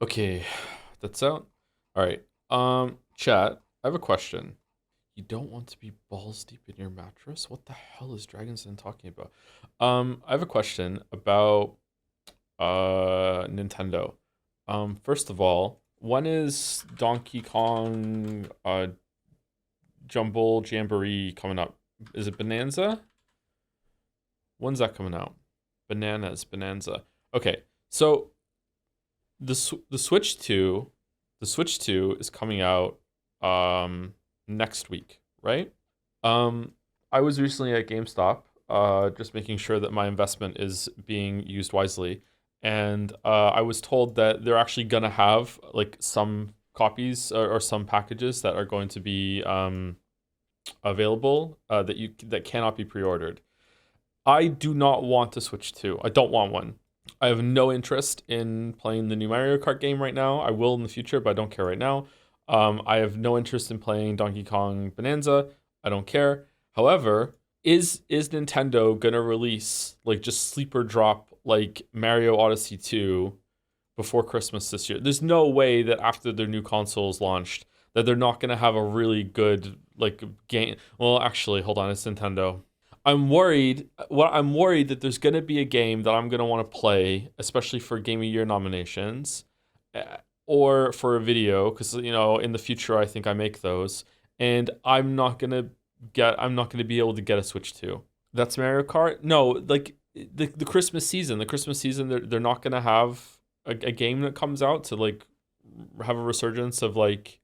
Okay, that's out. All right. Chat, I have a question. You don't want to be balls deep in your mattress? What the hell is Dragon's Den talking about? I have a question about Nintendo. First of all, when is Donkey Kong Jumble Jamboree coming up? Is it Bonanza? When's that coming out? Bonanza. Okay, so the Switch 2, the Switch 2 is coming out next week, right? Um I was recently at GameStop, just making sure that my investment is being used wisely. And I was told that they're actually gonna have like some copies or some packages that are going to be available that cannot be pre-ordered. I do not want a Switch 2. I don't want one. I have no interest in playing the new Mario Kart game right now. I will in the future, but I don't care right now. I have no interest in playing Donkey Kong Bonanza. I don't care. However, is Nintendo gonna release like just sleeper drop like Mario Odyssey 2 before Christmas this year? There's no way that after their new console is launched that they're not gonna have a really good like game. Well, actually, hold on, it's Nintendo. I'm worried that there's gonna be a game that I'm gonna want to play, especially for Game of Year nominations, uh, or for a video, because in the future I think I make those, and I'm not gonna be able to get a Switch 2. That's Mario Kart. No, like the Christmas season. The Christmas season, they're not gonna have a game that comes out to like have a resurgence of like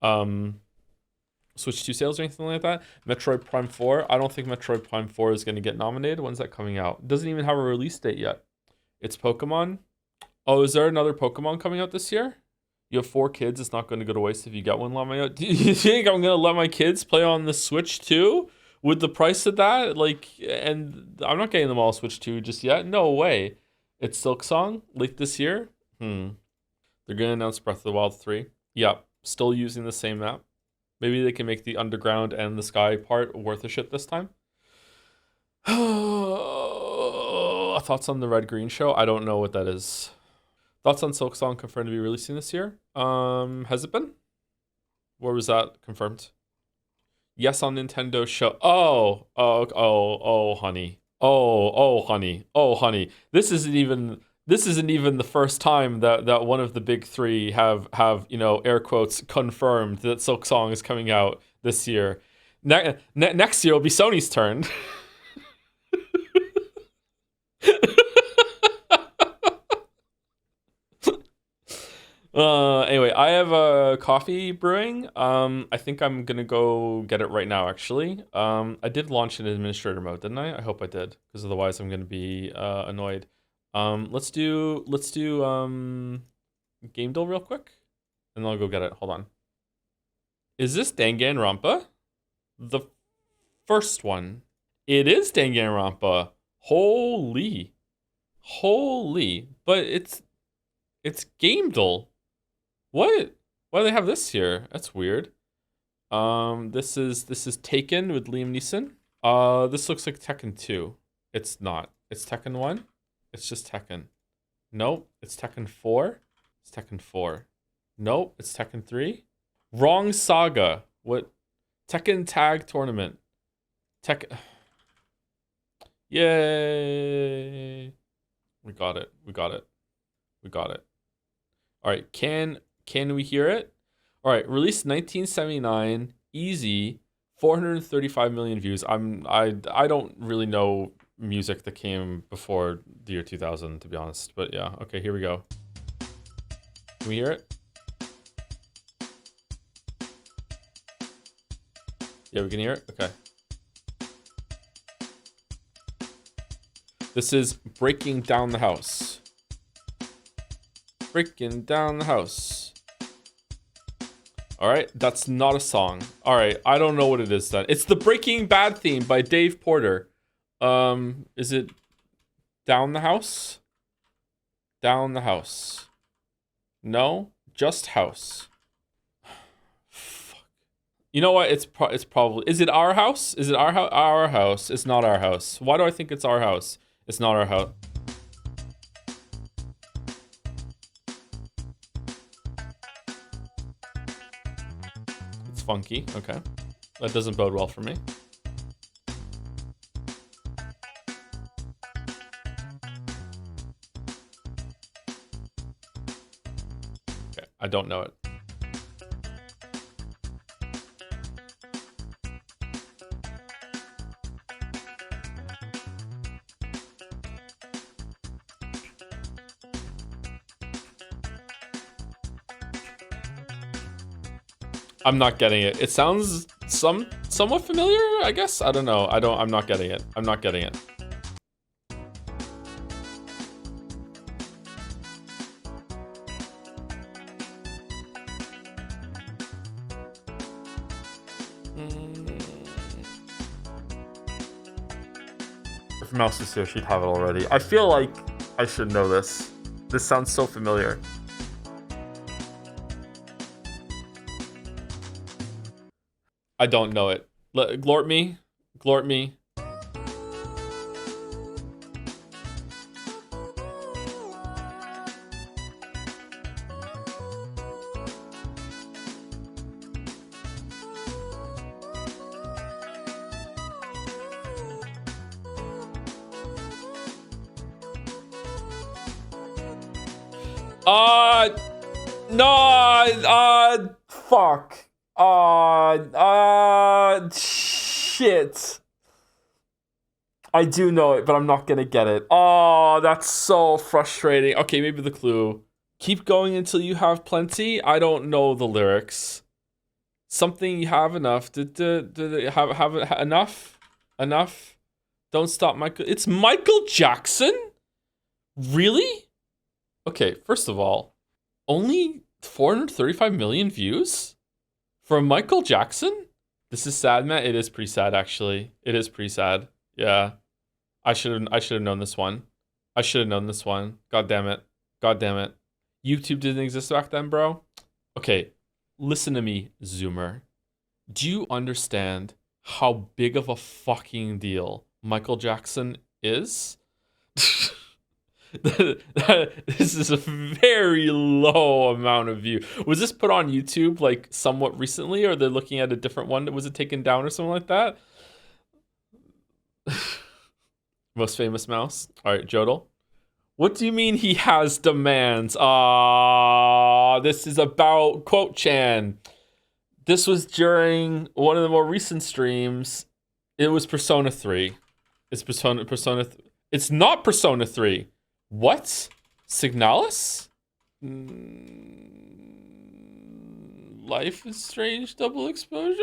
um Switch 2 sales or anything like that. Metroid Prime 4. I don't think Metroid Prime 4 is going to get nominated. When's that coming out? It doesn't even have a release date yet. It's Pokemon. Oh, is there another Pokemon coming out this year? You have 4 kids. It's not going to go to waste if you get one. Lamaya. Do you think I'm going to let my kids play on the Switch 2 with the price of that? Like, and I'm not getting them all Switch 2 just yet. No way. It's Silk Song late this year. They're going to announce Breath of the Wild 3. Yep. Still using the same map. Maybe they can make the underground and the sky part worth a shit this time. Thoughts on the Red Green show? I don't know what that is. Thoughts on Silk Song confirmed to be releasing this year? Has it been? Where was that confirmed? Yes, on Nintendo show. Honey. Honey. Oh, honey. This isn't even the first time that one of the big three have air quotes confirmed that Silk Song is coming out this year. Next year will be Sony's turn. Anyway, I have a coffee brewing. I think I'm gonna go get it right now. Actually, I did launch in administrator mode, didn't I? I hope I did, because otherwise I'm gonna be annoyed. Let's do game deal real quick, and then I'll go get it. Hold on. Is this Danganronpa? The first one. It is Danganronpa. Holy, holy! But it's game deal. What? Why do they have this here? That's weird. This is Taken with Liam Neeson. This looks like Tekken 2. It's not. It's Tekken 1. It's just Tekken. Nope, it's Tekken 4. It's Tekken 4. Nope, it's Tekken 3. Wrong saga. What? Tekken Tag Tournament. Tekken. Yay! We got it. We got it. We got it. All right, can we hear it? All right, released 1979, easy, 435 million views. I don't really know music that came before the year 2000, to be honest. But yeah, okay, here we go. Can we hear it? Yeah, we can hear it. Okay. This is Breaking Down the House. Breaking Down the House. All right, that's not a song. All right, I don't know what it is then. It's the Breaking Bad theme by Dave Porter. Is it Down the House? Down the House. No, just House. Fuck. You know what? It's probably. Is it Our House? Is it Our house? It's not Our House. Why do I think it's Our House? It's not Our House. funky. Okay. That doesn't bode well for me. Okay, I don't know it. I'm not getting it. It sounds somewhat familiar, I guess. I don't know. I'm not getting it. I'm not getting it. If Mouse was here, she'd have it already. I feel like I should know this. This sounds so familiar. I don't know it. Glort me. Glort me. No, fuck. Shit. I do know it, but I'm not gonna get it. Oh, that's so frustrating. Okay, maybe the clue. Keep going until you have plenty. I don't know the lyrics. Something you have enough. Did have enough? Enough? Don't stop, Michael. It's Michael Jackson? Really? Okay, first of all, only 435 million views for Michael Jackson? This is sad, man. It is pretty sad, actually. It is pretty sad. Yeah. I should have known this one. I should have known this one. God damn it. God damn it. YouTube didn't exist back then, bro. Okay, listen to me, Zoomer. Do you understand how big of a fucking deal Michael Jackson is? This is a very low amount of view. Was this put on YouTube like somewhat recently, or they're looking at a different one? Was it taken down or something like that? Most famous mouse. All right, Jodel. What do you mean he has demands? This is about Quote Chan. This was during one of the more recent streams. It was Persona 3. It's it's not Persona 3. What? Signalis? Life is Strange Double Exposure?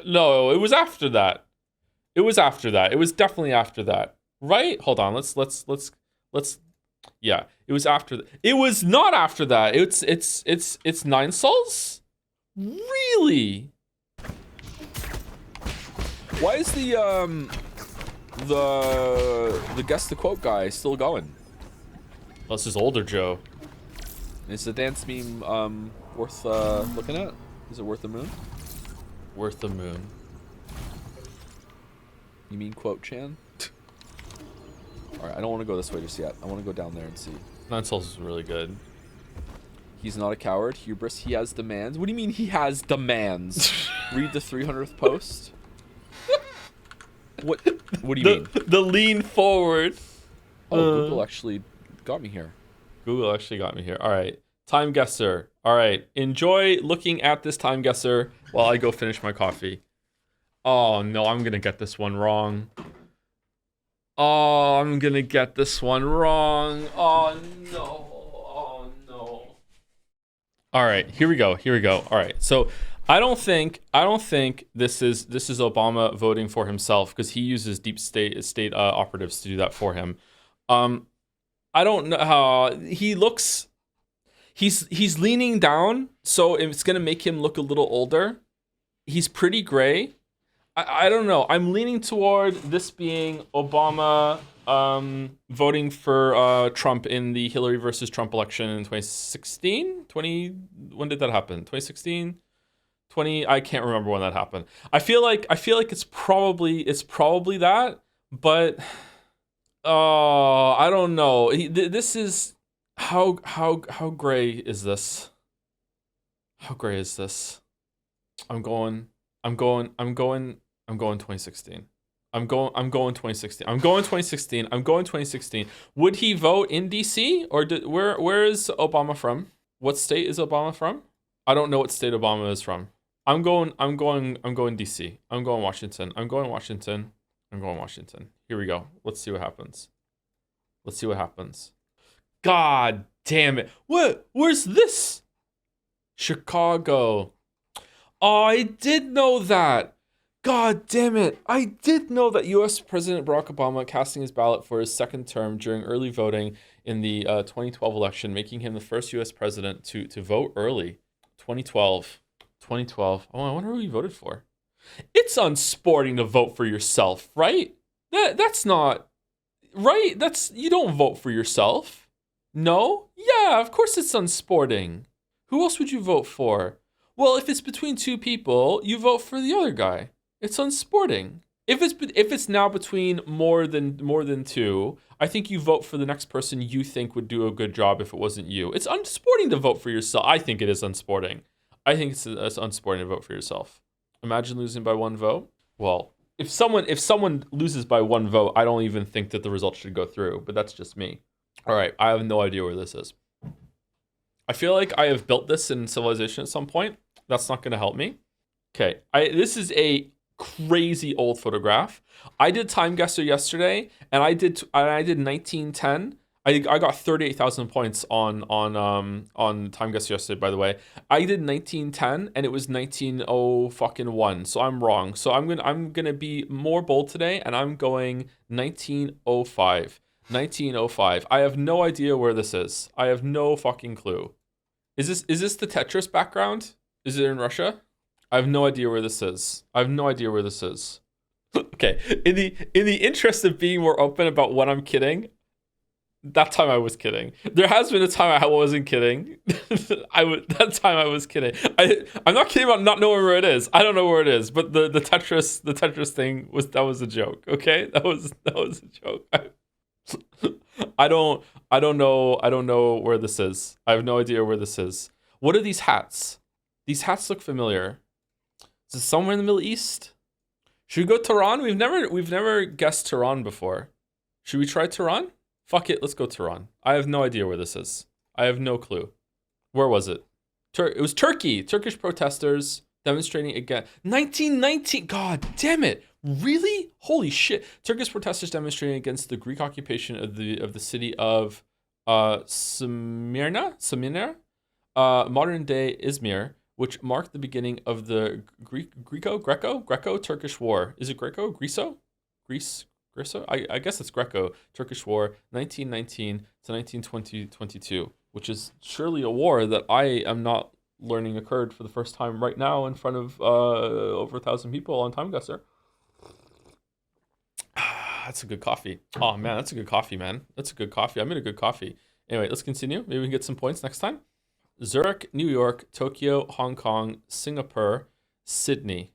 No, it was after that. It was after that. It was definitely after that. Right? Hold on. Let's yeah, it was after that. It was not after that. It's Nine Souls? Really? Why is the guess the quote guy still going? Well, this is older Joe. Is the dance meme worth looking at? Is it worth the moon? Worth the moon. You mean Quote Chan? Alright, I don't want to go this way just yet. I want to go down there and see. Nine Souls is really good. He's not a coward. Hubris. He has demands. What do you mean he has demands? Read the 300th post. What do you mean? The lean forward. Oh, Google actually got me here. Google actually got me here. All right. Time guesser. All right. Enjoy looking at this time guesser while I go finish my coffee. Oh, no. I'm going to get this one wrong. Oh, I'm going to get this one wrong. Oh, no. Oh, no. All right. Here we go. All right. So I don't think this is Obama voting for himself, because he uses deep state operatives to do that for him. I don't know how he looks. He's leaning down, so it's gonna make him look a little older. He's pretty gray. I don't know. I'm leaning toward this being Obama voting for Trump in the Hillary versus Trump election in 2016. When did that happen? 2016. 20, I can't remember when that happened. I feel like it's probably that, but I don't know. This is how gray is this? How gray is this? I'm going. I'm going. I'm going. I'm going 2016. I'm going 2016. I'm going 2016. I'm going 2016. Would he vote in DC or where is Obama from? What state is Obama from? I don't know what state Obama is from. I'm going DC. I'm going Washington. I'm going Washington. I'm going Washington. Here we go. Let's see what happens. Let's see what happens. God damn it. What? Where's this? Chicago. Oh, I did know that. God damn it. I did know that US President Barack Obama casting his ballot for his second term during early voting in the 2012 election, making him the first US president to vote early. 2012. 2012. Oh, I wonder who he voted for. It's unsporting to vote for yourself, right? That's not right. You don't vote for yourself. No? Yeah, of course it's unsporting. Who else would you vote for? Well, if it's between two people, you vote for the other guy. It's unsporting. If it's now between more than two, I think you vote for the next person you think would do a good job if it wasn't you. It's unsporting to vote for yourself. I think it is unsporting. I think it's unsporting to vote for yourself. Imagine losing by one vote. Well, if someone loses by one vote, I don't even think that the result should go through, but that's just me. All right, I have no idea where this is. I feel like I have built this in Civilization at some point. That's not going to help me. Okay, this is a crazy old photograph. I did Time Guesser yesterday, and I did 1910. I got 38,000 points on Time Guesser yesterday. By the way, I did 1910, and it was 1901. So I'm wrong. So I'm gonna be more bold today, and I'm going 1905. 1905. I have no idea where this is. I have no fucking clue. Is this the Tetris background? Is it in Russia? I have no idea where this is. Okay. In the interest of being more open about when I'm kidding, that time I was kidding. There has been a time I wasn't kidding. That time I was kidding. I'm not kidding about not knowing where it is. I don't know where it is, but the Tetris thing was a joke. Okay, that was a joke. I don't know where this is. I have no idea where this is. What are these hats? These hats look familiar. Is it somewhere in the Middle East? Should we go Tehran? We've never guessed Tehran before. Should we try Tehran? Fuck it, let's go Tehran. I have no idea where this is. I have no clue. Where was it? It was Turkey. Turkish protesters demonstrating against 1919. God damn it. Really? Holy shit. Turkish protesters demonstrating against the Greek occupation of the city of Smyrna, modern day Izmir, which marked the beginning of the Greco-Turkish War. Is it Greco? Greece? I guess it's Greco-Turkish War, 1919 to 1922, which is surely a war that I am not learning occurred for the first time right now in front of over 1,000 people on Time Guesser. That's a good coffee. Oh man, that's a good coffee, man. That's a good coffee. I made a good coffee. Anyway, let's continue. Maybe we can get some points next time. Zurich, New York, Tokyo, Hong Kong, Singapore, Sydney.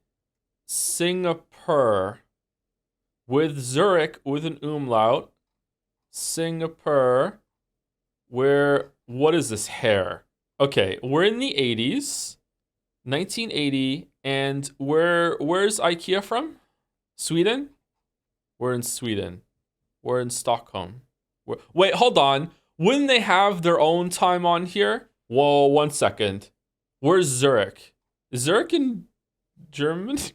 Singapore. With Zurich with an umlaut. Singapore. What is this hair? Okay, we're in the 80s. 1980. And where's IKEA from? Sweden? We're in Sweden. We're in Stockholm. Wait, hold on. Wouldn't they have their own time on here? Whoa, 1 second. Where's Zurich? Is Zurich in Germany?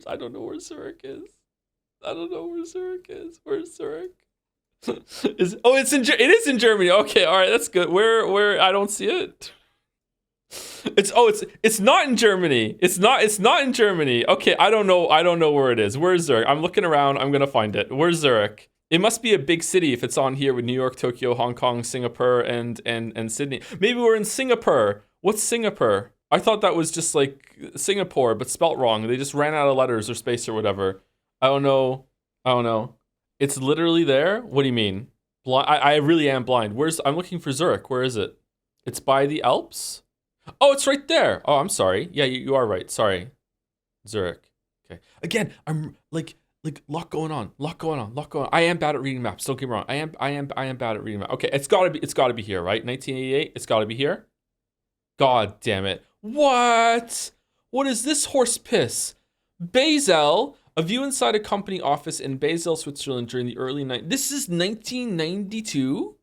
I don't know where Zurich is. Where's Zurich? It is in Germany. Okay, all right, that's good. Where I don't see it. It's not in Germany. It's not in Germany. Okay, I don't know where it is. Where's Zurich? I'm looking around. I'm gonna find it. Where's Zurich? It must be a big city if it's on here with New York, Tokyo, Hong Kong, Singapore, and Sydney. Maybe we're in Singapore. What's Singapore? I thought that was just like Singapore, but spelt wrong. They just ran out of letters or space or whatever. I don't know. It's literally there. What do you mean? I really am blind. I'm looking for Zurich. Where is it? It's by the Alps. Oh, it's right there. Oh, I'm sorry. Yeah, you are right. Sorry. Zurich. Okay. Again, I'm like lot going on. I am bad at reading maps. Don't get me wrong. I am bad at reading maps. Okay, it's gotta be here, right? 1988. It's gotta be here. God damn it. What? What is this horse piss? Basel, a view inside a company office in Basel, Switzerland during the early This is 1992?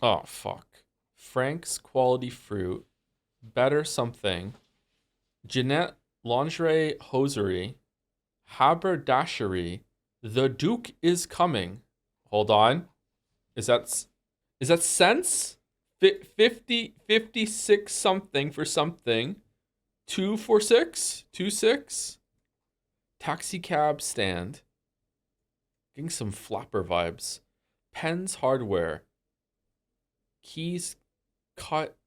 Oh, fuck. Frank's Quality Fruit. Better Something. Jeanette Lingerie Hosiery. Haberdashery. The Duke is Coming. Hold on. Is that cents? 56 something for something. 246? 26? Taxi cab stand. Getting some flapper vibes. Pens Hardware. Keys, cut,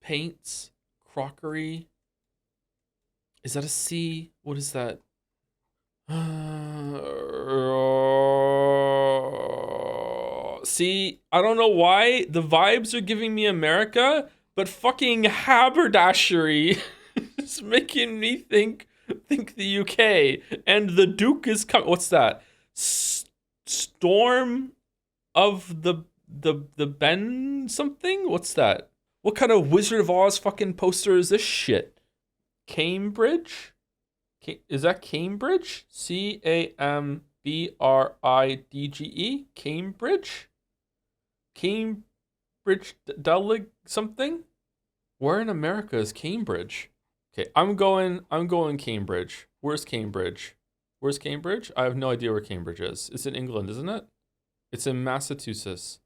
paints, crockery. Is that a C? What is that? See, I don't know why the vibes are giving me America, but fucking haberdashery is making me think the UK. And the Duke is coming. What's that? Storm of the Ben something? What's that? What kind of Wizard of Oz fucking poster is this shit? Cambridge? Is that Cambridge? Cambridge? Cambridge? Cambridge something? Where in America is Cambridge? Okay, I'm going Cambridge. Where's Cambridge? Where's Cambridge? I have no idea where Cambridge is. It's in England, isn't it? It's in Massachusetts.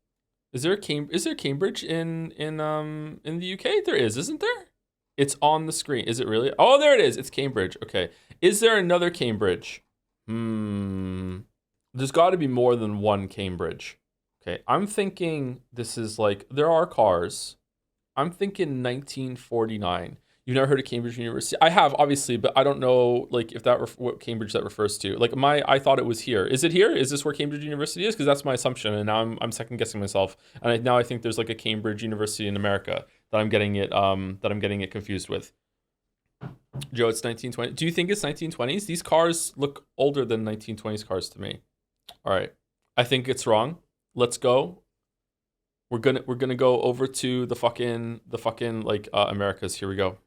Is there Cambridge in the UK? There is, isn't there? It's on the screen. Is it really? Oh, there it is. It's Cambridge. Okay. Is there another Cambridge? There's got to be more than one Cambridge. Okay. I'm thinking this is like, there are cars. I'm thinking 1949. You've never heard of Cambridge University? I have, obviously, but I don't know like if that what Cambridge that refers to. Like I thought it was here. Is it here? Is this where Cambridge University is? Because that's my assumption, and now I'm second guessing myself. And now I think there's like a Cambridge University in America that I'm getting it confused with. Joe, it's 1920. Do you think it's 1920s? These cars look older than 1920s cars to me. All right, I think it's wrong. Let's go. We're gonna go over to the fucking like Americas. Here we go.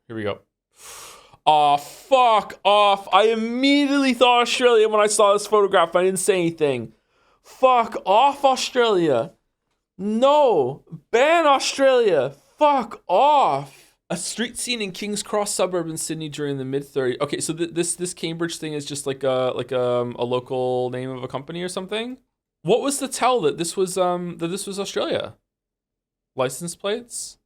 Oh, fuck off. I immediately thought Australia when I saw this photograph. I didn't say anything. Fuck off, Australia. No. Ban Australia. Fuck off. A street scene in King's Cross suburb in Sydney during the mid-30s. Okay, so this Cambridge thing is just like a local name of a company or something. What was the tell that this was Australia? License plates?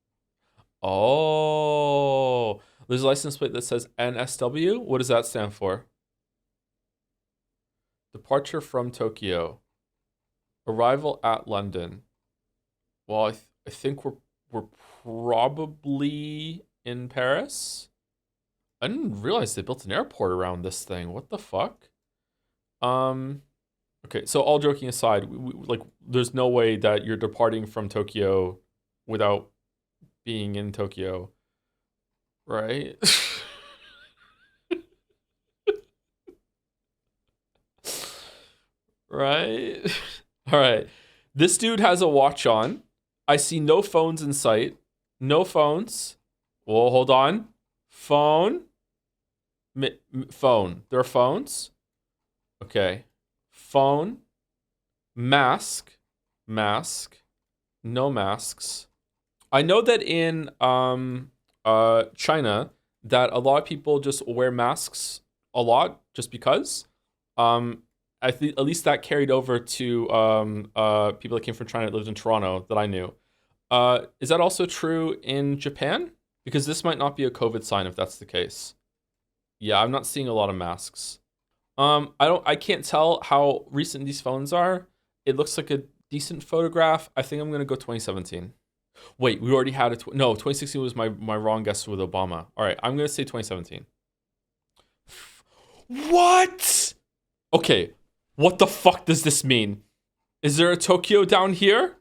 Oh, there's a license plate that says NSW. What does that stand for? Departure from Tokyo. Arrival at London. Well, I think we're probably in Paris. I didn't realize they built an airport around this thing. What the fuck? Okay, so all joking aside, like there's no way that you're departing from Tokyo without being in Tokyo, right? Right? All right. This dude has a watch on. I see no phones in sight. No phones. Well, hold on. Phone. Phone. There are phones. Okay. Phone. Mask. No masks. I know that in China that a lot of people just wear masks a lot just because. I think at least that carried over to people that came from China that lived in Toronto that I knew. Is that also true in Japan? Because this might not be a COVID sign if that's the case. Yeah, I'm not seeing a lot of masks. I can't tell how recent these phones are. It looks like a decent photograph. I think I'm gonna go 2017. Wait, we already had a no. 2016 was my wrong guess with Obama. All right, I'm gonna say 2017. What? Okay, what the fuck does this mean? Is there a Tokyo down here?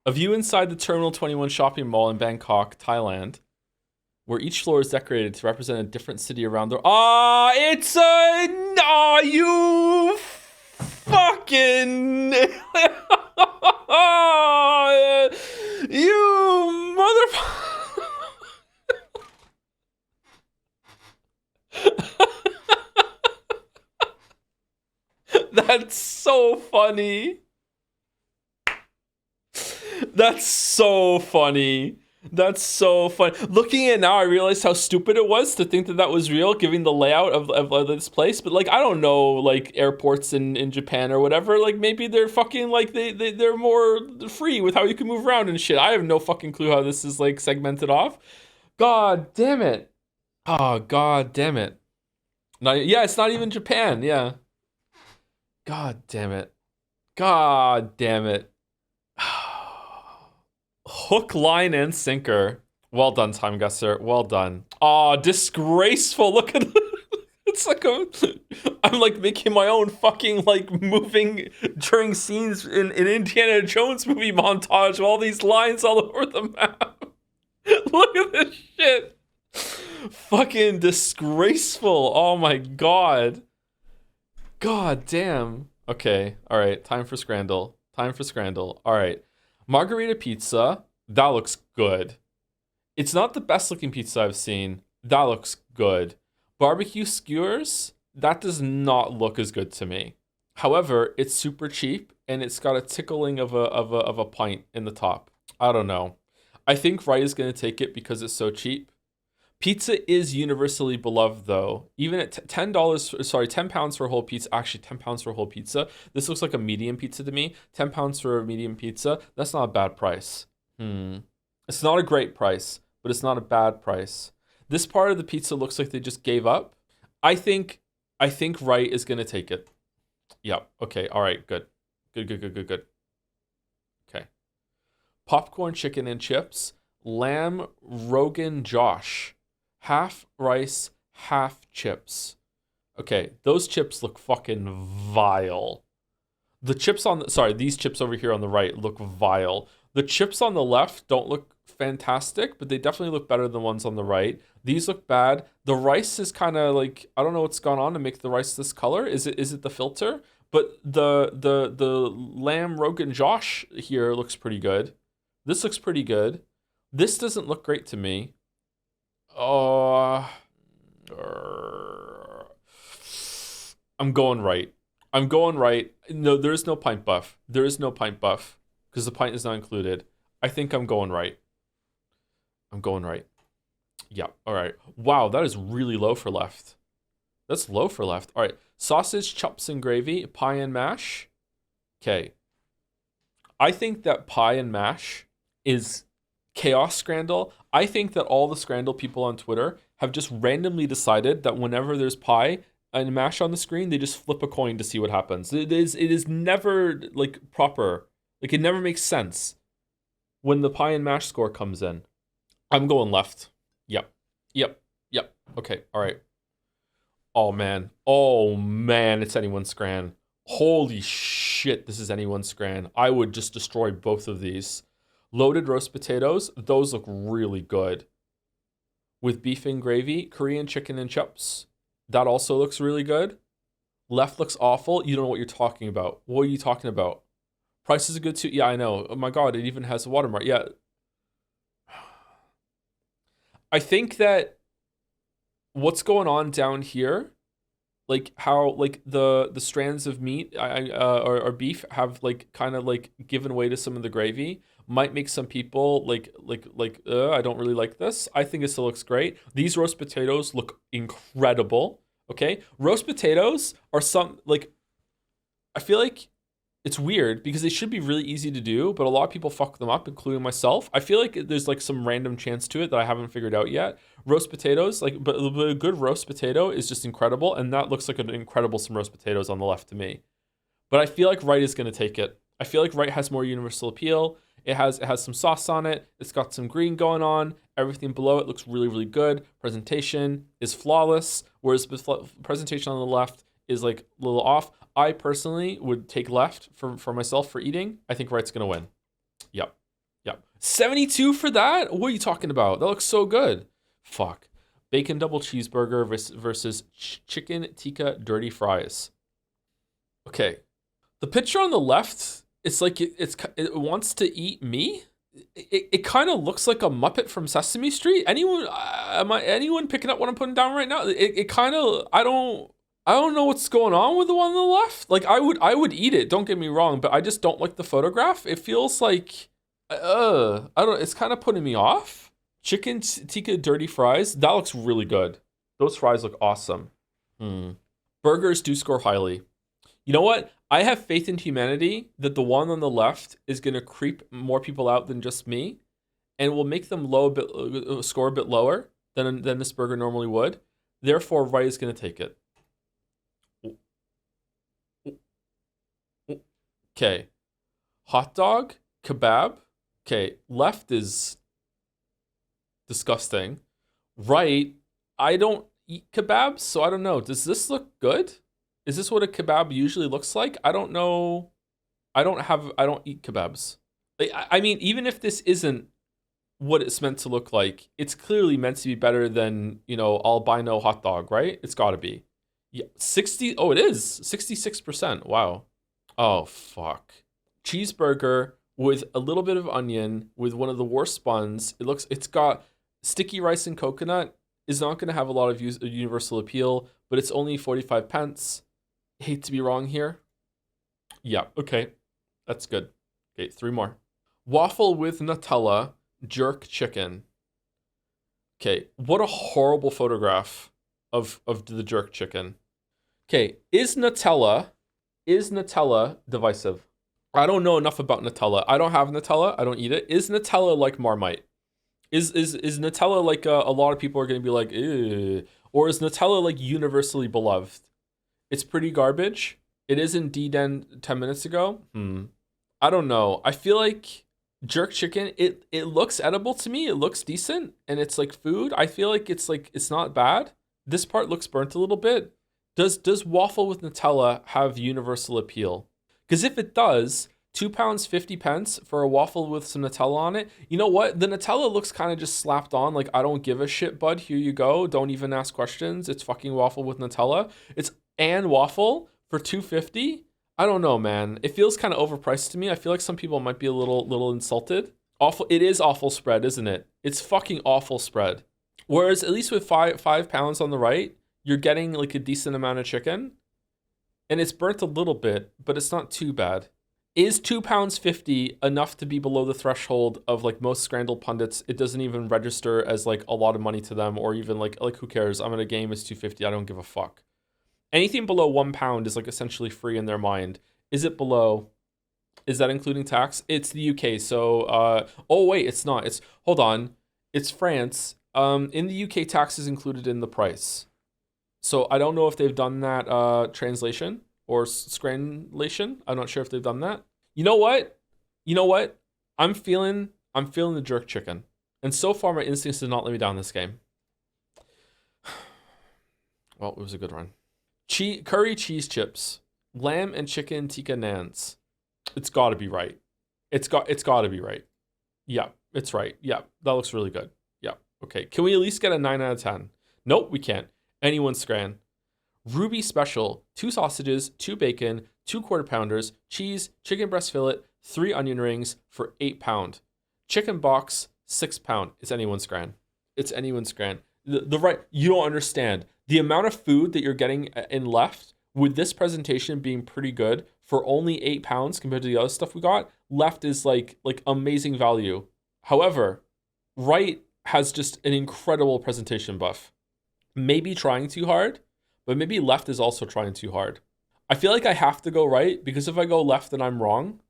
A view inside the Terminal 21 shopping mall in Bangkok, Thailand, where each floor is decorated to represent a different city around the. It's a. You fucking. You motherfucker. That's so funny. That's so funny. That's so fun. Looking at it now, I realized how stupid it was to think that that was real, given the layout of this place. But like, I don't know, like airports in Japan or whatever. Like maybe they're fucking like they're more free with how you can move around and shit. I have no fucking clue how this is like segmented off. God damn it. Oh god damn it. No, yeah, it's not even Japan. Yeah. God damn it. God damn it. Hook, line, and sinker. Well done, Time Gusser. Well done. Oh, disgraceful. Look at it's like I'm like making my own fucking like moving during scenes in Indiana Jones movie montage with all these lines all over the map. Look at this shit. Fucking disgraceful. Oh my god. God damn. Okay. All right. Time for Scrandle. Time for Scrandle. All right. Margarita pizza, that looks good. It's not the best looking pizza I've seen. That looks good. Barbecue skewers, that does not look as good to me. However, it's super cheap and it's got a tickling of a pint in the top. I don't know. I think Rai is going to take it because it's so cheap. Pizza is universally beloved though. Even at £10 for a whole pizza. Actually, £10 for a whole pizza. This looks like a medium pizza to me. £10 for a medium pizza. That's not a bad price. It's not a great price, but it's not a bad price. This part of the pizza looks like they just gave up. I think Wright is gonna take it. Yep. Okay. All right. Good. Good. Okay. Popcorn, chicken, and chips. Lamb, Rogan, Josh. Half rice, half chips. Okay, those chips look fucking vile. The chips these chips over here on the right look vile. The chips on the left don't look fantastic, but they definitely look better than the ones on the right. These look bad. The rice is kind of like, I don't know what's gone on to make the rice this color. Is it the filter? But the lamb Rogan Josh here looks pretty good. This looks pretty good. This doesn't look great to me. I'm going right. No, there is no pint buff. Because the pint is not included. I think I'm going right. Yeah, all right. Wow, that is really low for left. That's low for left. All right. Sausage, chops, and gravy, pie and mash. Okay. I think that pie and mash is chaos Scrandle. I think that all the Scrandle people on Twitter have just randomly decided that whenever there's pie and mash on the screen, they just flip a coin to see what happens. It is never like proper. Like it never makes sense when the pie and mash score comes in. I'm going left. Yep. Okay, all right. Oh man, it's anyone's Scran. Holy shit, this is anyone's Scran. I would just destroy both of these. Loaded roast potatoes, those look really good. With beef and gravy, Korean chicken and chips, that also looks really good. Left looks awful. You don't know what you're talking about. What are you talking about? Price is good too. Yeah, I know. Oh my god, it even has a watermark. Yeah. I think that what's going on down here, like how like the strands of meat or beef have like kind of like given way to some of the gravy, might make some people like I don't really like this. I think it still looks great. These roast potatoes look incredible. Okay, roast potatoes are some like, I feel like it's weird because they should be really easy to do, but a lot of people fuck them up, including myself. I feel like there's like some random chance to it that I haven't figured out yet. Roast potatoes, like, but a good roast potato is just incredible, and that looks like an incredible some roast potatoes on the left to me. But I feel like Right is going to take it. I feel like Right has more universal appeal. It has some sauce on it. It's got some green going on. Everything below it looks really, really good. Presentation is flawless, whereas the presentation on the left is like a little off. I personally would take left for myself for eating. I think Right's gonna win. Yep. 72 for that? What are you talking about? That looks so good. Fuck. Bacon double cheeseburger versus chicken tikka dirty fries. Okay. The picture on the left, it's like it wants to eat me. It kind of looks like a Muppet from Sesame Street. Anyone picking up what I'm putting down right now? It kind of, I don't. I don't know what's going on with the one on the left. Like I would eat it, don't get me wrong, but I just don't like the photograph. It feels like I don't, it's kind of putting me off. Chicken tikka dirty fries, that looks really good. Those fries look awesome. Burgers do score highly. You know what? I have faith in humanity that the one on the left is going to creep more people out than just me, and will make them score a bit lower than this burger normally would. Therefore, right is going to take it. Okay. Hot dog, kebab. Okay, left is disgusting. Right, I don't eat kebabs, so I don't know. Does this look good? Is this what a kebab usually looks like? I don't know. I don't eat kebabs. I mean, even if this isn't what it's meant to look like, it's clearly meant to be better than, albino hot dog, right? It's got to be. Yeah, 60. Oh, it is 66%. Wow. Oh, fuck. Cheeseburger with a little bit of onion with one of the worst buns. It's got sticky rice and coconut. Is not going to have a lot of universal appeal, but it's only 45 pence. Hate to be wrong here. Yeah, okay. That's good. Okay, 3 more. Waffle with Nutella, jerk chicken. Okay, what a horrible photograph of the jerk chicken. Okay, is Nutella divisive? I don't know enough about Nutella. I don't have Nutella. I don't eat it. Is Nutella like Marmite? Is Nutella like a lot of people are going to be like, ew? Or is Nutella like universally beloved? It's pretty garbage. It is indeed 10 minutes ago. I don't know. I feel like jerk chicken, it looks edible to me. It looks decent and it's like food. I feel like it's not bad. This part looks burnt a little bit. Does waffle with Nutella have universal appeal? Because if it does, £2.50 for a waffle with some Nutella on it. You know what? The Nutella looks kind of just slapped on. Like, I don't give a shit, bud. Here you go. Don't even ask questions. It's fucking waffle with Nutella. It's and waffle for $2.50. I don't know, man. It feels kind of overpriced to me. I feel like some people might be a little insulted. Awful. It is awful spread, isn't it? It's fucking awful spread. Whereas at least with five pounds on the right, you're getting like a decent amount of chicken, and it's burnt a little bit, but it's not too bad. Is £2.50 enough to be below the threshold of like most Scrandal pundits? It doesn't even register as like a lot of money to them, or even like who cares? I'm in a game, it's $2.50. I don't give a fuck. Anything below £1 is like essentially free in their mind. Is it below? Is that including tax? It's the UK, so oh wait, it's not. Hold on, it's France. In the UK, tax is included in the price. So I don't know if they've done that translation or scranlation. I'm not sure if they've done that. You know what? I'm feeling the jerk chicken. And so far my instincts did not let me down this game. Well, it was a good run. Curry cheese chips, lamb and chicken tikka naans. It's got to be right. It's got to be right. Yeah, it's right. Yeah, that looks really good. Yeah. Okay. Can we at least get a 9 out of 10? Nope, we can't. Anyone's scran. Ruby special, 2 sausages, 2 bacon, 2 quarter pounders, cheese, chicken breast fillet, 3 onion rings for £8. Chicken box, £6. It's anyone's scran. It's anyone's scran. The right, you don't understand. The amount of food that you're getting in left with this presentation being pretty good for only £8 compared to the other stuff we got, left is like amazing value. However, right has just an incredible presentation buff. Maybe trying too hard, but maybe left is also trying too hard. I feel like I have to go right, because if I go left and I'm wrong,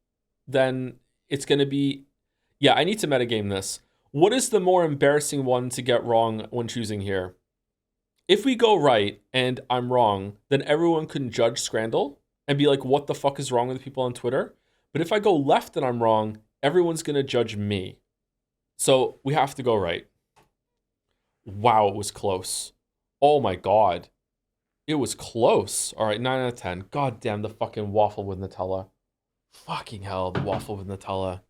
then it's going to be... Yeah, I need to metagame this. What is the more embarrassing one to get wrong when choosing here? If we go right and I'm wrong, then everyone can judge Scrandal and be like, what the fuck is wrong with people on Twitter? But if I go left and I'm wrong, everyone's going to judge me. So we have to go right. Wow, it was close. Oh my God. It was close. All right, 9 out of 10. God damn, the fucking waffle with Nutella. Fucking hell, the waffle with Nutella.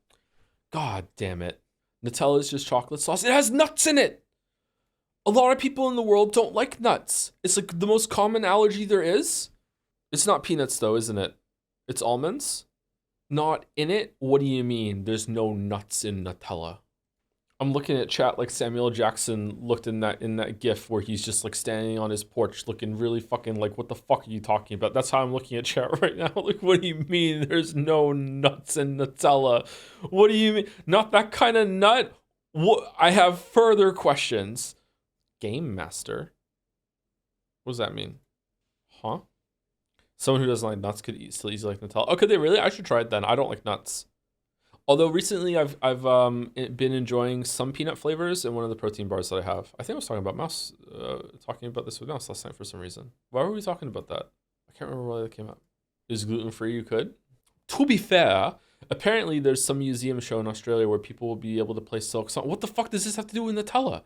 God damn it. Nutella is just chocolate sauce. It has nuts in it. A lot of people in the world don't like nuts. It's like the most common allergy there is. It's not peanuts though, isn't it? It's almonds. Not in it? What do you mean? There's no nuts in Nutella. I'm looking at chat like Samuel Jackson looked in that gif where he's just like standing on his porch looking really fucking like, what the fuck are you talking about? That's how I'm looking at chat right now. Like, what do you mean there's no nuts in Nutella? What do you mean? Not that kind of nut? What? I have further questions. Game Master? What does that mean? Huh? Someone who doesn't like nuts could still easily like Nutella. Oh, could they really? I should try it then. I don't like nuts. Although recently I've been enjoying some peanut flavors in one of the protein bars that I have. I think I was talking about Mouse, talking about this with Mouse last night for some reason. Why were we talking about that? I can't remember why that came up. Is gluten free? You could. To be fair, apparently there's some museum show in Australia where people will be able to play silk song. What the fuck does this have to do with Nutella?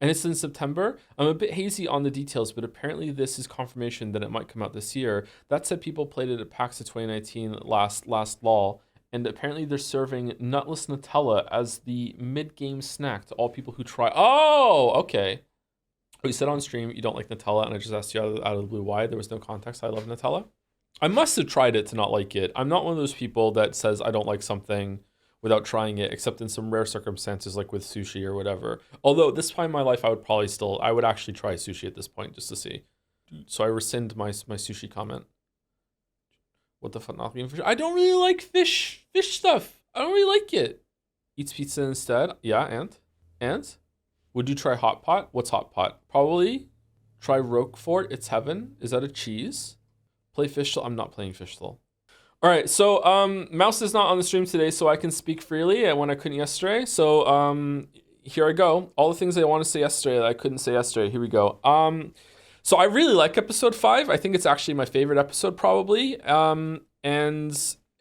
And it's in September. I'm a bit hazy on the details, but apparently this is confirmation that it might come out this year. That said, people played it at PAX of 2019 last fall. And apparently they're serving nutless Nutella as the mid-game snack to all people who try. Oh, okay. Oh, you said on stream you don't like Nutella, and I just asked you out of the blue why. There was no context. I love Nutella. I must have tried it to not like it. I'm not one of those people that says I don't like something without trying it, except in some rare circumstances like with sushi or whatever. Although at this point in my life, I would actually try sushi at this point just to see. So I rescind my sushi comment. What the fuck, not being fish? I don't really like fish stuff. I don't really like it. Eats pizza instead. Yeah, and would you try hot pot? What's hot pot? Probably try Roquefort. It's heaven. Is that a cheese? Play Fishtel. I'm not playing Fishtel. All right, so Mouse is not on the stream today, so I can speak freely when I couldn't yesterday. So here I go. All the things I want to say yesterday that I couldn't say yesterday. Here we go. So I really like episode 5. I think it's actually my favorite episode probably. And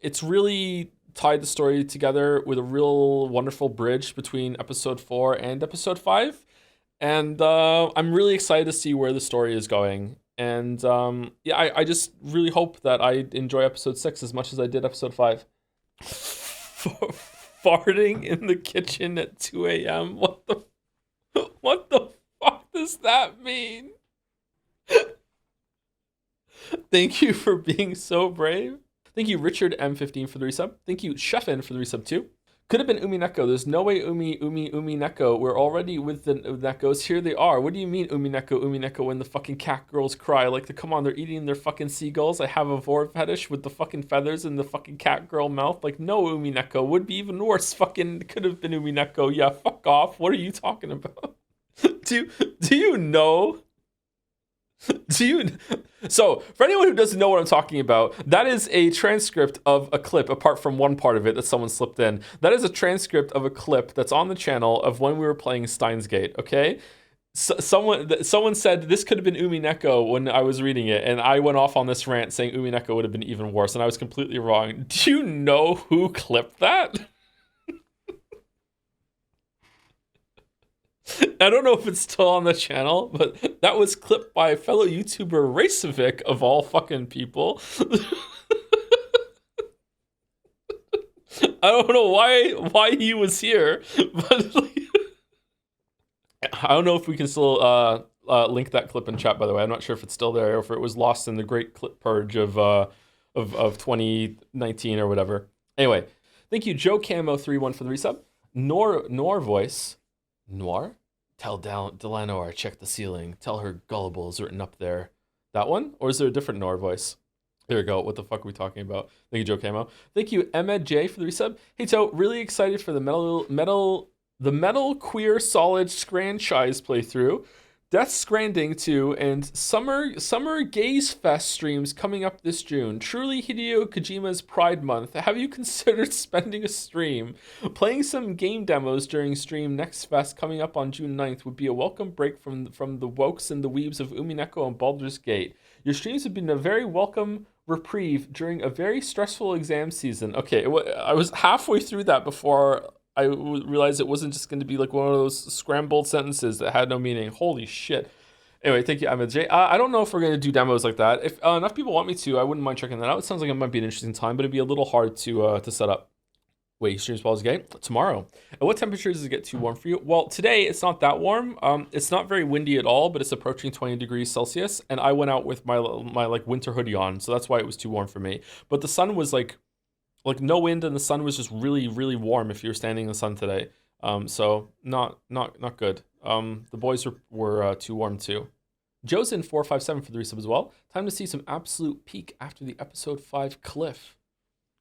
it's really tied the story together with a real wonderful bridge between episode 4 and episode 5. And I'm really excited to see where the story is going. And yeah, I just really hope that I enjoy episode 6 as much as I did episode 5. Farting in the kitchen at 2 a.m. What the fuck does that mean? Thank you for being so brave. Thank you, Richard M15 for the resub. Thank you, Chefin for the resub too. Could have been Umineko. There's no way Umineko. We're already with the Nekos. Here they are. What do you mean Umineko when the fucking cat girls cry? Like, come on, they're eating their fucking seagulls. I have a vor fetish with the fucking feathers in the fucking cat girl mouth. Like, no, Umineko. Would be even worse. Fucking could have been Umineko. Yeah, fuck off. What are you talking about? Do you know? So for anyone who doesn't know what I'm talking about, that is a transcript of a clip, apart from one part of it that someone slipped in. That is a transcript of a clip that's on the channel of when we were playing Steins Gate, okay? So, someone said this could have been Umineko when I was reading it, and I went off on this rant saying Umineko would have been even worse, and I was completely wrong. Do you know who clipped that? I don't know if it's still on the channel, but that was clipped by fellow YouTuber Racevic of all fucking people. I don't know why he was here, but I don't know if we can still link that clip in chat. By the way, I'm not sure if it's still there or if it was lost in the great clip purge of 2019 or whatever. Anyway, thank you, Joe Camo31 for the resub. Noir voice. Noir? Tell Delano or check the ceiling. Tell her gullible is written up there. That one? Or is there a different Noir voice? There we go. What the fuck are we talking about? Thank you, Joe Camo. Thank you, Emma J for the resub. Hey, To, really excited for the Metal Queer Solid franchise playthrough. Death Stranding 2 and Summer Gaze Fest streams coming up this June. Truly Hideo Kojima's Pride Month. Have you considered spending a stream? Playing some game demos during stream next fest coming up on June 9th would be a welcome break from the wokes and the weebs of Umineko and Baldur's Gate. Your streams have been a very welcome reprieve during a very stressful exam season. Okay, I was halfway through that before I realized it wasn't just going to be like one of those scrambled sentences that had no meaning. Holy shit. Anyway, thank you, Ahmed J. I don't know if we're going to do demos like that. If enough people want me to, I wouldn't mind checking that out. It sounds like it might be an interesting time, but it'd be a little hard to set up. Wait, you stream Baldur's Gate? Tomorrow. At what temperature does it get too warm for you? Well, today it's not that warm. It's not very windy at all, but it's approaching 20 degrees Celsius. And I went out with my like winter hoodie on, so that's why it was too warm for me. But the sun was like no wind, and the sun was just really, really warm if you were standing in the sun today. So not good. The boys were too warm too. Joe's in 457 for the resub as well. Time to see some absolute peak after the episode 5 cliff.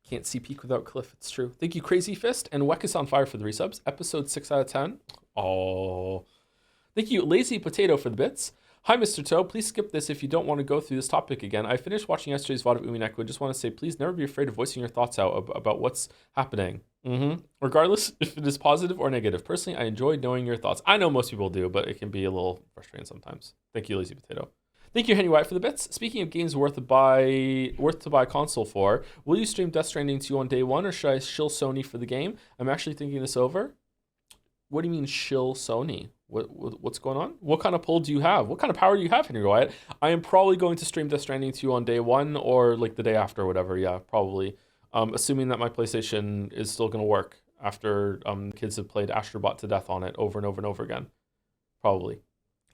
Can't see peak without cliff, it's true. Thank you, Crazy Fist, and Weck is on fire for the resubs. Episode 6 out of 10. Oh. Thank you, Lazy Potato, for the bits. Hi, Mr. Toe. Please skip this if you don't want to go through this topic again. I finished watching yesterday's VOD of Umineko and just want to say, please never be afraid of voicing your thoughts out about what's happening. Regardless if it is positive or negative. Personally, I enjoy knowing your thoughts. I know most people do, but it can be a little frustrating sometimes. Thank you, Lazy Potato. Thank you, Henry White, for the bits. Speaking of games worth to buy console for, will you stream Death Stranding 2 on day one, or should I shill Sony for the game? I'm actually thinking this over. What do you mean shill Sony? What's going on? What kind of pull do you have? What kind of power do you have, Henry Wyatt? I am probably going to stream Death Stranding 2 on day one or like the day after or whatever. Yeah, probably. Assuming that my PlayStation is still going to work after kids have played Astrobot to death on it over and over and over again. Probably.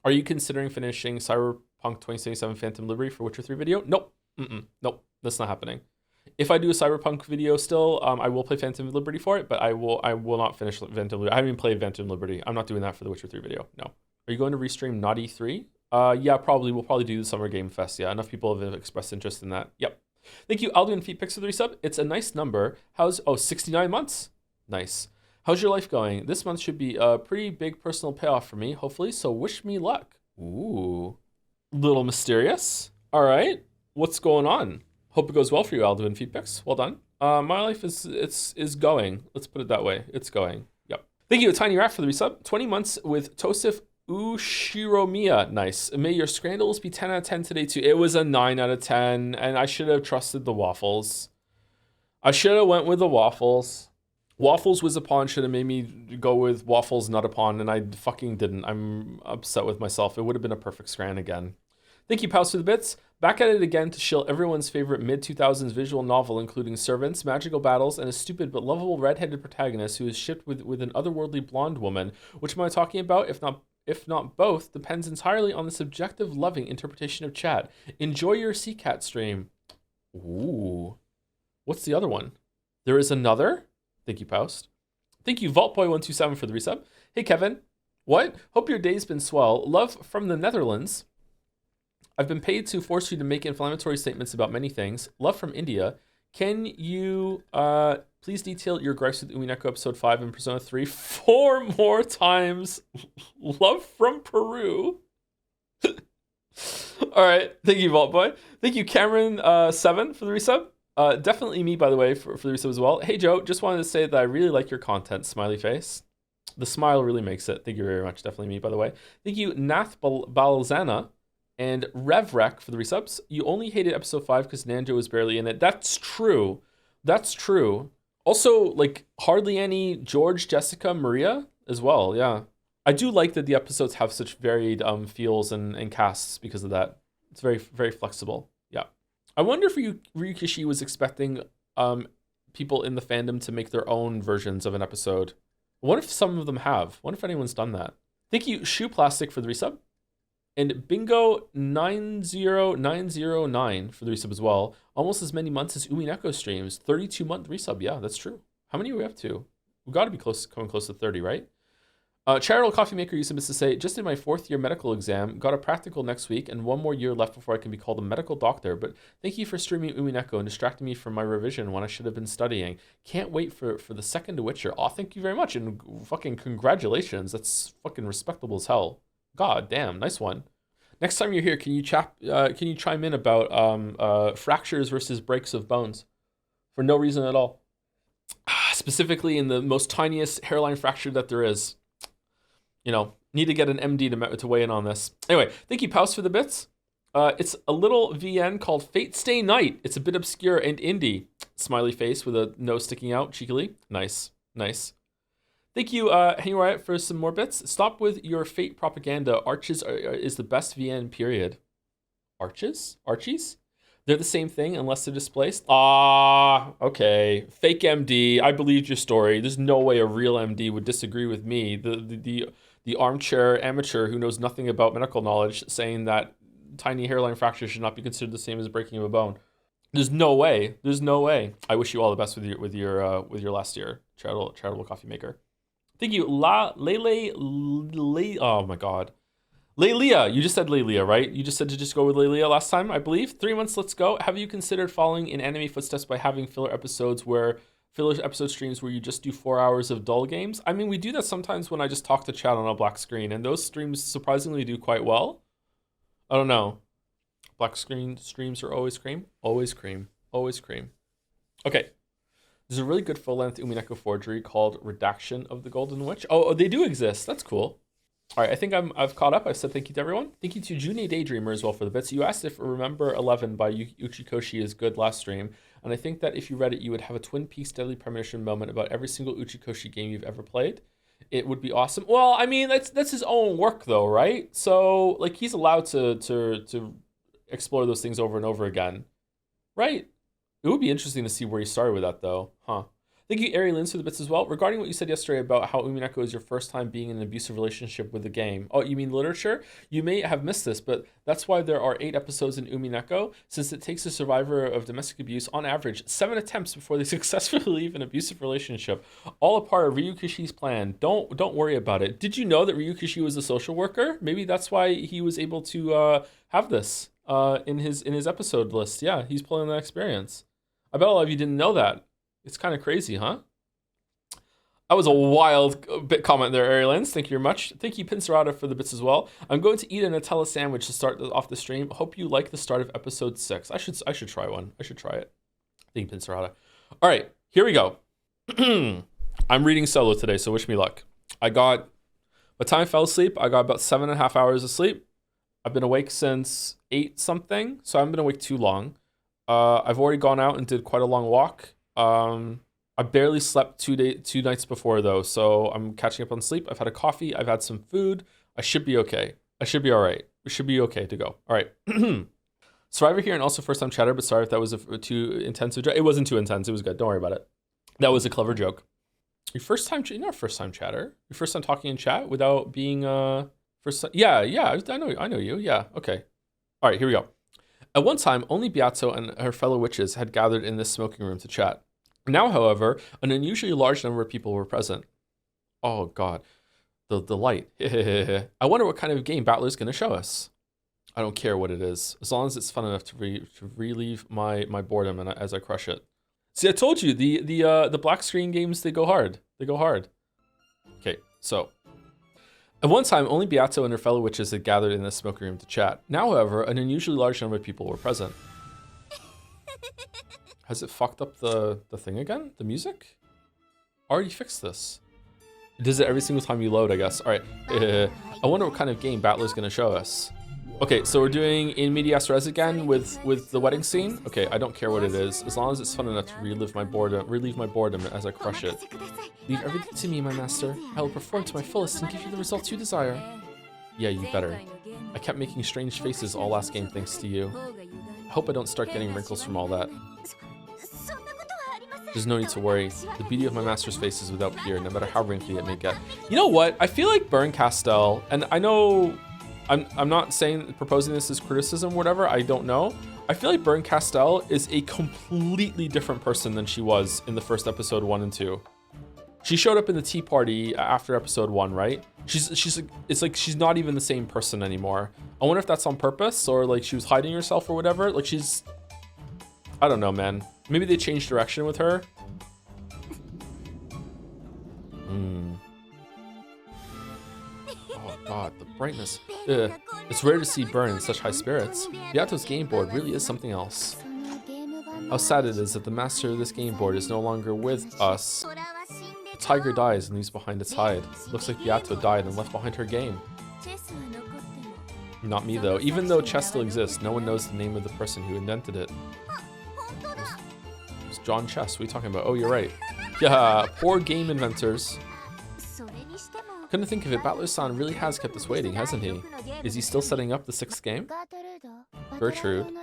Are you considering finishing Cyberpunk 2077 Phantom Liberty for Witcher 3 video? Nope. Nope. That's not happening. If I do a Cyberpunk video still, I will play Phantom Liberty for it, but I will not finish Phantom Liberty. I haven't even played Phantom Liberty. I'm not doing that for the Witcher 3 video. No. Are you going to restream Naughty 3? Yeah, probably. We'll probably do the Summer Game Fest. Yeah, enough people have expressed interest in that. Yep. Thank you, Alduin Feet Pix for the resub. It's a nice number. 69 months? Nice. How's your life going? This month should be a pretty big personal payoff for me, hopefully, so wish me luck. Ooh. Little mysterious. All right. What's going on? Hope it goes well for you, Alduin Feet Pix. Well done. My life is going. Let's put it that way. It's going. Yep. Thank you, Tiny Rat, for the resub. 20 months with Tosif Ushiromiya. Nice. May your scandals be 10 out of 10 today, too. It was a 9 out of 10, and I should have trusted the waffles. I should have went with the waffles. Waffles was upon should have made me go with waffles not upon, and I fucking didn't. I'm upset with myself. It would have been a perfect scran again. Thank you, Pals, for the bits. Back at it again to shill everyone's favorite mid-2000s visual novel, including servants, magical battles, and a stupid but lovable red-headed protagonist who is shipped with an otherworldly blonde woman. Which am I talking about? If not both, depends entirely on the subjective, loving interpretation of chat. Enjoy your CCAT stream. Ooh. What's the other one? There is another? Thank you, Poust. Thank you, VaultBoy127, for the resub. Hey, Kevin. What? Hope your day's been swell. Love from the Netherlands. I've been paid to force you to make inflammatory statements about many things. Love from India. Can you please detail your gripes with Umineko episode 5 and Persona 3 4 more times? Love from Peru. All right. Thank you, Vault Boy. Thank you, Cameron 7 for the resub. Definitely me, by the way, for the resub as well. Hey, Joe, just wanted to say that I really like your content, smiley face. The smile really makes it. Thank you very much. Definitely me, by the way. Thank you, Nath Balzana. And Revrek for the resubs. You only hated episode 5 because Nanjo was barely in it. That's true. That's true. Also, like, hardly any George, Jessica, Maria as well. Yeah. I do like that the episodes have such varied feels and casts because of that. It's very, very flexible. Yeah. I wonder if Ryukishi was expecting people in the fandom to make their own versions of an episode. What if some of them have? What if anyone's done that? Thank you, Shoe Plastic, for the resub. And Bingo 90909 for the resub as well. Almost as many months as Umineko streams. 32-month resub. Yeah, that's true. How many are we up to? We've got to be coming close to 30, right? Charitable Coffee Maker used to say, just did my 4th year medical exam. Got a practical next week and 1 more year left before I can be called a medical doctor. But thank you for streaming Umineko and distracting me from my revision when I should have been studying. Can't wait for the second Witcher. Oh, thank you very much. And fucking congratulations. That's fucking respectable as hell. God damn, nice one. Next time you're here, can you chime in about fractures versus breaks of bones for no reason at all? Specifically in the most tiniest hairline fracture that there is. You know, need to get an MD to weigh in on this. Anyway, thank you, Paus, for the bits. It's a little VN called Fate Stay Night. It's a bit obscure and indie. Smiley face with a nose sticking out cheekily. Nice, nice. Thank you, Henry Wyatt, for some more bits. Stop with your Fate propaganda. Arches is the best VN, period. Arches? Archies? They're the same thing unless they're displaced? Ah, okay. Fake MD, I believed your story. There's no way a real MD would disagree with me. The armchair amateur who knows nothing about medical knowledge saying that tiny hairline fractures should not be considered the same as breaking of a bone. There's no way. There's no way. I wish you all the best with your last year, charitable coffee maker. Thank you, oh my god. Lelia, you just said Lelia, right? You just said to just go with Lelia last time, I believe. 3 months, let's go. Have you considered following in anime footsteps by having filler episode streams where you just do 4 hours of dull games? I mean, we do that sometimes when I just talk to chat on a black screen, and those streams surprisingly do quite well. I don't know. Black screen streams are always cream. Always cream. Always cream. Okay. There's a really good full-length Umineko forgery called Redaction of the Golden Witch. Oh, they do exist. That's cool. All right, I think I've caught up. I said thank you to everyone. Thank you to June Daydreamer as well for the bits. You asked if Remember 11 by Uchikoshi is good last stream, and I think that if you read it, you would have a Twin Peaks Deadly Premonition moment about every single Uchikoshi game you've ever played. It would be awesome. Well, I mean, that's his own work though, right? So like he's allowed to explore those things over and over again, right? It would be interesting to see where he started with that though, huh? Thank you, Ari Lins, for the bits as well. Regarding what you said yesterday about how Umineko is your first time being in an abusive relationship with the game. Oh, you mean literature? You may have missed this, but that's why there are 8 episodes in Umineko, since it takes a survivor of domestic abuse, on average, 7 attempts before they successfully leave an abusive relationship. All a part of Ryukishi's plan. Don't worry about it. Did you know that Ryukishi was a social worker? Maybe that's why he was able to have this in his episode list. Yeah, he's pulling that experience. I bet a lot of you didn't know that. It's kind of crazy, huh? That was a wild bit comment there, Ari Lens. Thank you very much. Thank you, Pincerata, for the bits as well. I'm going to eat a Nutella sandwich to start off the stream. Hope you like the start of episode 6. I should try one. I should try it. Thank you, Pincerata. All right, here we go. I'm reading solo today, so wish me luck. By the time I fell asleep, I got about 7.5 hours of sleep. I've been awake since 8 something, so I haven't been awake too long. I've already gone out and did quite a long walk. I barely slept 2 nights before though, so I'm catching up on sleep. I've had a coffee. I've had some food. I should be okay. I should be all right. We should be okay to go. All right. Survivor here and also first time chatter, but sorry if that was too intense. It wasn't too intense. It was good. Don't worry about it. That was a clever joke. Your first time, you're not a first time chatter. Your first time talking in chat without being first time. Yeah. I know you. Yeah. Okay. All right. Here we go. At one time, only Beato and her fellow witches had gathered in this smoking room to chat. Now, however, an unusually large number of people were present. Oh, God. The light. I wonder what kind of game Battler's going to show us. I don't care what it is, as long as it's fun enough to relieve my boredom and as I crush it. See, I told you, the black screen games, they go hard. They go hard. Okay, so... At one time, only Beato and her fellow witches had gathered in the smoking room to chat. Now, however, an unusually large number of people were present. Has it fucked up the thing again? The music? Already fixed this. It does it every single time you load, I guess. All right. I wonder what kind of game Battler's going to show us. Okay, so we're doing In Medias Res again with the wedding scene. Okay, I don't care what it is, as long as it's fun enough to relieve my boredom as I crush it. Leave everything to me, my master. I will perform to my fullest and give you the results you desire. Yeah, you better. I kept making strange faces all last game thanks to you. I hope I don't start getting wrinkles from all that. There's no need to worry. The beauty of my master's face is without peer, no matter how wrinkly it may get. You know what? I feel like Bern Castell, and I know I'm not proposing this as criticism or whatever, I don't know. I feel like Bern Castell is a completely different person than she was in the first episode 1 and 2. She showed up in the tea party after episode 1, right? It's like she's not even the same person anymore. I wonder if that's on purpose or like she was hiding herself or whatever. Like I don't know, man. Maybe they changed direction with her. Oh God, the brightness. Ugh. It's rare to see Bern in such high spirits. Beato's game board really is something else. How sad it is that the master of this game board is no longer with us. The tiger dies and leaves behind its hide. Looks like Beato died and left behind her game. Not me though. Even though chess still exists, no one knows the name of the person who invented it. It was John Chess. What are you talking about? Oh, you're right. Yeah, poor game inventors. Couldn't think of it, Battler-san really has kept us waiting, hasn't he? Is he still setting up the 6th game? Gertrude,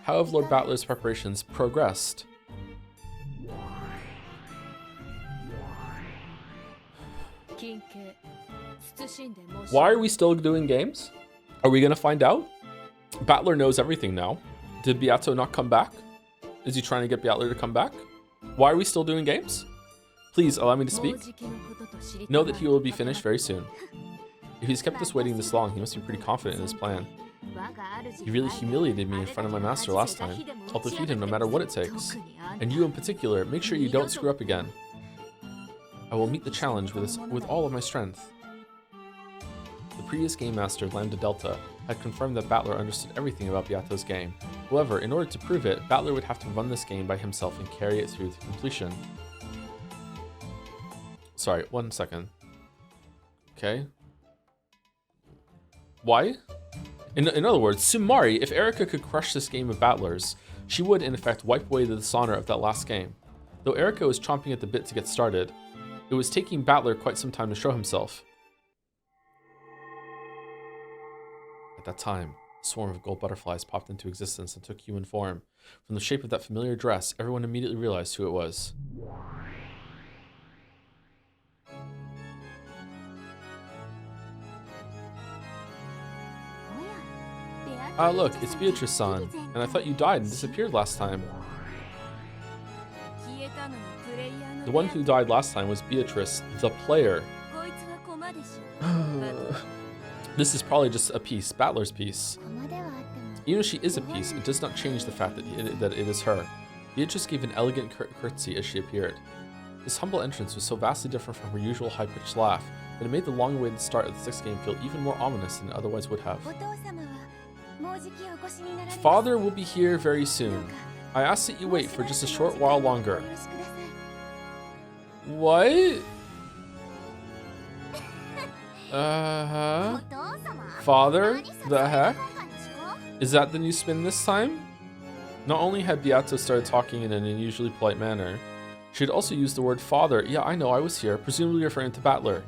how have Lord Battler's preparations progressed? Why are we still doing games? Are we gonna find out? Battler knows everything now. Did Beato not come back? Is he trying to get Battler to come back? Why are we still doing games? Please allow me to speak. Know that he will be finished very soon. If he's kept us waiting this long, he must be pretty confident in his plan. He really humiliated me in front of my master last time. I'll defeat him no matter what it takes. And you in particular, make sure you don't screw up again. I will meet the challenge with all of my strength. The previous game master, Lambda Delta, had confirmed that Battler understood everything about Beato's game. However, in order to prove it, Battler would have to run this game by himself and carry it through to completion. Sorry, 1 second. Okay. Why? In other words, Sumari, if Erika could crush this game of Battler's, she would, in effect, wipe away the dishonor of that last game. Though Erika was chomping at the bit to get started, it was taking Battler quite some time to show himself. At that time, a swarm of gold butterflies popped into existence and took human form. From the shape of that familiar dress, everyone immediately realized who it was. Ah, look, it's Beatrice-san, and I thought you died and disappeared last time. The one who died last time was Beatrice, the player. This is probably just a piece, Battler's piece. Even if she is a piece, it does not change the fact that it is her. Beatrice gave an elegant curtsy as she appeared. This humble entrance was so vastly different from her usual high-pitched laugh that it made the long-awaited start of the 6th game feel even more ominous than it otherwise would have. Father will be here very soon. I ask that you wait for just a short while longer. What? Father? The heck? Is that the new spin this time? Not only had Beato started talking in an unusually polite manner, she had also used the word father. Yeah, I know, I was here, presumably referring to Battler.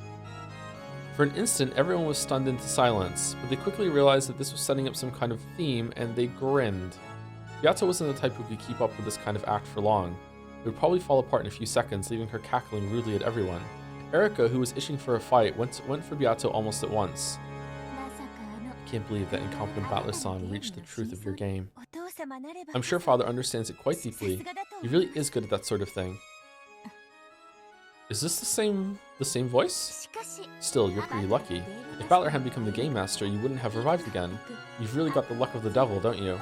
For an instant, everyone was stunned into silence, but they quickly realized that this was setting up some kind of theme, and they grinned. Beato wasn't the type who could keep up with this kind of act for long. It would probably fall apart in a few seconds, leaving her cackling rudely at everyone. Erika, who was itching for a fight, went for Beato almost at once. I can't believe that incompetent Battler-san reached the truth of your game. I'm sure Father understands it quite deeply. He really is good at that sort of thing. Is this the same voice? Still, you're pretty lucky. If Battler hadn't become the game master, you wouldn't have revived again. You've really got the luck of the devil, don't you?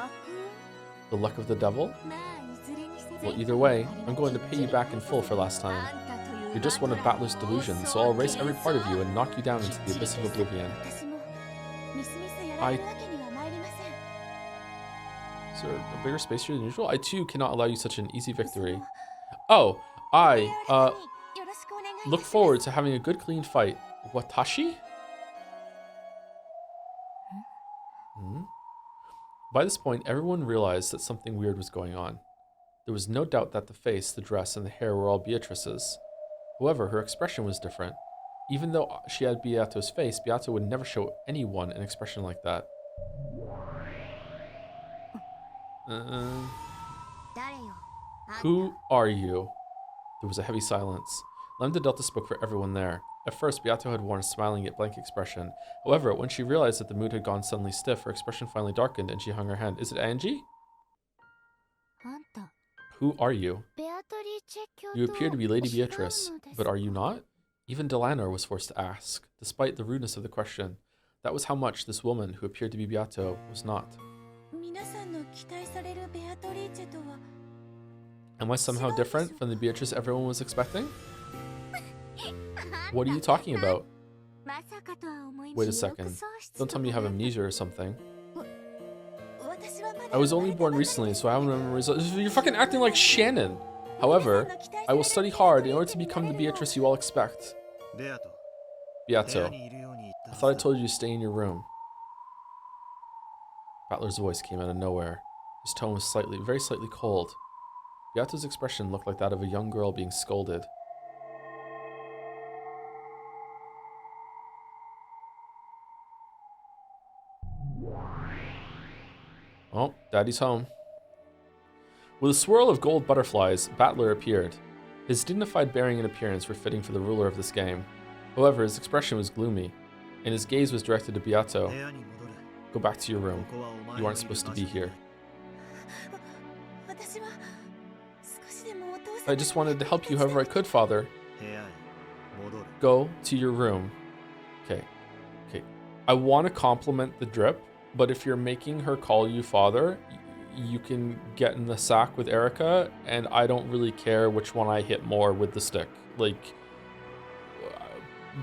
The luck of the devil? Well, either way, I'm going to pay you back in full for last time. You're just one of Battler's delusions, so I'll erase every part of you and knock you down into the abyss of oblivion. Is there a bigger space here than usual? I too cannot allow you such an easy victory. Oh, I look forward to having a good clean fight. Watashi? By this point, everyone realized that something weird was going on. There was no doubt that the face, the dress, and the hair were all Beatrice's. However, her expression was different. Even though she had Beato's face, Beato would never show anyone an expression like that. Who are you? There was a heavy silence. Lambda Delta spoke for everyone there. At first, Beato had worn a smiling yet blank expression. However, when she realized that the mood had gone suddenly stiff, her expression finally darkened and she hung her head. Is it Angie? Who are you? You appear to be Lady Beatrice, but are you not? Even Delano was forced to ask, despite the rudeness of the question. That was how much this woman, who appeared to be Beato, was not. Am I somehow different from the Beatrice everyone was expecting? What are you talking about? Wait a second. Don't tell me you have amnesia or something. I was only born recently, so I haven't memories. You're fucking acting like Shannon. However, I will study hard in order to become the Beatrice you all expect. Beato, I thought I told you to stay in your room. Battler's voice came out of nowhere. His tone was very slightly cold. Beato's expression looked like that of a young girl being scolded. Oh, Daddy's home. With a swirl of gold butterflies, Battler appeared. His dignified bearing and appearance were fitting for the ruler of this game. However, his expression was gloomy, and his gaze was directed to Beato. Go back to your room. You aren't supposed to be here. I just wanted to help you however I could, Father. Go to your room. Okay. Okay. I want to compliment the drip, but if you're making her call you father, you can get in the sack with Erica, and I don't really care which one I hit more with the stick. Like,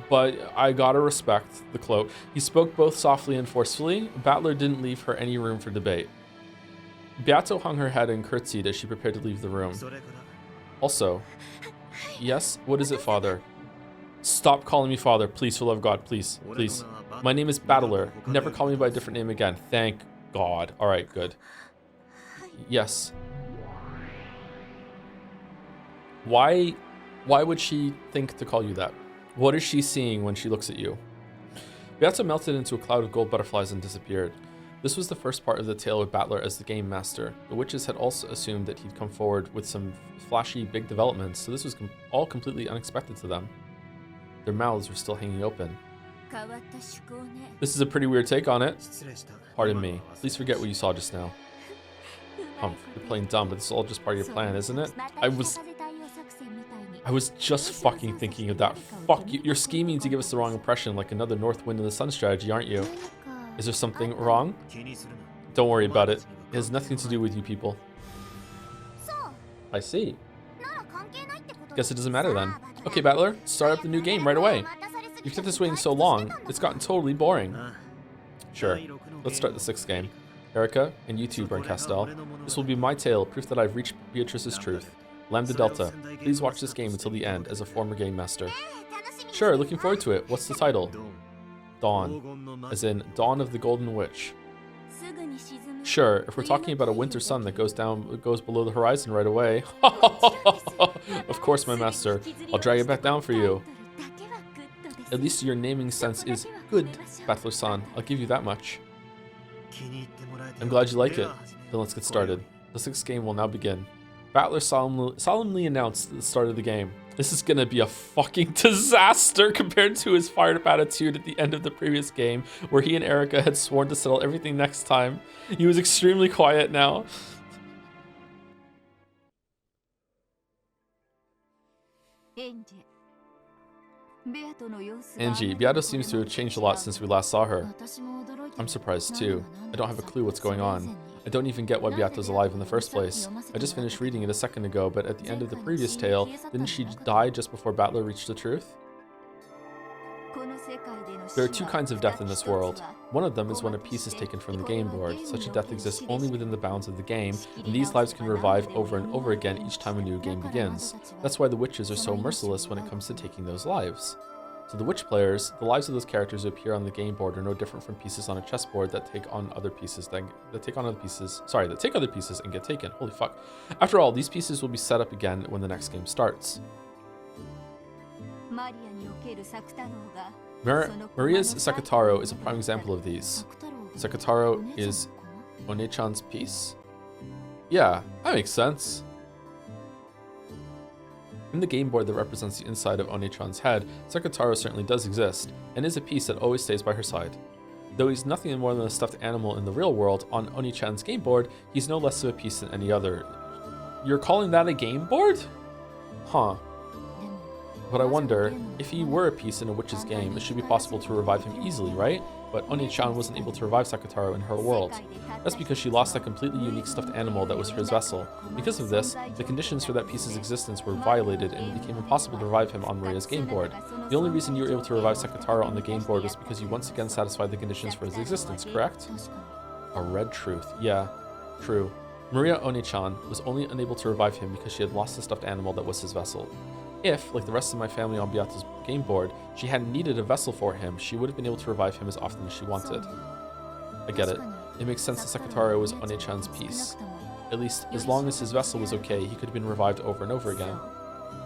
but I gotta respect the cloak. He spoke both softly and forcefully. Battler didn't leave her any room for debate. Beato hung her head and curtsied as she prepared to leave the room. Also, yes, what is it, father? Stop calling me father, please, for the love of God, please, please. My name is Battler. Never call me by a different name again. Thank God. All right, good. Yes. Why would she think to call you that? What is she seeing when she looks at you? Beato melted into a cloud of gold butterflies and disappeared. This was the first part of the tale of Battler as the game master. The witches had also assumed that he'd come forward with some flashy big developments, so this was all completely unexpected to them. Their mouths were still hanging open. This is a pretty weird take on it. Pardon me. Please forget what you saw just now. You're playing dumb, but this is all just part of your plan, isn't it? I was just fucking thinking of that. Fuck you. You're scheming to give us the wrong impression, like another North Wind in the Sun strategy, aren't you? Is there something wrong? Don't worry about it. It has nothing to do with you people. I see. Guess it doesn't matter then. Okay, Battler, start up the new game right away. You've kept us waiting so long, it's gotten totally boring. Sure, let's start the 6th game. Erica, and you too, Castel. This will be my tale, proof that I've reached Beatrice's truth. Lambda Delta, please watch this game until the end as a former game master. Sure, looking forward to it. What's the title? Dawn, as in Dawn of the Golden Witch. Sure, if we're talking about a winter sun that goes below the horizon right away. Of course, my master. I'll drag it back down for you. At least your naming sense is good, Battler-san. I'll give you that much. I'm glad you like it. Then let's get started. The 6th game will now begin. Battler solemnly announced at the start of the game. This is gonna be a fucking disaster compared to his fired up attitude at the end of the previous game, where he and Erica had sworn to settle everything next time. He was extremely quiet now. Angie, Beato seems to have changed a lot since we last saw her. I'm surprised too. I don't have a clue what's going on. I don't even get why Beato's alive in the first place. I just finished reading it a second ago, but at the end of the previous tale, didn't she die just before Battler reached the truth? There are 2 kinds of death in this world. One of them is when a piece is taken from the game board. Such a death exists only within the bounds of the game, and these lives can revive over and over again each time a new game begins. That's why the witches are so merciless when it comes to taking those lives. To the witch players, the lives of those characters who appear on the game board are no different from pieces on a chessboard that take other pieces and get taken. Holy fuck. After all, these pieces will be set up again when the next game starts. Maria's Sakataro is a prime example of these. Sakataro is One-chan's piece? Yeah, that makes sense. In the game board that represents the inside of One-chan's head, Sakataro certainly does exist, and is a piece that always stays by her side. Though he's nothing more than a stuffed animal in the real world, on One-chan's game board, he's no less of a piece than any other. You're calling that a game board? Huh. But I wonder, if he were a piece in a witch's game, it should be possible to revive him easily, right? But One-chan wasn't able to revive Sakataro in her world. That's because she lost that completely unique stuffed animal that was her vessel. Because of this, the conditions for that piece's existence were violated and it became impossible to revive him on Maria's game board. The only reason you were able to revive Sakataro on the game board was because you once again satisfied the conditions for his existence, correct? A red truth. Yeah, true. Maria One-chan was only unable to revive him because she had lost the stuffed animal that was his vessel. If, like the rest of my family on Beato's game board, she hadn't needed a vessel for him, she would have been able to revive him as often as she wanted. I get it. It makes sense that Sakataro was One-chan's piece. At least, as long as his vessel was okay, he could have been revived over and over again.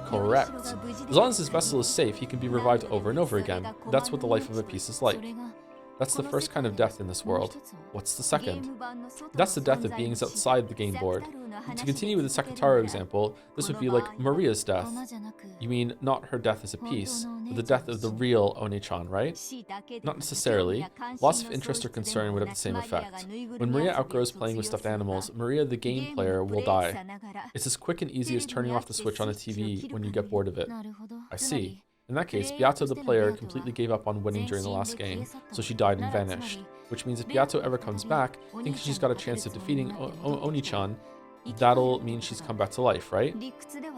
Correct. As long as his vessel is safe, he can be revived over and over again. That's what the life of a piece is like. That's the first kind of death in this world. What's the second? That's the death of beings outside the game board. To continue with the Sekitaro example, this would be like Maria's death. You mean not her death as a piece, but the death of the real One-chan, right? Not necessarily. Loss of interest or concern would have the same effect. When Maria outgrows playing with stuffed animals, Maria the game player will die. It's as quick and easy as turning off the switch on a TV when you get bored of it. I see. In that case, Beato the player completely gave up on winning during the last game, so she died and vanished. Which means if Beato ever comes back, thinking she's got a chance of defeating Oni-chan, that'll mean she's come back to life, right?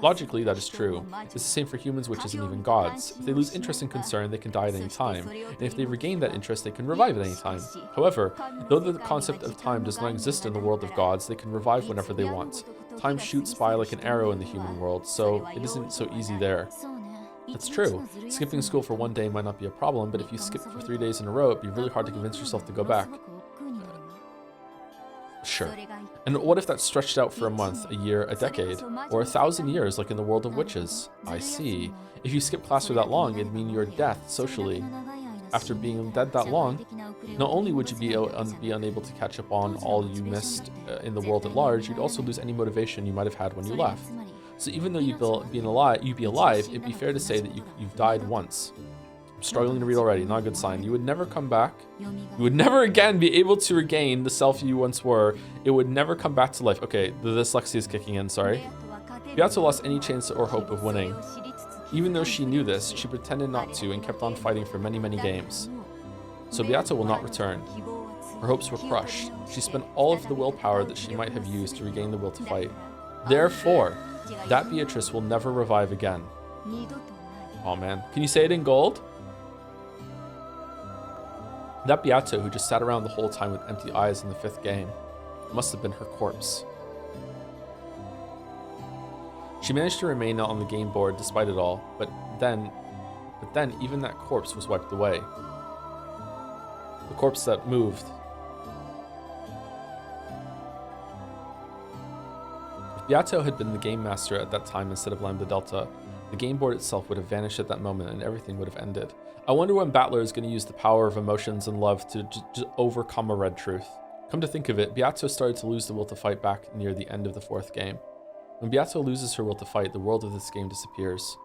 Logically, that is true. It's the same for humans, witches, and even gods. If they lose interest and concern, they can die at any time, and if they regain that interest, they can revive at any time. However, though the concept of time does not exist in the world of gods, they can revive whenever they want. Time shoots by like an arrow in the human world, so it isn't so easy there. That's true. Skipping school for one day might not be a problem, but if you skip for 3 days in a row, it'd be really hard to convince yourself to go back. Sure. And what if that's stretched out for a month, a year, a decade, or 1,000 years like in the world of witches? I see. If you skip class for that long, it'd mean your death socially. After being dead that long, not only would you be unable to catch up on all you missed in the world at large, you'd also lose any motivation you might have had when you left. So even though you'd be alive, it'd be fair to say that you've died once. I'm struggling to read already, not a good sign. You would never come back. You would never again be able to regain the self you once were. It would never come back to life. Okay, the dyslexia is kicking in, sorry. Beato lost any chance or hope of winning. Even though she knew this, she pretended not to and kept on fighting for many, many games. So Beato will not return. Her hopes were crushed. She spent all of the willpower that she might have used to regain the will to fight. Therefore, that Beatrice will never revive again. Oh man. Can you say it in gold? That Beato who just sat around the whole time with empty eyes in the 5th game must have been her corpse. She managed to remain on the game board despite it all, but then even that corpse was wiped away. The corpse that moved. If Beato had been the game master at that time instead of Lambda Delta, the game board itself would have vanished at that moment and everything would have ended. I wonder when Battler is going to use the power of emotions and love to overcome a red truth. Come to think of it, Beato started to lose the will to fight back near the end of the 4th game. When Beato loses her will to fight, the world of this game disappears.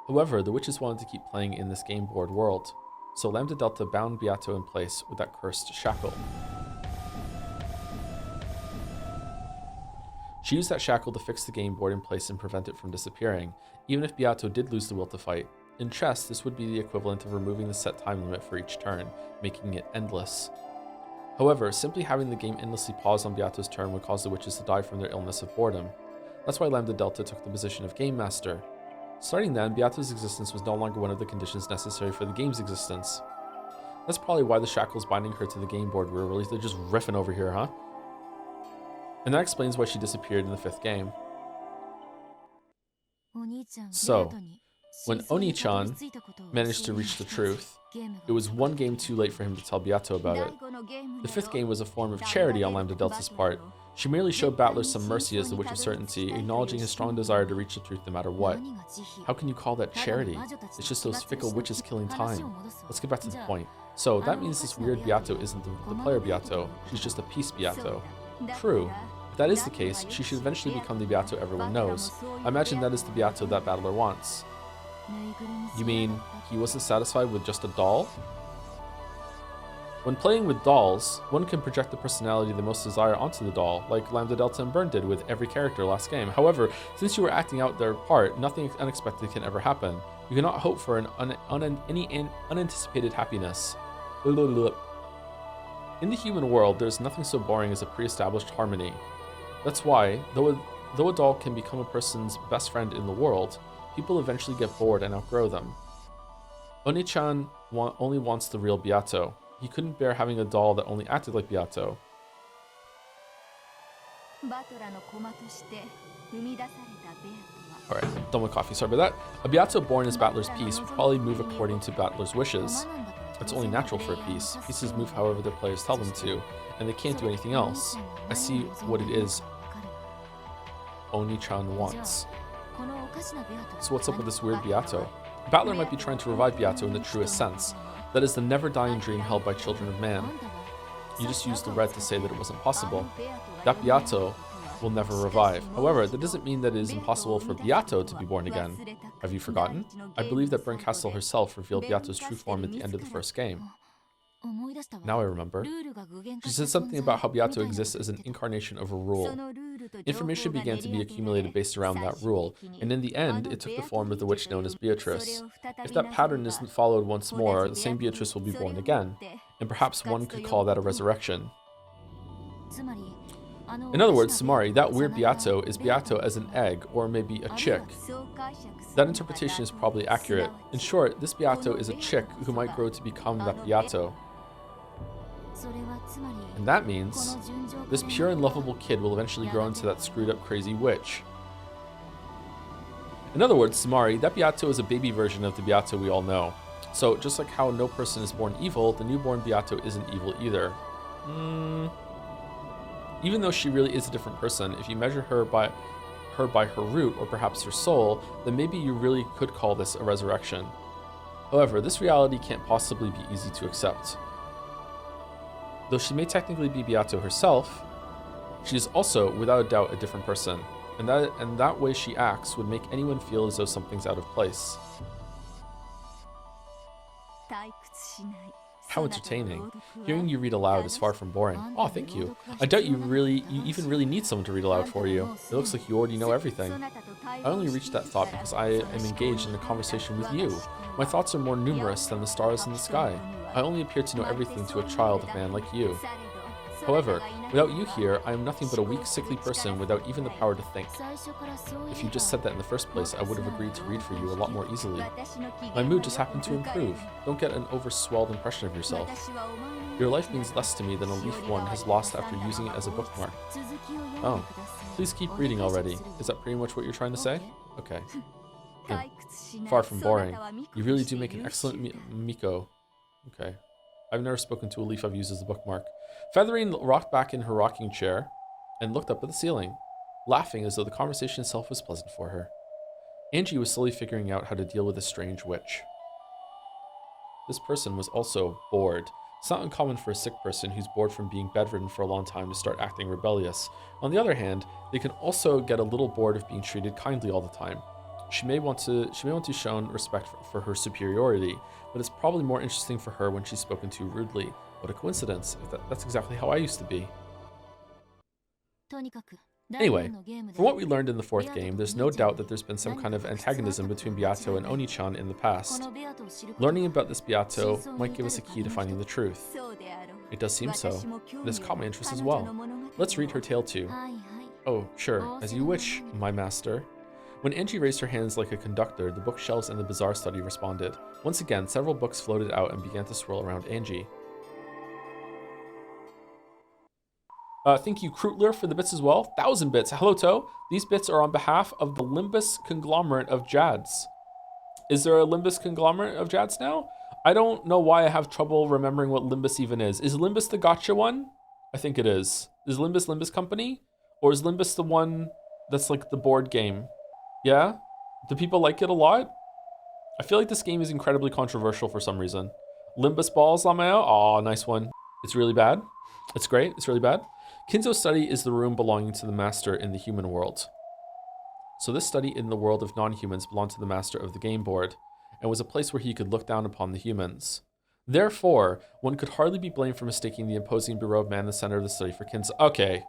However, the witches wanted to keep playing in this game board world, so Lambda Delta bound Beato in place with that cursed shackle. She used that shackle to fix the game board in place and prevent it from disappearing, even if Beato did lose the will to fight. In chess, this would be the equivalent of removing the set time limit for each turn, making it endless. However, simply having the game endlessly pause on Beato's turn would cause the witches to die from their illness of boredom. That's why Lambda Delta took the position of Game Master. Starting then, Beato's existence was no longer one of the conditions necessary for the game's existence. That's probably why the shackles binding her to the game board were released. They're just riffing over here, huh? And that explains why she disappeared in the 5th game. So, when Oni-chan managed to reach the truth, it was one game too late for him to tell Beato about it. The 5th game was a form of charity on Lambda Delta's part. She merely showed Battler some mercy as the Witch of Certainty, acknowledging his strong desire to reach the truth no matter what. How can you call that charity? It's just those fickle witches killing time. Let's get back to the point. So, that means this weird Beato isn't the player Beato, she's just a piece Beato. True. If that is the case, she should eventually become the Beato everyone knows. I imagine that is the Beato that Battler wants. You mean, he wasn't satisfied with just a doll? When playing with dolls, one can project the personality they most desire onto the doll, like Lambda Delta and Burn did with every character last game. However, since you were acting out their part, nothing unexpected can ever happen. You cannot hope for any unanticipated happiness. In the human world, there's nothing so boring as a pre-established harmony. That's why, though a doll can become a person's best friend in the world, people eventually get bored and outgrow them. Oni-chan only wants the real Beato. He couldn't bear having a doll that only acted like Beato. Alright, done with coffee, sorry about that. A Beato born as Battler's piece would probably move according to Battler's wishes. It's only natural for a piece. Pieces move however their players tell them to, and they can't do anything else. I see what it is Oni-chan wants. So what's up with this weird Beato? Battler might be trying to revive Beato in the truest sense, That is the never-dying dream held by children of man. You just used the red to say that it wasn't possible. That Beato will never revive. However, that doesn't mean that it is impossible for Beato to be born again. Have you forgotten? I believe that Castle herself revealed Beato's true form at the end of the first game. Now I remember. She said something about how Beato exists as an incarnation of a rule. Information began to be accumulated based around that rule, and in the end, it took the form of the witch known as Beatrice. If that pattern isn't followed once more, the same Beatrice will be born again, and perhaps one could call that a resurrection. In other words, Samari, that weird Beato is Beato as an egg, or maybe a chick. That interpretation is probably accurate. In short, this Beato is a chick who might grow to become that Beato. And that means this pure and lovable kid will eventually grow into that screwed up crazy witch. In other words, Samari, that Beato is a baby version of the Beato we all know. So just like how no person is born evil, the newborn Beato isn't evil either. Even though she really is a different person, if you measure her by her root, or perhaps her soul, then maybe you really could call this a resurrection. However, this reality can't possibly be easy to accept. Though she may technically be Beato herself, she is also, without a doubt, a different person, and that way she acts would make anyone feel as though something's out of place. How entertaining. Hearing you read aloud is far from boring. Oh, thank you. I doubt you even really need someone to read aloud for you. It looks like you already know everything. I only reached that thought because I am engaged in a conversation with you. My thoughts are more numerous than the stars in the sky. I only appear to know everything to a child of man like you. However, without you here, I am nothing but a weak, sickly person without even the power to think. If you just said that in the first place, I would have agreed to read for you a lot more easily. My mood just happened to improve. Don't get an overswelled impression of yourself. Your life means less to me than a leaf one has lost after using it as a bookmark. Oh, please keep reading already. Is that pretty much what you're trying to say? Okay. Far from boring. You really do make an excellent Miko. Okay. I've never spoken to a leaf I've used as a bookmark. Featherine rocked back in her rocking chair and looked up at the ceiling, laughing as though the conversation itself was pleasant for her. Angie was slowly figuring out how to deal with this strange witch. This person was also bored. It's not uncommon for a sick person who's bored from being bedridden for a long time to start acting rebellious. On the other hand, they can also get a little bored of being treated kindly all the time. She may want to shown respect for her superiority, but it's probably more interesting for her when she's spoken to rudely. What a coincidence, that's exactly how I used to be. Anyway, from what we learned in the fourth game, there's no doubt that there's been some kind of antagonism between Beato and Oni-chan in the past. Learning about this Beato might give us a key to finding the truth. It does seem so. It has caught my interest as well. Let's read her tale too. Oh, sure, as you wish, my master. When Angie raised her hands like a conductor, the bookshelves and the bazaar study responded. Once again, several books floated out and began to swirl around Angie. Thank you, Krutler, for the bits as well. 1,000 bits. Hello, Toe. These bits are on behalf of the Limbus conglomerate of Jads. Is there a Limbus conglomerate of Jads now? I don't know why I have trouble remembering what Limbus even is. Is Limbus the gotcha one? I think it is. Is Limbus Company? Or is Limbus the one that's like the board game? Yeah? Do people like it a lot? I feel like this game is incredibly controversial for some reason. Limbus Balls, Lameo? Aw, nice one. It's really bad. It's great. It's really bad. Kinzo's study is the room belonging to the master in the human world. So this study in the world of non-humans belonged to the master of the game board, and was a place where he could look down upon the humans. Therefore, one could hardly be blamed for mistaking the imposing Bureau of Man the center of the study for Kinzo. Okay.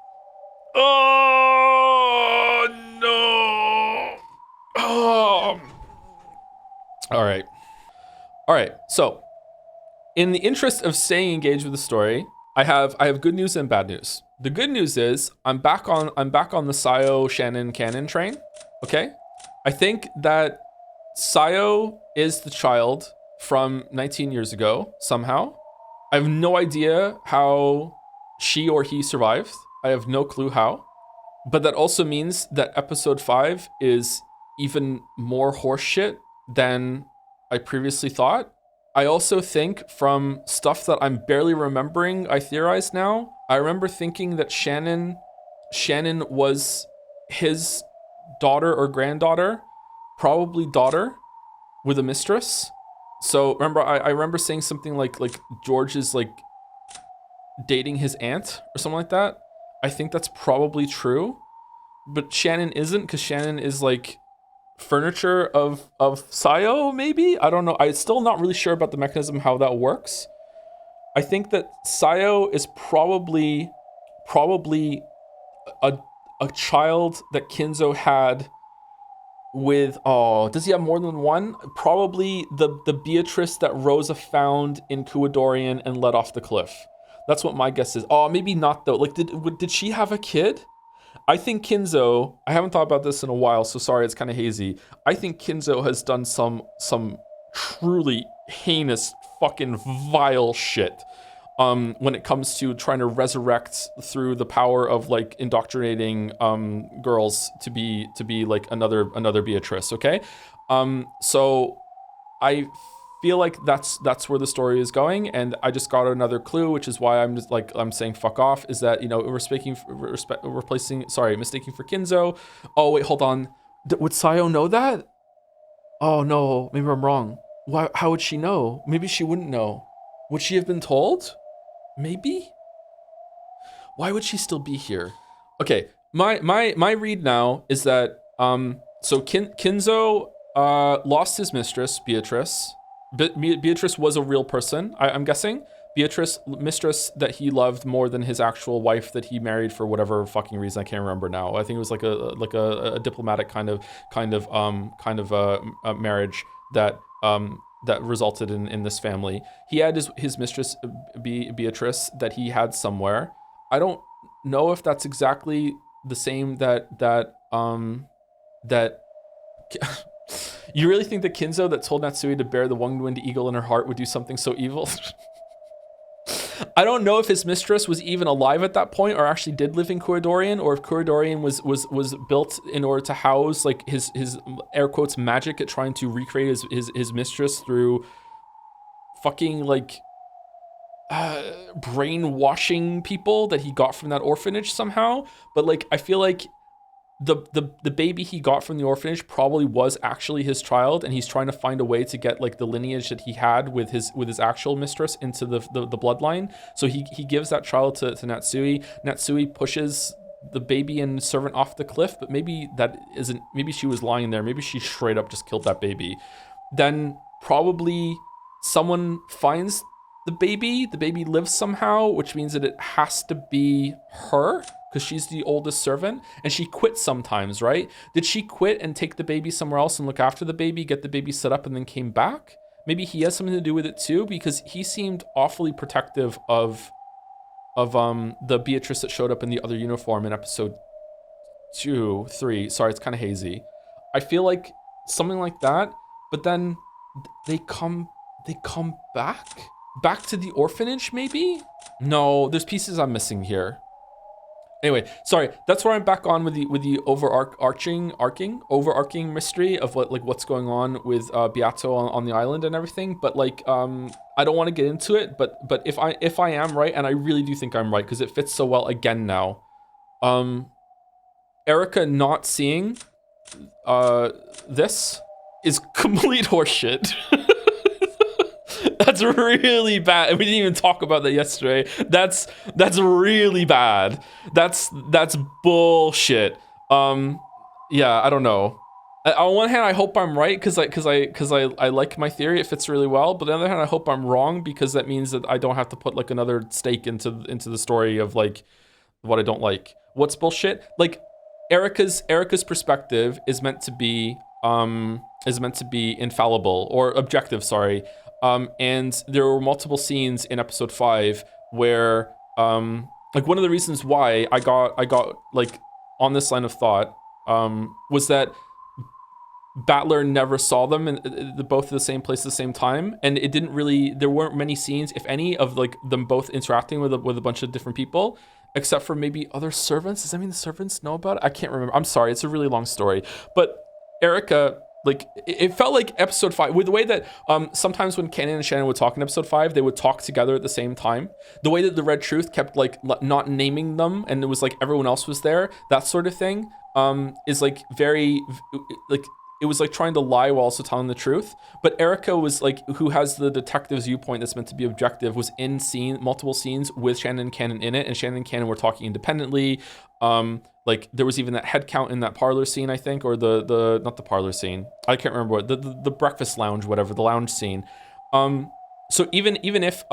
Oh, no. Oh. All right. So, in the interest of staying engaged with the story, I have good news and bad news. The good news is I'm back on the Sayo Shannon canon train. Okay? I think that Sayo is the child from 19 years ago somehow. I have no idea how she or he survived. I have no clue how. But that also means that episode 5 is even more horseshit than I previously thought. I also think from stuff that I'm barely remembering, I theorize now. I remember thinking that Shannon was his daughter or granddaughter, probably daughter, with a mistress. So remember, I remember saying something like George is like dating his aunt or something like that. I think that's probably true, but Shannon isn't, because Shannon is like furniture of Sayo, maybe. I don't know. I'm still not really sure about the mechanism how that works. I think that Sayo is probably a child that Kinzo had with, oh, does he have more than one? Probably the Beatrice that Rosa found in Kuadorian and let off the cliff. That's what my guess is. Oh, maybe not though. Like, did she have a kid? I think Kinzo, I haven't thought about this in a while, so sorry, it's kind of hazy. I think Kinzo has done some truly heinous, fucking vile shit. When it comes to trying to resurrect through the power of like indoctrinating girls to be like another Beatrice, okay? So I feel like that's where the story is going, and I just got another clue, which is why I'm saying fuck off. Is that, you know, mistaking for Kinzo. Oh wait, hold on. Would Sayo know that? Oh no, maybe I'm wrong. Why? How would she know? Maybe she wouldn't know. Would she have been told? Maybe. Why would she still be here? Okay, my read now is that so Kinzo lost his mistress, Beatrice. Beatrice was a real person, I'm guessing. Beatrice, mistress that he loved more than his actual wife that he married for whatever fucking reason, I can't remember now. I think it was like a diplomatic kind of marriage that that resulted in this family. He had his mistress Beatrice that he had somewhere. I don't know if that's exactly the same that You really think that Kinzo that told Natsui to bear the one-winged eagle in her heart would do something so evil? I don't know if his mistress was even alive at that point or actually did live in Kuradorian, or if Kuradorian was built in order to house like his air quotes magic at trying to recreate his mistress through fucking like brainwashing people that he got from that orphanage somehow. But like, I feel like the baby he got from the orphanage probably was actually his child, and he's trying to find a way to get like the lineage that he had with his actual mistress into the bloodline. So he gives that child to Natsui. Natsui pushes the baby and servant off the cliff, but maybe she was lying there. Maybe she straight up just killed that baby. Then probably someone finds the baby lives somehow, which means that it has to be her, because she's the oldest servant, and she quit sometimes, right? Did she quit and take the baby somewhere else and look after the baby, get the baby set up, and then came back? Maybe he has something to do with it too, because he seemed awfully protective of the Beatrice that showed up in the other uniform in episode 2, 3. Sorry, it's kind of hazy. I feel like something like that, but then they come back to the orphanage, maybe? No, there's pieces I'm missing here. Anyway, sorry, that's where I'm back on with the overarching mystery of what's going on with Beato on the island and everything. But like, I don't want to get into it. But if I am right, and I really do think I'm right, because it fits so well again now. Erica not seeing this is complete horseshit. That's really bad. We didn't even talk about that yesterday. That's really bad. That's bullshit. Yeah, I don't know. On one hand, I hope I'm right because I like my theory. It fits really well. But on the other hand, I hope I'm wrong, because that means that I don't have to put like another stake into the story of like what I don't like. What's bullshit? Like Erica's perspective is meant to be infallible or objective. Sorry. And there were multiple scenes in episode 5 where, like one of the reasons why I got like on this line of thought, was that Battler never saw them in both at the same place at the same time. And there weren't many scenes, if any, of like them both interacting with a bunch of different people, except for maybe other servants. Does that mean the servants know about it? I can't remember. I'm sorry. It's a really long story, but Erica, like, it felt like episode 5, with the way that sometimes when Kanan and Shannon would talk in episode 5, they would talk together at the same time. The way that the Red Truth kept like not naming them, and it was like everyone else was there, that sort of thing, is like very like it was like trying to lie while also telling the truth. But Erica was like, who has the detective's viewpoint that's meant to be objective, was in multiple scenes with Shannon and Cannon in it, and Shannon and Cannon were talking independently. Like there was even that head count in that parlor scene, I think, or the not the parlor scene. I can't remember what the breakfast lounge, whatever, the lounge scene. So even if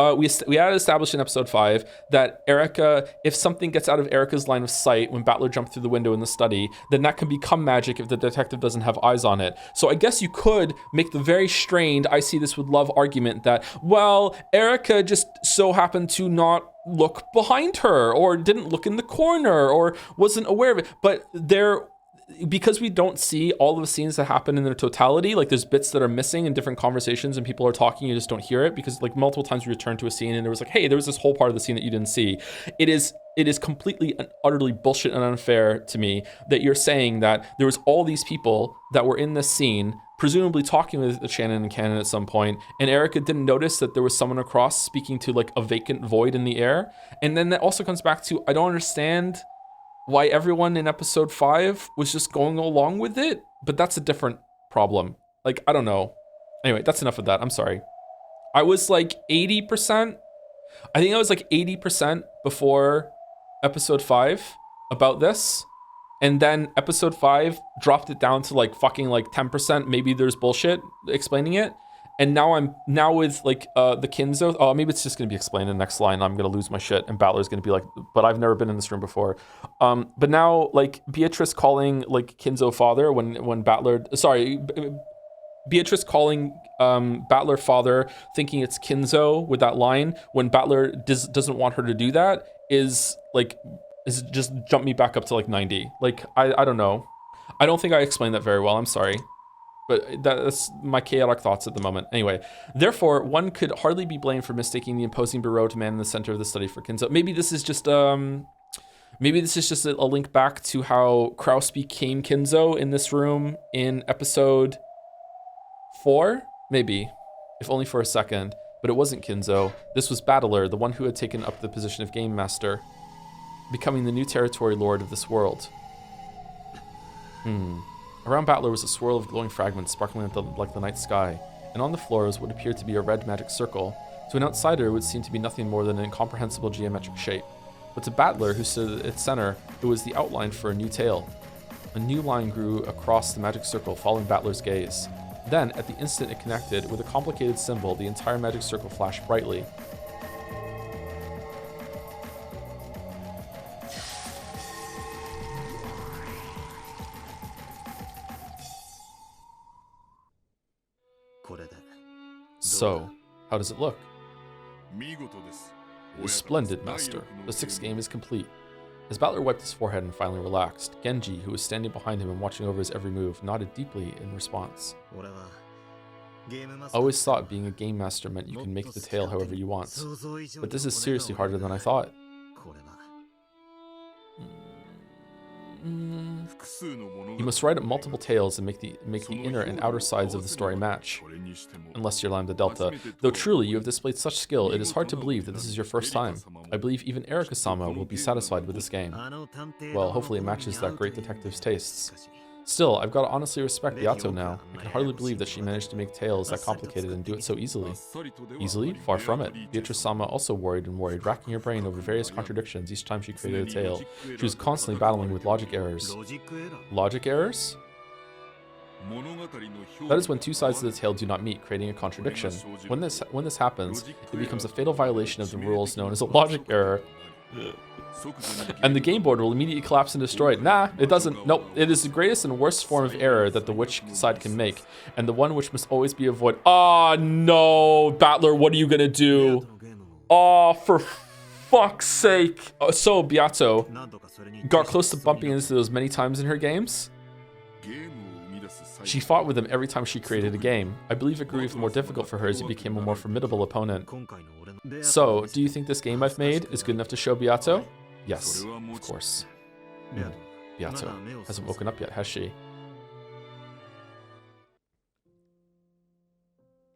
we had established in episode 5 that Erica, if something gets out of Erica's line of sight when Battler jumped through the window in the study, then that can become magic if the detective doesn't have eyes on it. So I guess you could make the very strained I see this with love argument that, well, Erica just so happened to not look behind her or didn't look in the corner or wasn't aware of it. But because we don't see all of the scenes that happen in their totality, like there's bits that are missing in different conversations and people are talking, you just don't hear it because like multiple times we return to a scene and there was like, hey, there was this whole part of the scene that you didn't see. It is completely and utterly bullshit and unfair to me that you're saying that there was all these people that were in this scene, presumably talking with Shannon and Cannon at some point, and Erica didn't notice that there was someone across speaking to like a vacant void in the air. And then that also comes back to, I don't understand why everyone in episode 5 was just going along with it, but that's a different problem. Like, I don't know. Anyway, that's enough of that. I'm sorry. I was like 80%. I think I was like 80% before episode 5 about this. And then episode 5 dropped it down to like fucking like 10%. Maybe there's bullshit explaining it. And now with like the Kinzo, oh, maybe it's just gonna be explained in the next line. I'm gonna lose my shit, and Battler's gonna be like, but I've never been in this room before. But now like Beatrice calling like Kinzo father when Battler, Beatrice calling Battler father, thinking it's Kinzo with that line when Battler doesn't want her to do that is just jump me back up to like 90. Like I don't know. I don't think I explained that very well. I'm sorry. But that's my chaotic thoughts at the moment. Anyway, therefore, one could hardly be blamed for mistaking the imposing Baroque man in the center of the study for Kinzo. Maybe this is just a link back to how Kraus became Kinzo in this room in episode 4? Maybe, if only for a second. But it wasn't Kinzo. This was Battler, the one who had taken up the position of Game Master, becoming the new territory lord of this world. Around Battler was a swirl of glowing fragments sparkling like the night sky, and on the floor was what appeared to be a red magic circle. To an outsider, it would seem to be nothing more than an incomprehensible geometric shape. But to Battler, who stood at its center, it was the outline for a new tale. A new line grew across the magic circle, following Battler's gaze. Then, at the instant it connected with a complicated symbol, the entire magic circle flashed brightly. So, how does it look? It is splendid, Master. The 6th game is complete. As Battler wiped his forehead and finally relaxed, Genji, who was standing behind him and watching over his every move, nodded deeply in response. I always thought being a game master meant you can make the tale however you want, but this is seriously harder than I thought. You must write up multiple tales and make the inner and outer sides of the story match. Unless you're Lambda Delta. Though truly you have displayed such skill, it is hard to believe that this is your first time. I believe even Erika-sama will be satisfied with this game. Well, hopefully it matches that great detective's tastes. Still, I've got to honestly respect Beato now. I can hardly believe that she managed to make tales that complicated and do it so easily. Easily? Far from it. Beatrice-sama also worried, racking her brain over various contradictions each time she created a tale. She was constantly battling with logic errors. Logic errors? That is when two sides of the tale do not meet, creating a contradiction. When this happens, it becomes a fatal violation of the rules known as a logic error. And the game board will immediately collapse and destroy it. Nah, it doesn't. Nope. It is the greatest and worst form of error that the which side can make, and the one which must always be avoided. Oh no, Battler, what are you gonna do? Oh, for fuck's sake. So Beato got close to bumping into those many times in her games. She fought with him every time she created a game. I believe it grew even more difficult for her as he became a more formidable opponent. So, do you think this game I've made is good enough to show Beato? Yes, of course. Beato hasn't woken up yet, has she?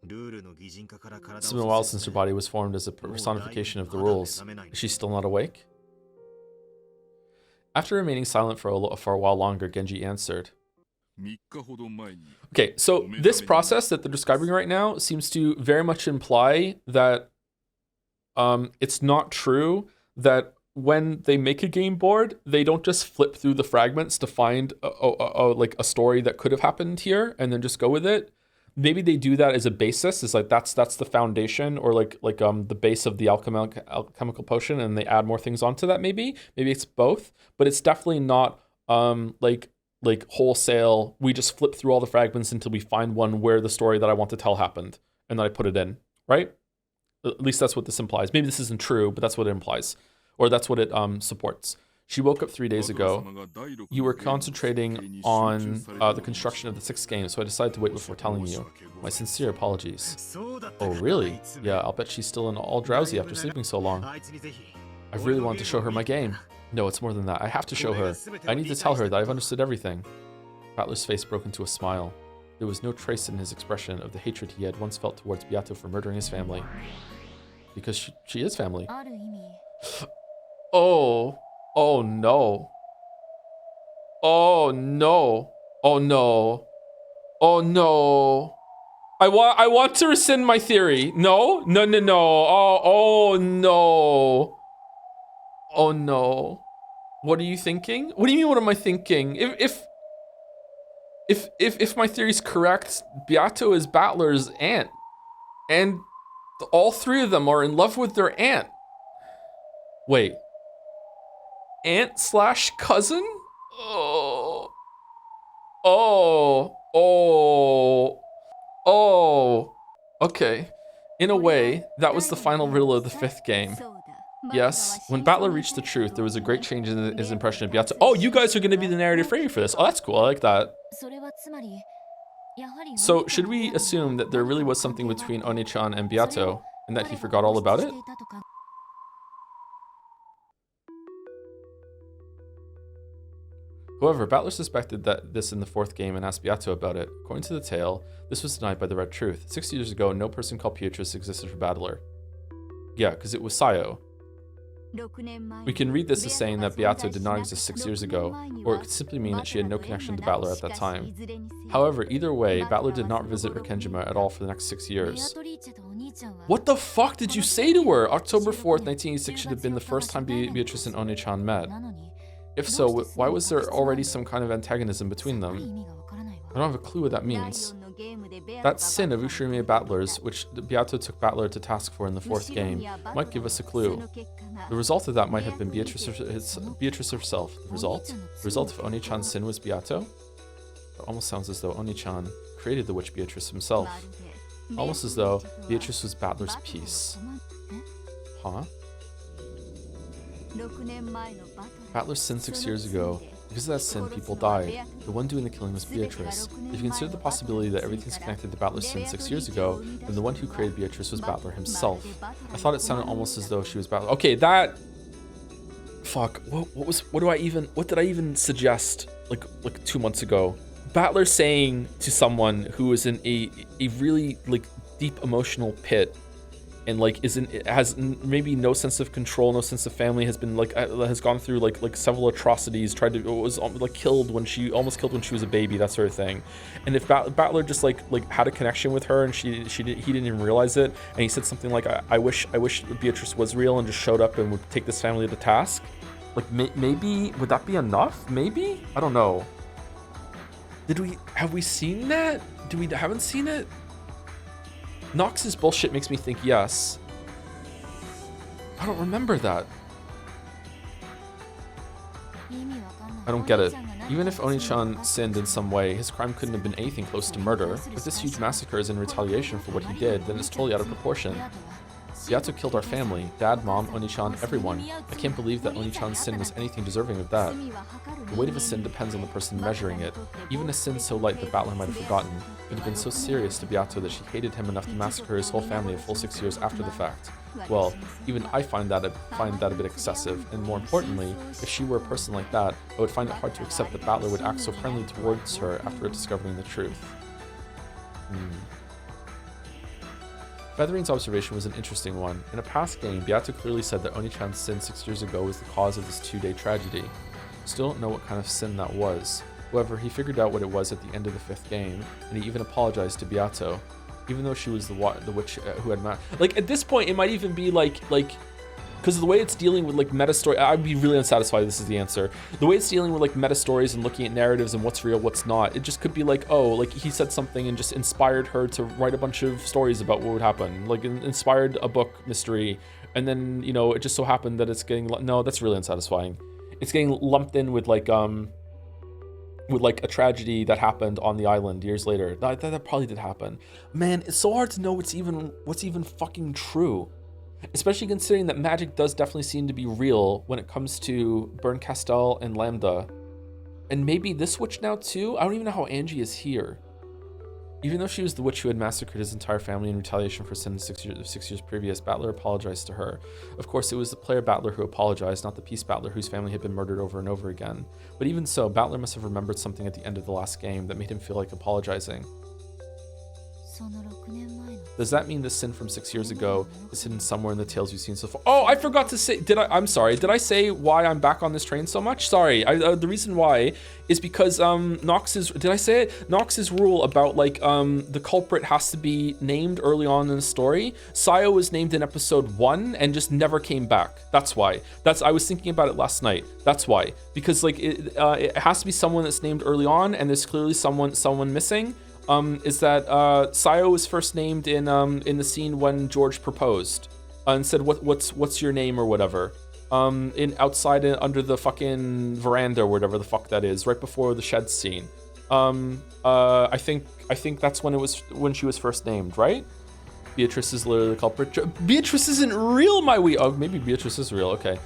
It's been a while since her body was formed as a personification of the rules. Is she still not awake? After remaining silent for a while longer, Genji answered. Okay, so this process that they're describing right now seems to very much imply that it's not true that when they make a game board, they don't just flip through the fragments to find like a story that could have happened here and then just go with it. Maybe they do that as a basis. It's like that's the foundation, or like the base of the alchemical potion, and they add more things onto that. Maybe it's both, but it's definitely not like wholesale. We just flip through all the fragments until we find one where the story that I want to tell happened, and then I put it in. Right? At least that's what this implies. Maybe this isn't true, but that's what it implies, or that's what it supports. She woke up 3 days ago. You were concentrating on the construction of the 6th game, so I decided to wait before telling you. My sincere apologies. Oh, really? Yeah, I'll bet she's still all drowsy after sleeping so long. I really wanted to show her my game. No, it's more than that. I have to show her. I need to tell her that I've understood everything. Battler's face broke into a smile. There was no trace in his expression of the hatred he had once felt towards Beato for murdering his family. Because she is family. Oh no. Oh no. Oh no. Oh no. I want to rescind my theory. No. Oh no. Oh no. What are you thinking? What do you mean what am I thinking? If my theory's correct, Beato is Battler's aunt. And all 3 of them are in love with their aunt. Wait. Aunt/cousin? Oh. Okay. In a way, that was the final riddle of the 5th game. Yes, when Battler reached the truth, there was a great change in his impression of Beato. Oh, you guys are going to be the narrative framing for this. Oh, that's cool. I like that. So, should we assume that there really was something between Oni-chan and Beato, and that he forgot all about it? However, Battler suspected that this in the 4th game and asked Beato about it. According to the tale, this was denied by the Red Truth. 6 years ago, no person called Beatrice existed for Battler. Yeah, because it was Sayo. We can read this as saying that Beato did not exist 6 years ago, or it could simply mean that she had no connection to Battler at that time. However, either way, Battler did not visit Rikenjima at all for the next 6 years. What the fuck did you say to her? October 4th, 1986 should have been the first time Beatrice and Oni-chan met. If so, why was there already some kind of antagonism between them? I don't have a clue what that means. That sin of Ushirime Battler's, which Beato took Battler to task for in the 4th game, might give us a clue. The result of that might have been Beatrice herself. The result? The result of Oni-chan's sin was Beato? It almost sounds as though Oni-chan created the witch Beatrice himself. Almost as though Beatrice was Battler's piece. Huh? Battler sinned 6 years ago. Because of that sin, people died. The one doing the killing was Beatrice. If you consider the possibility that everything's connected to Battler's sin 6 years ago, then the one who created Beatrice was Battler himself. I thought it sounded almost as though she was Battler. Okay, that... Fuck. What did I even suggest like 2 months ago? Battler saying to someone who is in a really like deep emotional pit, and like has maybe no sense of control, no sense of family, has been like has gone through like several atrocities, was like almost killed when she was a baby, that sort of thing. And if Battler just like had a connection with her and he didn't even realize it, and he said something like I wish Beatrice was real and just showed up and would take this family to task, like maybe would that be enough? Maybe, I don't know. Have we seen that? Haven't seen it? Nox's bullshit makes me think yes. I don't remember that. I don't get it. Even if Oni-chan sinned in some way, his crime couldn't have been anything close to murder. If this huge massacre is in retaliation for what he did, then it's totally out of proportion. Beato killed our family, Dad, Mom, Oni-chan, everyone. I can't believe that Oni-chan's sin was anything deserving of that. The weight of a sin depends on the person measuring it. Even a sin so light that Battler might have forgotten would have been so serious to Beato that she hated him enough to massacre his whole family a full 6 years after the fact. Well, even I find that a bit excessive, and more importantly, if she were a person like that, I would find it hard to accept that Battler would act so friendly towards her after discovering the truth. Featherine's observation was an interesting one. In a past game, Beato clearly said that Oni-chan's sin 6 years ago was the cause of this 2-day tragedy. Still don't know what kind of sin that was. However, he figured out what it was at the end of the 5th game, and he even apologized to Beato, even though she was the witch who had like at this point it might even be like because of the way it's dealing with like meta story. I'd be really unsatisfied if this is the answer. The way it's dealing with like meta stories and looking at narratives and what's real, what's not, it just could be like, oh, like he said something and just inspired her to write a bunch of stories about what would happen, like inspired a book mystery, and then, you know, it just so happened that it's getting, no, that's really unsatisfying. It's getting lumped in with like a tragedy that happened on the island years later. That probably did happen. Man, it's so hard to know what's even fucking true. Especially considering that magic does definitely seem to be real when it comes to Burn Castell and Lambda. And maybe this witch now too? I don't even know how Angie is here. Even though she was the witch who had massacred his entire family in retaliation for sin 6 years previous, Battler apologized to her. Of course, it was the player Battler who apologized, not the peace Battler whose family had been murdered over and over again. But even so, Battler must have remembered something at the end of the last game that made him feel like apologizing. Does that mean the sin from 6 years ago is hidden somewhere in the tales you've seen so far? Oh, I forgot to say, I'm sorry. Did I say why I'm back on this train so much? Sorry. The reason why is because Nox's, did I say it? Nox's rule about like the culprit has to be named early on in the story. Sayo was named in episode 1 and just never came back. That's why. I was thinking about it last night. That's why. Because like it has to be someone that's named early on, and there's clearly someone missing. Is that Sayo was first named in the scene when George proposed and said what's your name or whatever, in outside under the fucking veranda or whatever the fuck that is, right before the shed scene. I think that's when she was first named, right? Beatrice is literally the culprit. Beatrice isn't real, my wee. Oh, maybe Beatrice is real. Okay.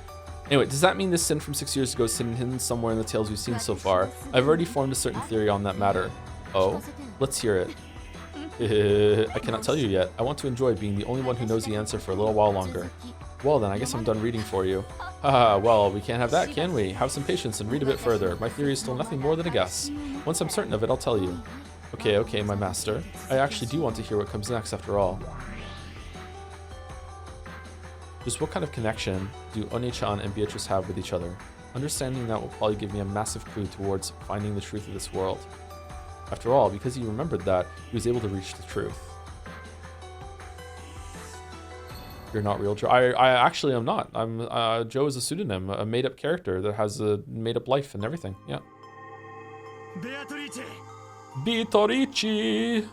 Anyway, does that mean this sin from 6 years ago is hidden somewhere in the tales we've seen so far? I've already formed a certain theory on that matter. Oh, let's hear it. I cannot tell you yet. I want to enjoy being the only one who knows the answer for a little while longer. Well then, I guess I'm done reading for you. Well, we can't have that, can we? Have some patience and read a bit further. My theory is still nothing more than a guess. Once I'm certain of it, I'll tell you. Okay, my master. I actually do want to hear what comes next after all. Just what kind of connection do One-chan and Beatrice have with each other? Understanding that will probably give me a massive clue towards finding the truth of this world. After all, because he remembered that, he was able to reach the truth. You're not real Joe. I actually am not. Joe is a pseudonym, a made-up character that has a made-up life and everything. Yeah. Beatrice.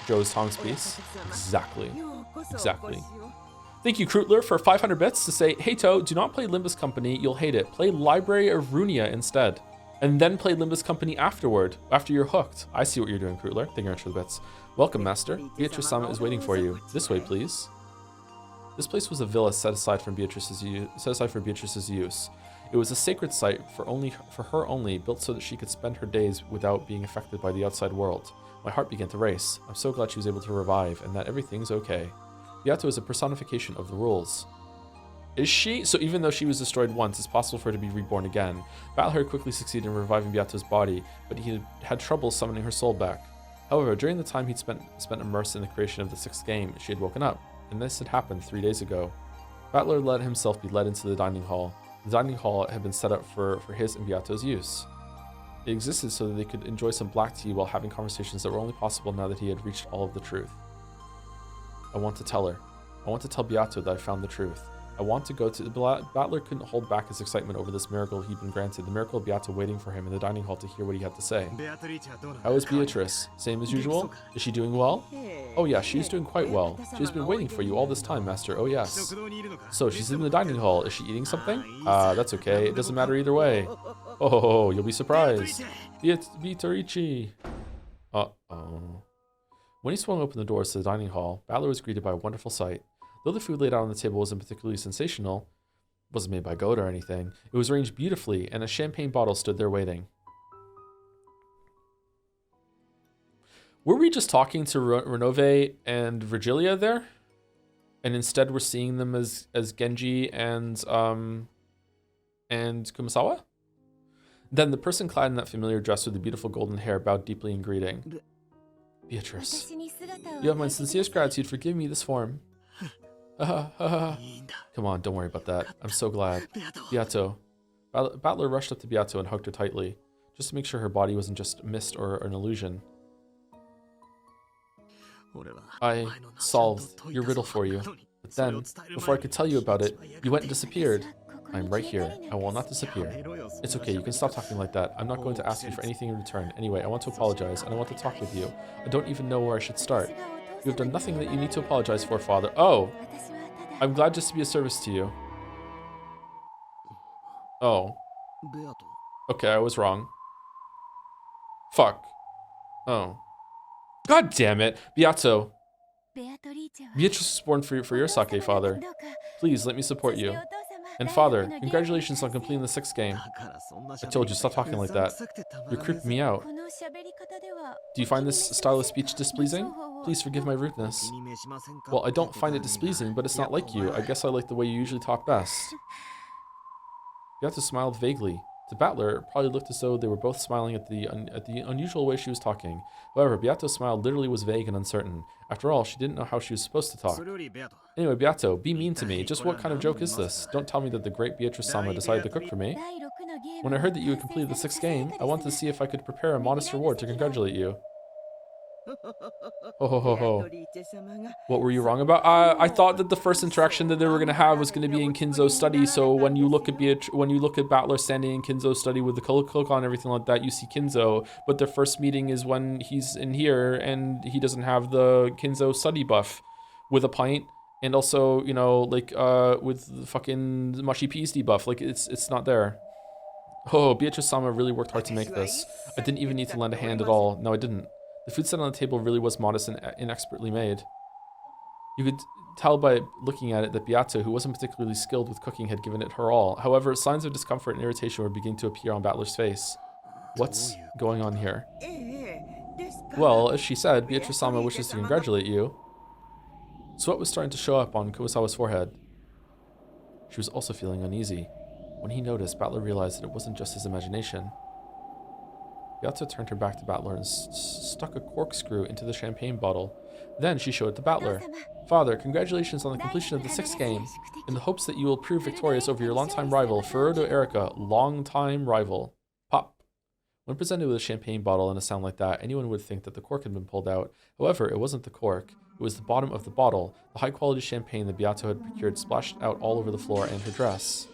Joe's tongue's piece. Exactly. Thank you, Krutler, for 500 bits to say, hey, Toe, do not play Limbus Company. You'll hate it. Play Library of Runia instead. And then play Limbus Company afterward, after you're hooked. I see what you're doing, Krutler. Thank you very much for the bits. Welcome, Master. Beatrice-sama is waiting for you. This way, please. This place was a villa set aside for Beatrice's use. It was a sacred site for her only, built so that she could spend her days without being affected by the outside world. My heart began to race. I'm so glad she was able to revive and that everything's okay. Beato is a personification of the rules. Is she? So even though she was destroyed once, it's possible for her to be reborn again. Battler quickly succeeded in reviving Beato's body, but he had trouble summoning her soul back. However, during the time he'd spent immersed in the creation of the 6th game, she had woken up, and this had happened 3 days ago. Battler let himself be led into the dining hall. The dining hall had been set up for his and Beato's use. It existed so that they could enjoy some black tea while having conversations that were only possible now that he had reached all of the truth. I want to tell her. I want to tell Beato that I found the truth. I want to go to... Battler couldn't hold back his excitement over this miracle he'd been granted, the miracle of Beato waiting for him in the dining hall to hear what he had to say. How is Beatrice? Same as usual? Is she doing well? Oh yeah, she's doing quite well. She's been waiting for you all this time, Master. Oh yes. So, she's in the dining hall. Is she eating something? That's okay. It doesn't matter either way. Oh, you'll be surprised. Beatrice. Uh-oh. When he swung open the doors to the dining hall, Battler was greeted by a wonderful sight. Though the food laid out on the table wasn't particularly sensational, it wasn't made by goat or anything, it was arranged beautifully, and a champagne bottle stood there waiting. Were we just talking to Renove and Virgilia there? And instead we're seeing them as Genji and Kumasawa? Then the person clad in that familiar dress with the beautiful golden hair bowed deeply in greeting. Beatrice, you have my sincerest gratitude for giving me this form. Come on, don't worry about that. I'm so glad. Beato, Battler rushed up to Beato and hugged her tightly, just to make sure her body wasn't just mist or an illusion. I solved your riddle for you, but then, before I could tell you about it, you went and disappeared. I'm right here. I will not disappear. It's okay, you can stop talking like that. I'm not going to ask you for anything in return. Anyway, I want to apologize, and I want to talk with you. I don't even know where I should start. You have done nothing that you need to apologize for, Father. Oh! I'm glad just to be of service to you. Oh. Okay, I was wrong. Fuck. Oh. God damn it! Beato. Beatrice was born for your sake, Father. Please, let me support you. And Father, congratulations on completing the 6th game. I told you, stop talking like that. You're creeping me out. Do you find this style of speech displeasing? Please forgive my rudeness. Well, I don't find it displeasing, but it's not like you. I guess I like the way you usually talk best. Beato smiled vaguely. To Battler, it probably looked as though they were both smiling at the unusual way she was talking. However, Beato's smile literally was vague and uncertain. After all, she didn't know how she was supposed to talk. Anyway, Beato, be mean to me. Just what kind of joke is this? Don't tell me that the great Beatrice-sama decided to cook for me. When I heard that you had completed the 6th game, I wanted to see if I could prepare a modest reward to congratulate you. Ho ho ho ho. What were you wrong about? I thought that the first interaction that they were gonna have was gonna be in Kinzo's study. So when you look at Battler standing in Kinzo's study with the cloak on and everything like that, you see Kinzo. But their first meeting is when he's in here and he doesn't have the Kinzo study buff with a pint, and also with the fucking mushy peas debuff. Like it's not there. Oh, Beatrice-sama really worked hard to make this. I didn't even need to lend a hand at all. No, I didn't. The food set on the table really was modest and inexpertly made. You could tell by looking at it that Beato, who wasn't particularly skilled with cooking, had given it her all. However, signs of discomfort and irritation were beginning to appear on Battler's face. What's going on here? Well, as she said, Beatrice-sama wishes to congratulate you. Sweat was starting to show up on Kurosawa's forehead. She was also feeling uneasy. When he noticed, Battler realized that it wasn't just his imagination. Beato turned her back to Battler and stuck a corkscrew into the champagne bottle. Then she showed it to Battler. Father, congratulations on the completion of the 6th game. In the hopes that you will prove victorious over your longtime rival, Furudo Erika, longtime rival. Pop. When presented with a champagne bottle and a sound like that, anyone would think that the cork had been pulled out. However, it wasn't the cork. It was the bottom of the bottle. The high-quality champagne that Beato had procured splashed out all over the floor and her dress.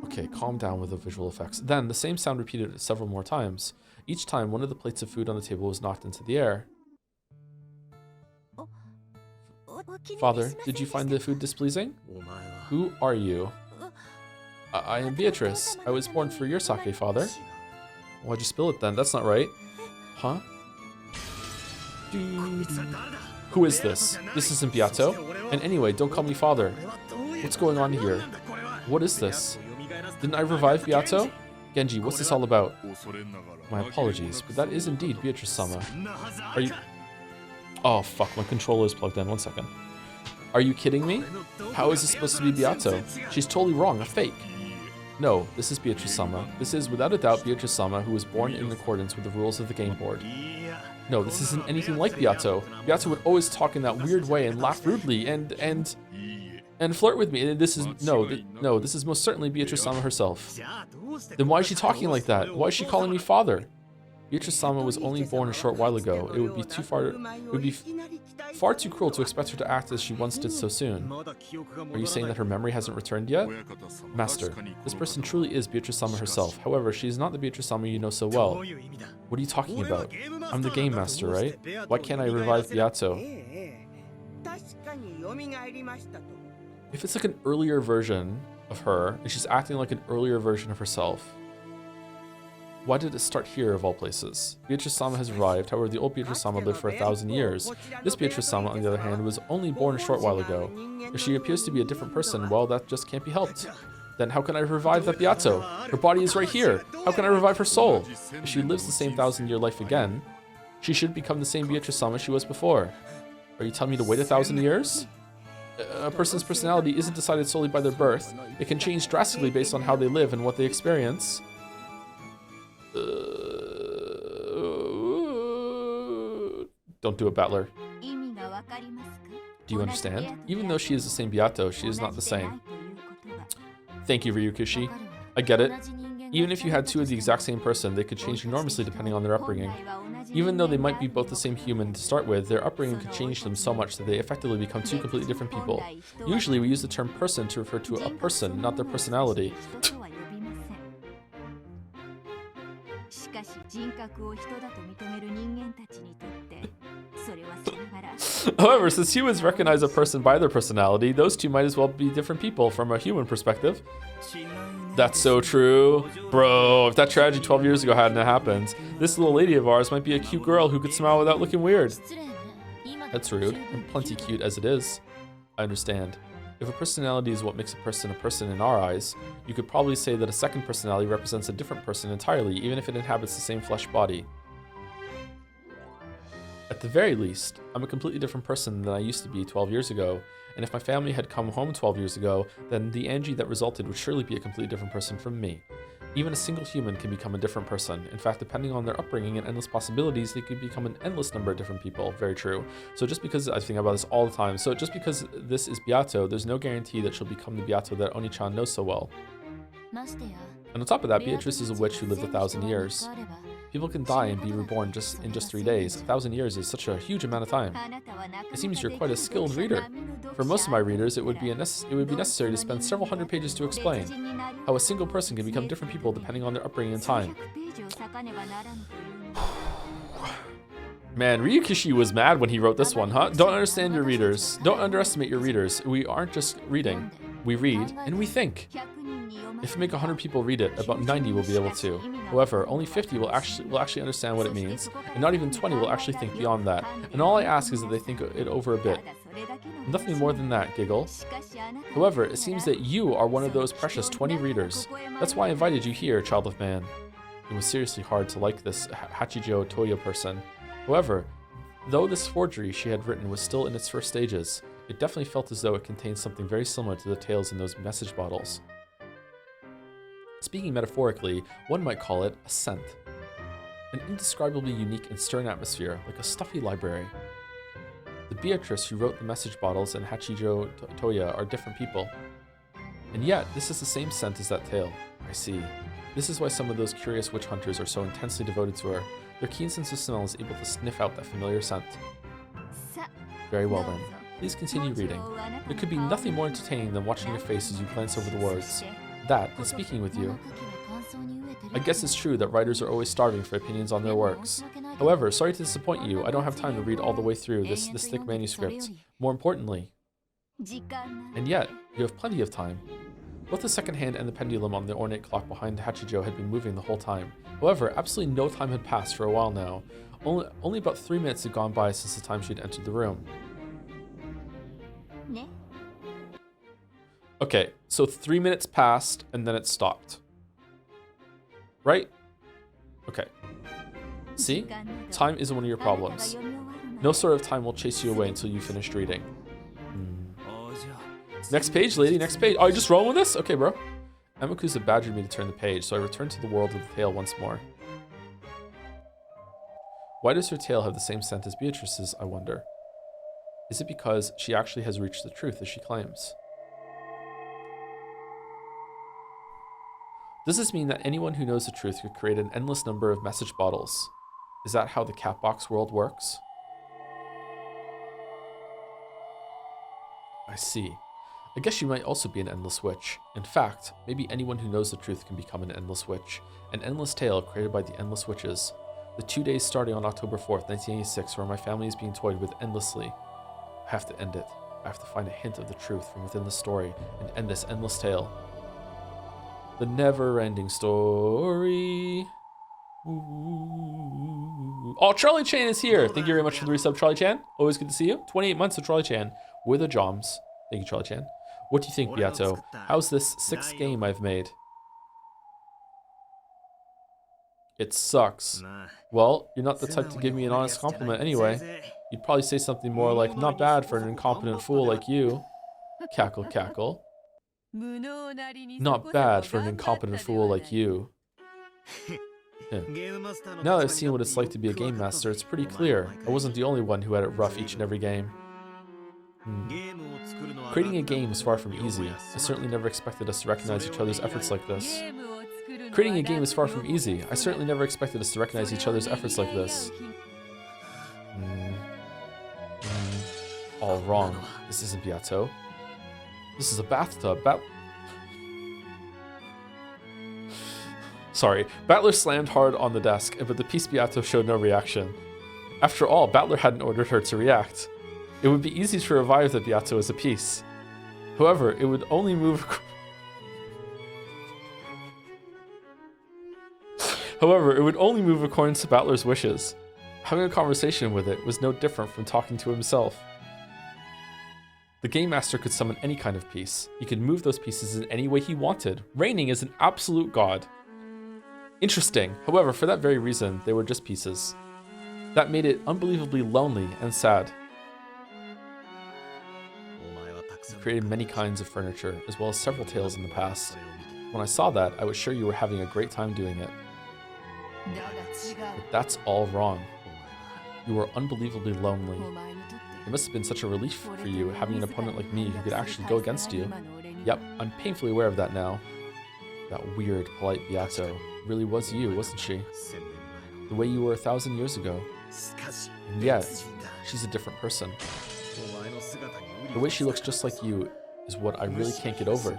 Okay, calm down with the visual effects. Then, the same sound repeated several more times. Each time, one of the plates of food on the table was knocked into the air. Father, did you find the food displeasing? Who are you? I am Beatrice. I was born for your sake, Father. Why'd you spill it then? That's not right. Huh? Who is this? This isn't Beato. And anyway, don't call me Father. What's going on here? What is this? Didn't I revive Beato? Genji, what's this all about? My apologies, but that is indeed Beatrice-sama. Are you... Oh, fuck, my controller is plugged in. 1 second. Are you kidding me? How is this supposed to be Beato? She's totally wrong, a fake. No, this is Beatrice-sama. This is, without a doubt, Beatrice-sama, who was born in accordance with the rules of the game board. No, this isn't anything like Beato. Beato would always talk in that weird way and laugh rudely and flirt with me. This is no, this is most certainly Beatrice-sama herself. Then why is she talking like that? Why is she calling me Father? Beatrice-sama was only born a short while ago. It would be far too cruel to expect her to act as she once did so soon. Are you saying that her memory hasn't returned yet? Master, this person truly is Beatrice-sama herself. However, she is not the Beatrice-sama you know so well. What are you talking about? I'm the game master, right? Why can't I revive Beato? If it's like an earlier version of her, and she's acting like an earlier version of herself, why did it start here of all places? Beatrice-sama has arrived, however the old Beatrice-sama lived for 1,000 years. This Beatrice-sama, on the other hand, was only born a short while ago. If she appears to be a different person, well, that just can't be helped. Then how can I revive that Beato? Her body is right here. How can I revive her soul? If she lives the same 1,000-year life again, she should become the same Beatrice-sama she was before. Are you telling me to wait 1,000 years? A person's personality isn't decided solely by their birth. It can change drastically based on how they live and what they experience. Don't do it, Battler. Do you understand? Even though she is the same Beato, she is not the same. Thank you, Ryukishi. I get it. Even if you had two of the exact same person, they could change enormously depending on their upbringing. Even though they might be both the same human to start with, their upbringing could change them so much that they effectively become two completely different people. Usually we use the term person to refer to a person, not their personality. However, since humans recognize a person by their personality, those two might as well be different people from a human perspective. That's so true. Bro, if that tragedy 12 years ago hadn't happened, this little lady of ours might be a cute girl who could smile without looking weird. That's rude, and plenty cute as it is. I understand. If a personality is what makes a person in our eyes, you could probably say that a second personality represents a different person entirely, even if it inhabits the same flesh body. At the very least, I'm a completely different person than I used to be 12 years ago, and if my family had come home 12 years ago, then the Angie that resulted would surely be a completely different person from me. Even a single human can become a different person. In fact, depending on their upbringing and endless possibilities, they could become an endless number of different people. Very true. So just because, I think about this all the time, so just because this is Beato, there's no guarantee that she'll become the Beato that Oni-chan knows so well. And on top of that, Beatrice is a witch who lived 1,000 years. People can die and be reborn in just 3 days. 1,000 years is such a huge amount of time. It seems you're quite a skilled reader. For most of my readers, it would be necessary to spend several hundred pages to explain how a single person can become different people depending on their upbringing and time. Man, Ryukishi was mad when he wrote this one, huh? Don't understand your readers. Don't underestimate your readers. We aren't just reading. We read and we think. If you make 100 people read it, about 90 will be able to. However, only 50 will actually understand what it means, and not even 20 will actually think beyond that. And all I ask is that they think it over a bit. Nothing more than that, giggle. However, it seems that you are one of those precious 20 readers. That's why I invited you here, child of man. It was seriously hard to like this Hachijo Toya person. However, though this forgery she had written was still in its first stages, it definitely felt as though it contained something very similar to the tales in those message bottles. Speaking metaphorically, one might call it a scent. An indescribably unique and stern atmosphere, like a stuffy library. The Beatrice who wrote the message bottles and Hachijo Toya are different people. And yet, this is the same scent as that tale. I see. This is why some of those curious witch hunters are so intensely devoted to her. Their keen sense of smell is able to sniff out that familiar scent. Very well then. Please continue reading. There could be nothing more entertaining than watching your face as you glance over the words. That, and speaking with you. I guess it's true that writers are always starving for opinions on their works. However, sorry to disappoint you, I don't have time to read all the way through this thick manuscript. More importantly. And yet, you have plenty of time. Both the second hand and the pendulum on the ornate clock behind Hachijo had been moving the whole time. However, absolutely no time had passed for a while now. Only about 3 minutes had gone by since the time she had entered the room. Okay, so 3 minutes passed and then it stopped. Right? Okay. See? Time isn't one of your problems. No sort of time will chase you away until you finished reading. Next page, lady, next page. Oh, you just rolling with this? Okay, bro. Amakusa badgered me to turn the page, so I returned to the world of the tale once more. Why does her tale have the same scent as Beatrice's, I wonder? Is it because she actually has reached the truth as she claims? Does this mean that anyone who knows the truth could create an endless number of message bottles? Is that how the Catbox world works? I see. I guess she might also be an endless witch. In fact, maybe anyone who knows the truth can become an endless witch. An endless tale created by the endless witches. The 2 days starting on October 4th, 1986, where my family is being toyed with endlessly. I have to end it. I have to find a hint of the truth from within the story and end this endless tale. The never-ending story. Ooh. Oh, Charlie Chan is here. Thank you very much for the resub, Charlie Chan. Always good to see you. 28 months of Charlie Chan with a Joms. Thank you, Charlie Chan. What do you think, Beato? How's this 6th game I've made? It sucks. Well, you're not the type to give me an honest compliment anyway. You'd probably say something more like, not bad for an incompetent fool like you. Cackle, cackle. Not bad for an incompetent fool like you. Now that I've seen what it's like to be a game master, it's pretty clear. I wasn't the only one who had it rough each and every game. Creating a game is far from easy. I certainly never expected us to recognize each other's efforts like this. Creating a game is far from easy. I certainly never expected us to recognize each other's efforts like this. All wrong. This isn't Beato. This is a bathtub. Sorry. Battler slammed hard on the desk, but the piece Beato showed no reaction. After all, Battler hadn't ordered her to react. It would be easy to revive the Beato as a piece. However, it would only move... according to Battler's wishes. Having a conversation with it was no different from talking to himself. The Game Master could summon any kind of piece. He could move those pieces in any way he wanted, reigning as an absolute god. Interesting. However, for that very reason, they were just pieces. That made it unbelievably lonely and sad. You created many kinds of furniture, as well as several tales in the past. When I saw that, I was sure you were having a great time doing it. But that's all wrong. You were unbelievably lonely. It must have been such a relief for you having an opponent like me who could actually go against you. Yep, I'm painfully aware of that now. That weird, polite Beato really was you, wasn't she? The way you were 1,000 years ago. And yet, she's a different person. The way she looks just like you is what I really can't get over.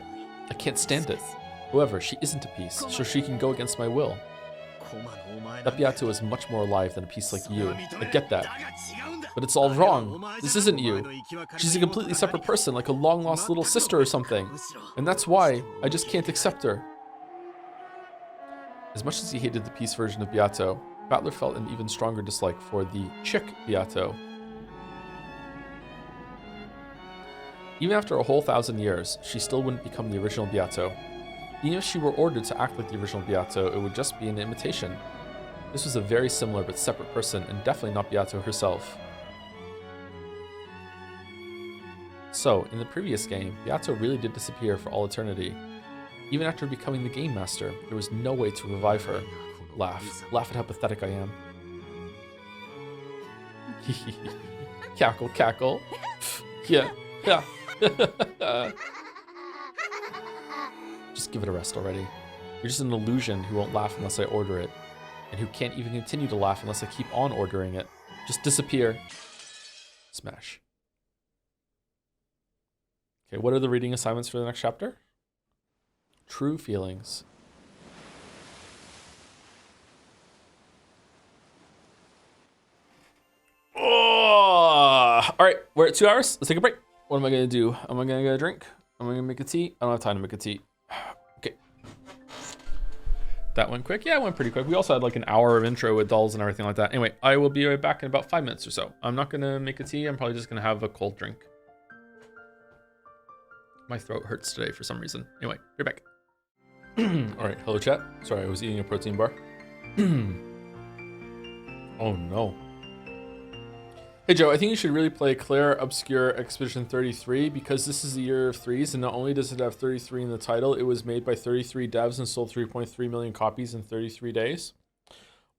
I can't stand it. However, she isn't a piece, so she can go against my will. That Beato is much more alive than a piece like you. I get that. But it's all wrong. This isn't you. She's a completely separate person, like a long-lost little sister or something. And that's why I just can't accept her. As much as he hated the piece version of Beato, Battler felt an even stronger dislike for the chick Beato. Even after a whole 1,000 years, she still wouldn't become the original Beato. Even if she were ordered to act like the original Beato, it would just be an imitation. This was a very similar but separate person, and definitely not Beato herself. So, in the previous game, Beato really did disappear for all eternity. Even after becoming the Game Master, there was no way to revive her. Laugh. Laugh at how pathetic I am. Cackle, cackle. Yeah. Just give it a rest already. You're just an illusion who won't laugh unless I order it, and who can't even continue to laugh unless I keep on ordering it. Just disappear. Smash. Okay, what are the reading assignments for the next chapter? True feelings. Oh! All right, we're at 2 hours. Let's take a break. What am I gonna do? Am I gonna get a drink? Am I gonna make a tea? I don't have time to make a tea. Okay. That went quick. Yeah, it went pretty quick. We also had like an hour of intro with dolls and everything like that. Anyway, I will be right back in about 5 minutes or so. I'm not gonna make a tea. I'm probably just gonna have a cold drink. My throat hurts today for some reason. Anyway, right back. All right, hello chat. Sorry, I was eating a protein bar. Oh no. Hey Joe, I think you should really play Claire Obscure Expedition 33 because this is the year of threes, and not only does it have 33 in the title, it was made by 33 devs and sold 3.3 million copies in 33 days.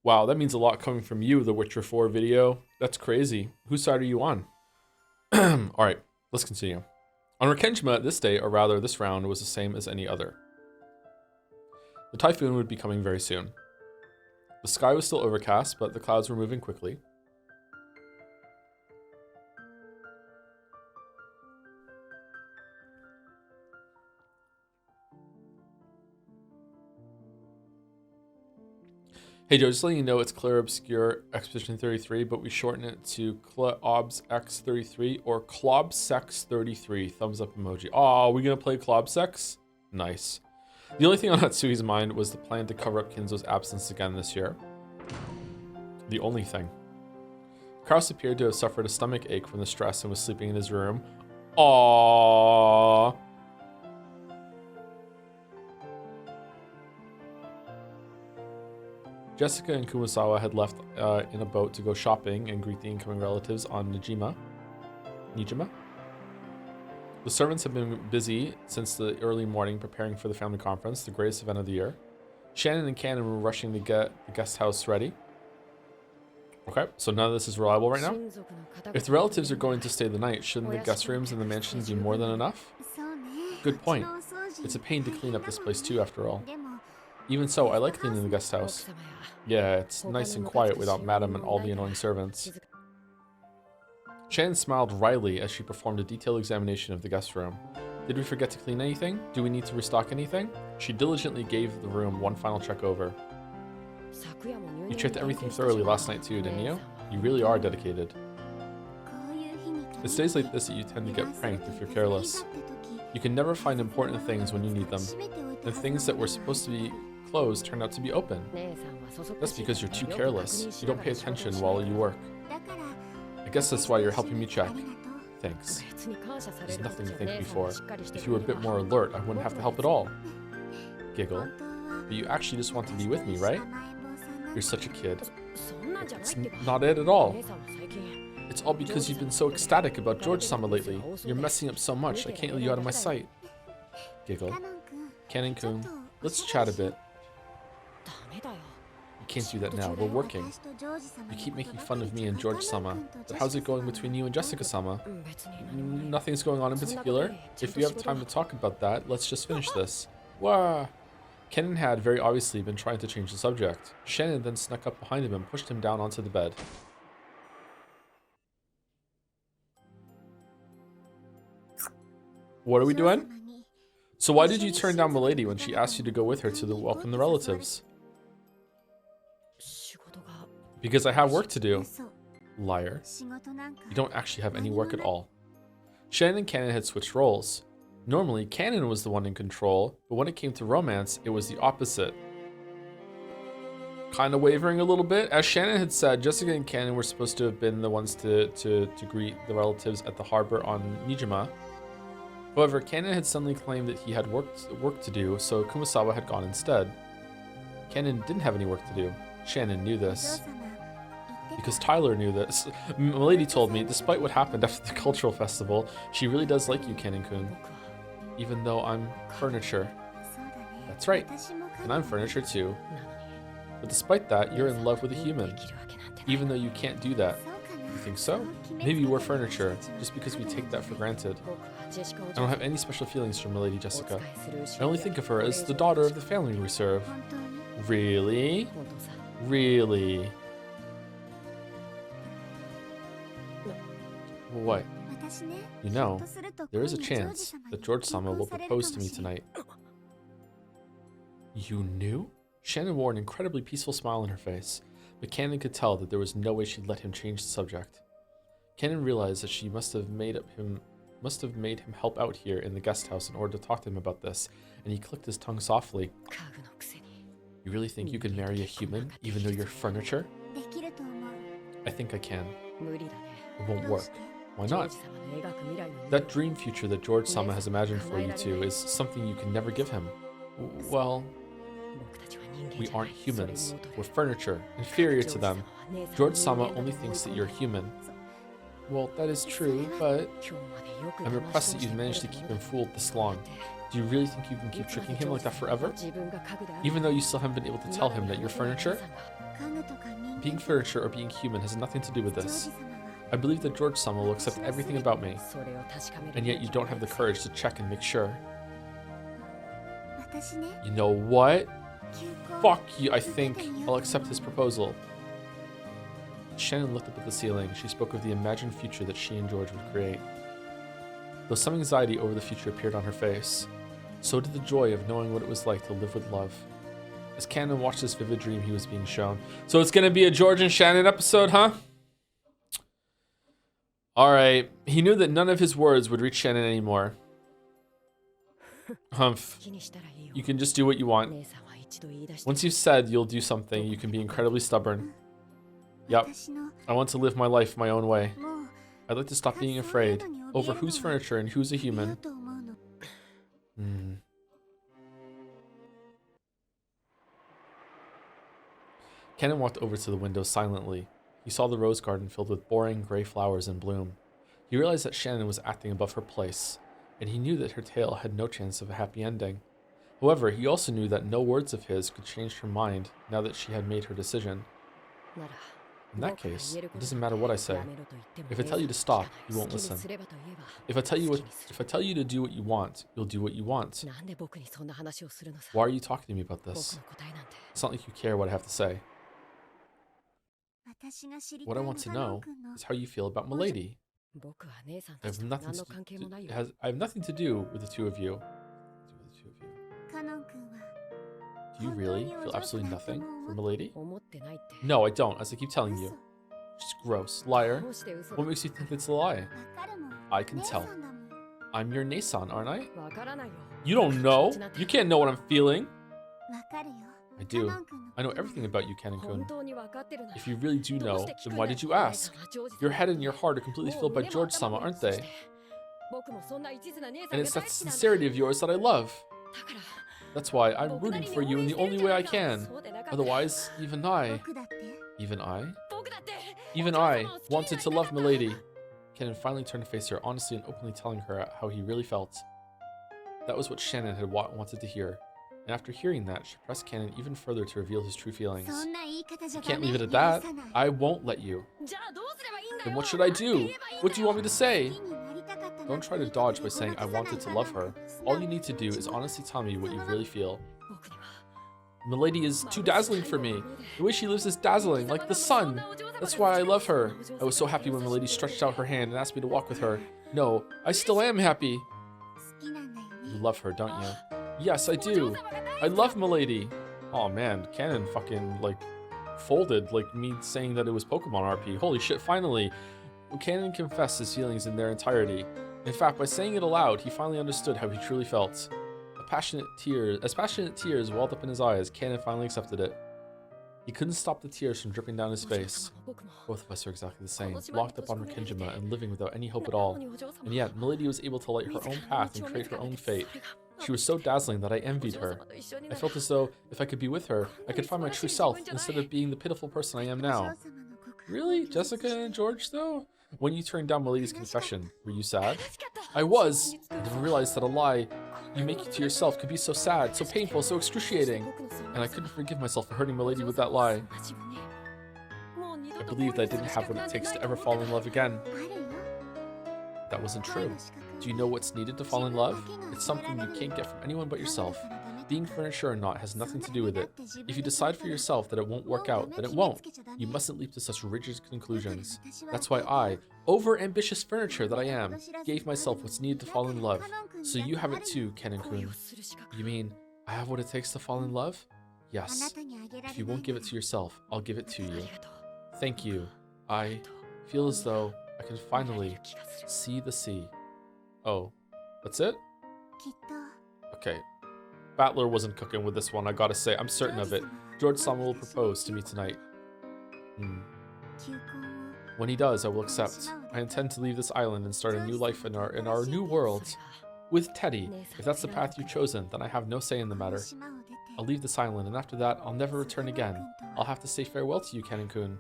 Wow, that means a lot coming from you, the Witcher 4 video. That's crazy. Whose side are you on? All right, let's continue. On Rakenjima, this day, or rather this round, was the same as any other. The typhoon would be coming very soon. The sky was still overcast, but the clouds were moving quickly. Hey Joe, just letting you know it's Claire Obscure Expedition 33, but we shorten it to Claobs X33 or Clobsex33. Thumbs up emoji. Oh, are we gonna play Clobsex? Nice. The only thing on Natsui's mind was the plan to cover up Kinzo's absence again this year. The only thing. Kraus appeared to have suffered a stomach ache from the stress and was sleeping in his room. Aww. Jessica and Kumasawa had left in a boat to go shopping and greet the incoming relatives on Nijima. The servants have been busy since the early morning preparing for the family conference, the greatest event of the year. Shannon and Cannon were rushing to get the guest house ready. Okay, so none of this is reliable right now? If the relatives are going to stay the night, shouldn't the guest rooms in the mansion be more than enough? Good point. It's a pain to clean up this place too, after all. Even so, I like cleaning the guest house. Yeah, it's nice and quiet without Madame and all the annoying servants. Shannon smiled wryly as she performed a detailed examination of the guest room. Did we forget to clean anything? Do we need to restock anything? She diligently gave the room one final check over. You checked everything thoroughly last night too, didn't you? You really are dedicated. It's days like this that you tend to get pranked if you're careless. You can never find important things when you need them. And things that were supposed to be closed turn out to be open. That's because you're too careless. You don't pay attention while you work. I guess that's why you're helping me check. Thanks. There's nothing to thank me for. If you were a bit more alert, I wouldn't have to help at all. Giggle. But you actually just want to be with me, right? You're such a kid. It's not it at all. It's all because you've been so ecstatic about George-sama lately. You're messing up so much, I can't let you out of my sight. Giggle. Canon-kun, let's chat a bit. You can't do that now, we're working. You keep making fun of me and George-sama, but how's it going between you and Jessica-sama? Nothing's going on in particular. If we have time to talk about that, let's just finish this. Wah! Kennen had very obviously been trying to change the subject. Shannon then snuck up behind him and pushed him down onto the bed. What are we doing? So why did you turn down Milady when she asked you to go with her to welcome the relatives? Because I have work to do. Liar. You don't actually have any work at all. Shannon and Cannon had switched roles. Normally, Cannon was the one in control, but when it came to romance, it was the opposite. Kind of wavering a little bit. As Shannon had said, Jessica and Cannon were supposed to have been the ones to greet the relatives at the harbor on Nijima. However, Cannon had suddenly claimed that he had work to do, so Kumasawa had gone instead. Cannon didn't have any work to do. Shannon knew this. Because Tyler knew this. Milady told me, despite what happened after the cultural festival, she really does like you, Cannon-kun. Even though I'm furniture. That's right, and I'm furniture too. But despite that, you're in love with a human. Even though you can't do that. You think so? Maybe we're furniture, just because we take that for granted. I don't have any special feelings for Milady Jessica. I only think of her as the daughter of the family we serve. Really? Really? What? You know, there is a chance that George-sama will propose to me tonight. You knew? Shannon wore an incredibly peaceful smile on her face, but Cannon could tell that there was no way she'd let him change the subject. Cannon realized that she must have made him help out here in the guest house in order to talk to him about this, and he clicked his tongue softly. You really think you can marry a human, even though you're furniture? I think I can. It won't work. Why not? That dream future that George-sama has imagined for you two is something you can never give him. Well, we aren't humans. We're furniture, inferior to them. George-sama only thinks that you're human. Well, that is true, but I'm impressed that you've managed to keep him fooled this long. Do you really think you can keep tricking him like that forever? Even though you still haven't been able to tell him that you're furniture? Being furniture or being human has nothing to do with this. I believe that George-sama will accept everything about me, and yet you don't have the courage to check and make sure. You know what? Fuck you, I think I'll accept his proposal. Shannon looked up at the ceiling. She spoke of the imagined future that she and George would create. Though some anxiety over the future appeared on her face, so did the joy of knowing what it was like to live with love. As Cannon watched this vivid dream he was being shown. So it's gonna be a George and Shannon episode, huh? Alright, he knew that none of his words would reach Shannon anymore. Humph. You can just do what you want. Once you've said you'll do something, you can be incredibly stubborn. Yep, I want to live my life my own way. I'd like to stop being afraid over who's furniture and who's a human. Cannon walked over to the window silently. He saw the rose garden filled with boring gray flowers in bloom. He realized that Shannon was acting above her place, and he knew that her tale had no chance of a happy ending. However, he also knew that no words of his could change her mind now that she had made her decision. In that case, it doesn't matter what I say. If I tell you to stop, you won't listen. If I tell you to do what you want, you'll do what you want. Why are you talking to me about this? It's not like you care what I have to say. What I want to know is how you feel about Milady. I have nothing to do with the two of you. Do you really feel absolutely nothing for Milady? No, I don't, as I keep telling you. She's gross. Liar. What makes you think it's a lie? I can tell. I'm your Nason, aren't I? You don't know. You can't know what I'm feeling. I do. I know everything about you, Kanon-kun. If you really do know, then why did you ask? Your head and your heart are completely filled by George-sama, aren't they? And it's that sincerity of yours that I love. That's why I'm rooting for you in the only way I can. Otherwise, even I wanted to love Milady. Kanon finally turned to face her, honestly and openly telling her how he really felt. That was what Shannon had wanted to hear. And after hearing that, she pressed Kanon even further to reveal his true feelings. You can't leave it at that. I won't let you. Then what should I do? What do you want me to say? Don't try to dodge by saying I wanted to love her. All you need to do is honestly tell me what you really feel. Milady is too dazzling for me. The way she lives is dazzling, like the sun. That's why I love her. I was so happy when Milady stretched out her hand and asked me to walk with her. No, I still am happy. You love her, don't you? Yes, I do. I love Milady. Oh man, Kanon fucking like folded like me saying that it was Pokemon RP. Holy shit, finally. Kanon confessed his feelings in their entirety. In fact, by saying it aloud, he finally understood how he truly felt. Passionate tears welled up in his eyes. Kanon finally accepted it. He couldn't stop the tears from dripping down his face. Both of us are exactly the same, locked up on Rikenjima and living without any hope at all. And yet, Milady was able to light her own path and create her own fate. She was so dazzling that I envied her. I felt as though if I could be with her, I could find my true self instead of being the pitiful person I am now. Really? Jessica and George, though? When you turned down Milady's confession, were you sad? I was. I never realized that a lie you make to yourself could be so sad, so painful, so excruciating. And I couldn't forgive myself for hurting Milady with that lie. I believed that I didn't have what it takes to ever fall in love again. That wasn't true. Do you know what's needed to fall in love? It's something you can't get from anyone but yourself. Being furniture or not has nothing to do with it. If you decide for yourself that it won't work out, then it won't. You mustn't leap to such rigid conclusions. That's why I, over-ambitious furniture that I am, gave myself what's needed to fall in love. So you have it too, Kanon-kun. You mean, I have what it takes to fall in love? Yes. If you won't give it to yourself, I'll give it to you. Thank you. I feel as though I can finally see the sea. Oh, that's it? Okay. Battler wasn't cooking with this one, I gotta say. I'm certain of it. George-sama will propose to me tonight. When he does, I will accept. I intend to leave this island and start a new life in our new world. With Teddy. If that's the path you've chosen, then I have no say in the matter. I'll leave this island, and after that, I'll never return again. I'll have to say farewell to you, Kanon-kun.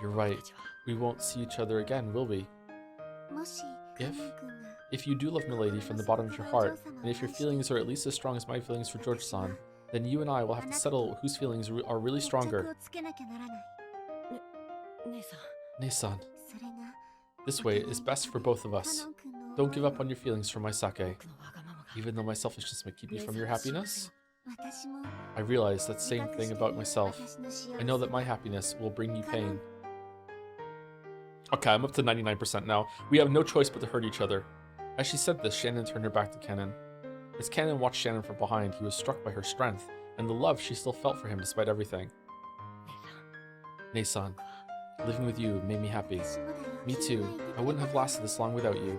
You're right. We won't see each other again, will we? If you do love Milady from the bottom of your heart, and if your feelings are at least as strong as my feelings for George-san, then you and I will have to settle whose feelings are really stronger. Nason. This way is best for both of us. Don't give up on your feelings for my sake. Even though my selfishness may keep you from your happiness? I realize that same thing about myself. I know that my happiness will bring you pain. Okay, I'm up to 99% now. We have no choice but to hurt each other. As she said this, Shannon turned her back to Kanon. As Kanon watched Shannon from behind, he was struck by her strength and the love she still felt for him despite everything. Nason, living with you made me happy. Me too. I wouldn't have lasted this long without you.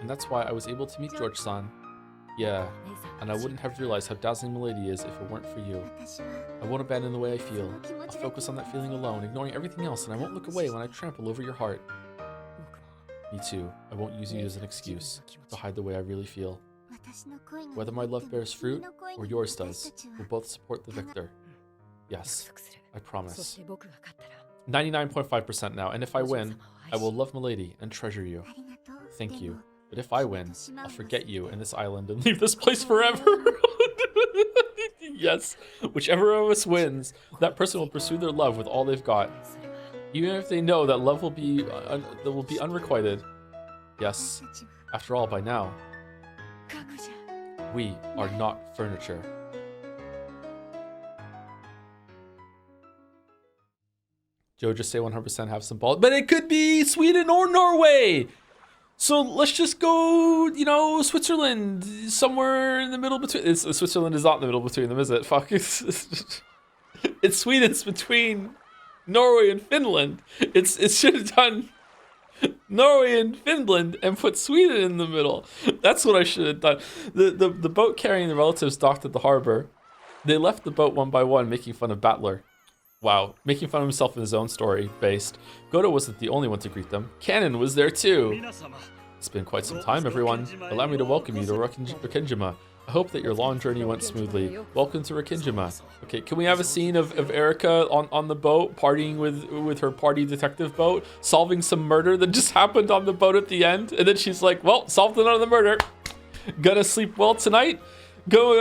And that's why I was able to meet George-san. Yeah, and I wouldn't have realized how dazzling Milady is if it weren't for you. I won't abandon the way I feel. I'll focus on that feeling alone, ignoring everything else, and I won't look away when I trample over your heart. Me too. I won't use you as an excuse to hide the way I really feel. Whether my love bears fruit or yours does, we'll both support the victor. Yes, I promise. 99.5% now, and if I win, I will love Milady and treasure you. Thank you. But if I win, I'll forget you and this island and leave this place forever. Yes, whichever of us wins, that person will pursue their love with all they've got. Even if they know that love will be unrequited. Yes. After all, by now, we are not furniture. Joe, just say 100% have some balls. But it could be Sweden or Norway! So let's just go, you know, Switzerland, somewhere in the middle between. Switzerland is not in the middle between them, is it? Fuck. It's Sweden's between Norway and Finland. It should have done Norway and Finland and put Sweden in the middle. That's what I should have done. The boat carrying the relatives docked at the harbor. They left the boat one by one, making fun of Battler. Wow, making fun of himself in his own story, based. Goto wasn't the only one to greet them. Cannon was there too. It's been quite some time, everyone. Allow me to welcome you to Rokkinjima. I hope that your long journey went smoothly. Welcome to Rokkinjima. Okay, can we have a scene of Erika on the boat, partying with her party detective boat, solving some murder that just happened on the boat at the end? And then she's like, well, solved another murder. Gonna sleep well tonight? Go,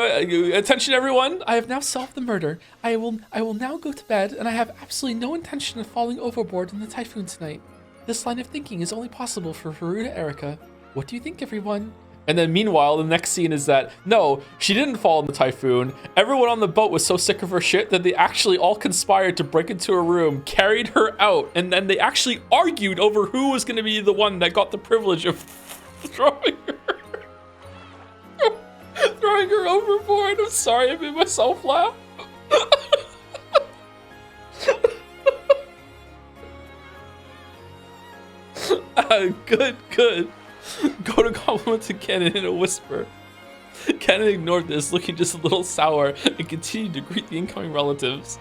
attention everyone, I have now solved the murder. I will now go to bed, and I have absolutely no intention of falling overboard in the typhoon tonight. This line of thinking is only possible for Furuta Erika. What do you think, everyone? And then meanwhile, the next scene is that, no, she didn't fall in the typhoon. Everyone on the boat was so sick of her shit that they actually all conspired to break into her room, carried her out, and then they actually argued over who was going to be the one that got the privilege of throwing her overboard. I'm sorry, I made myself laugh. Good. Go to compliment to Cannon in a whisper. Cannon ignored this, looking just a little sour, and continued to greet the incoming relatives.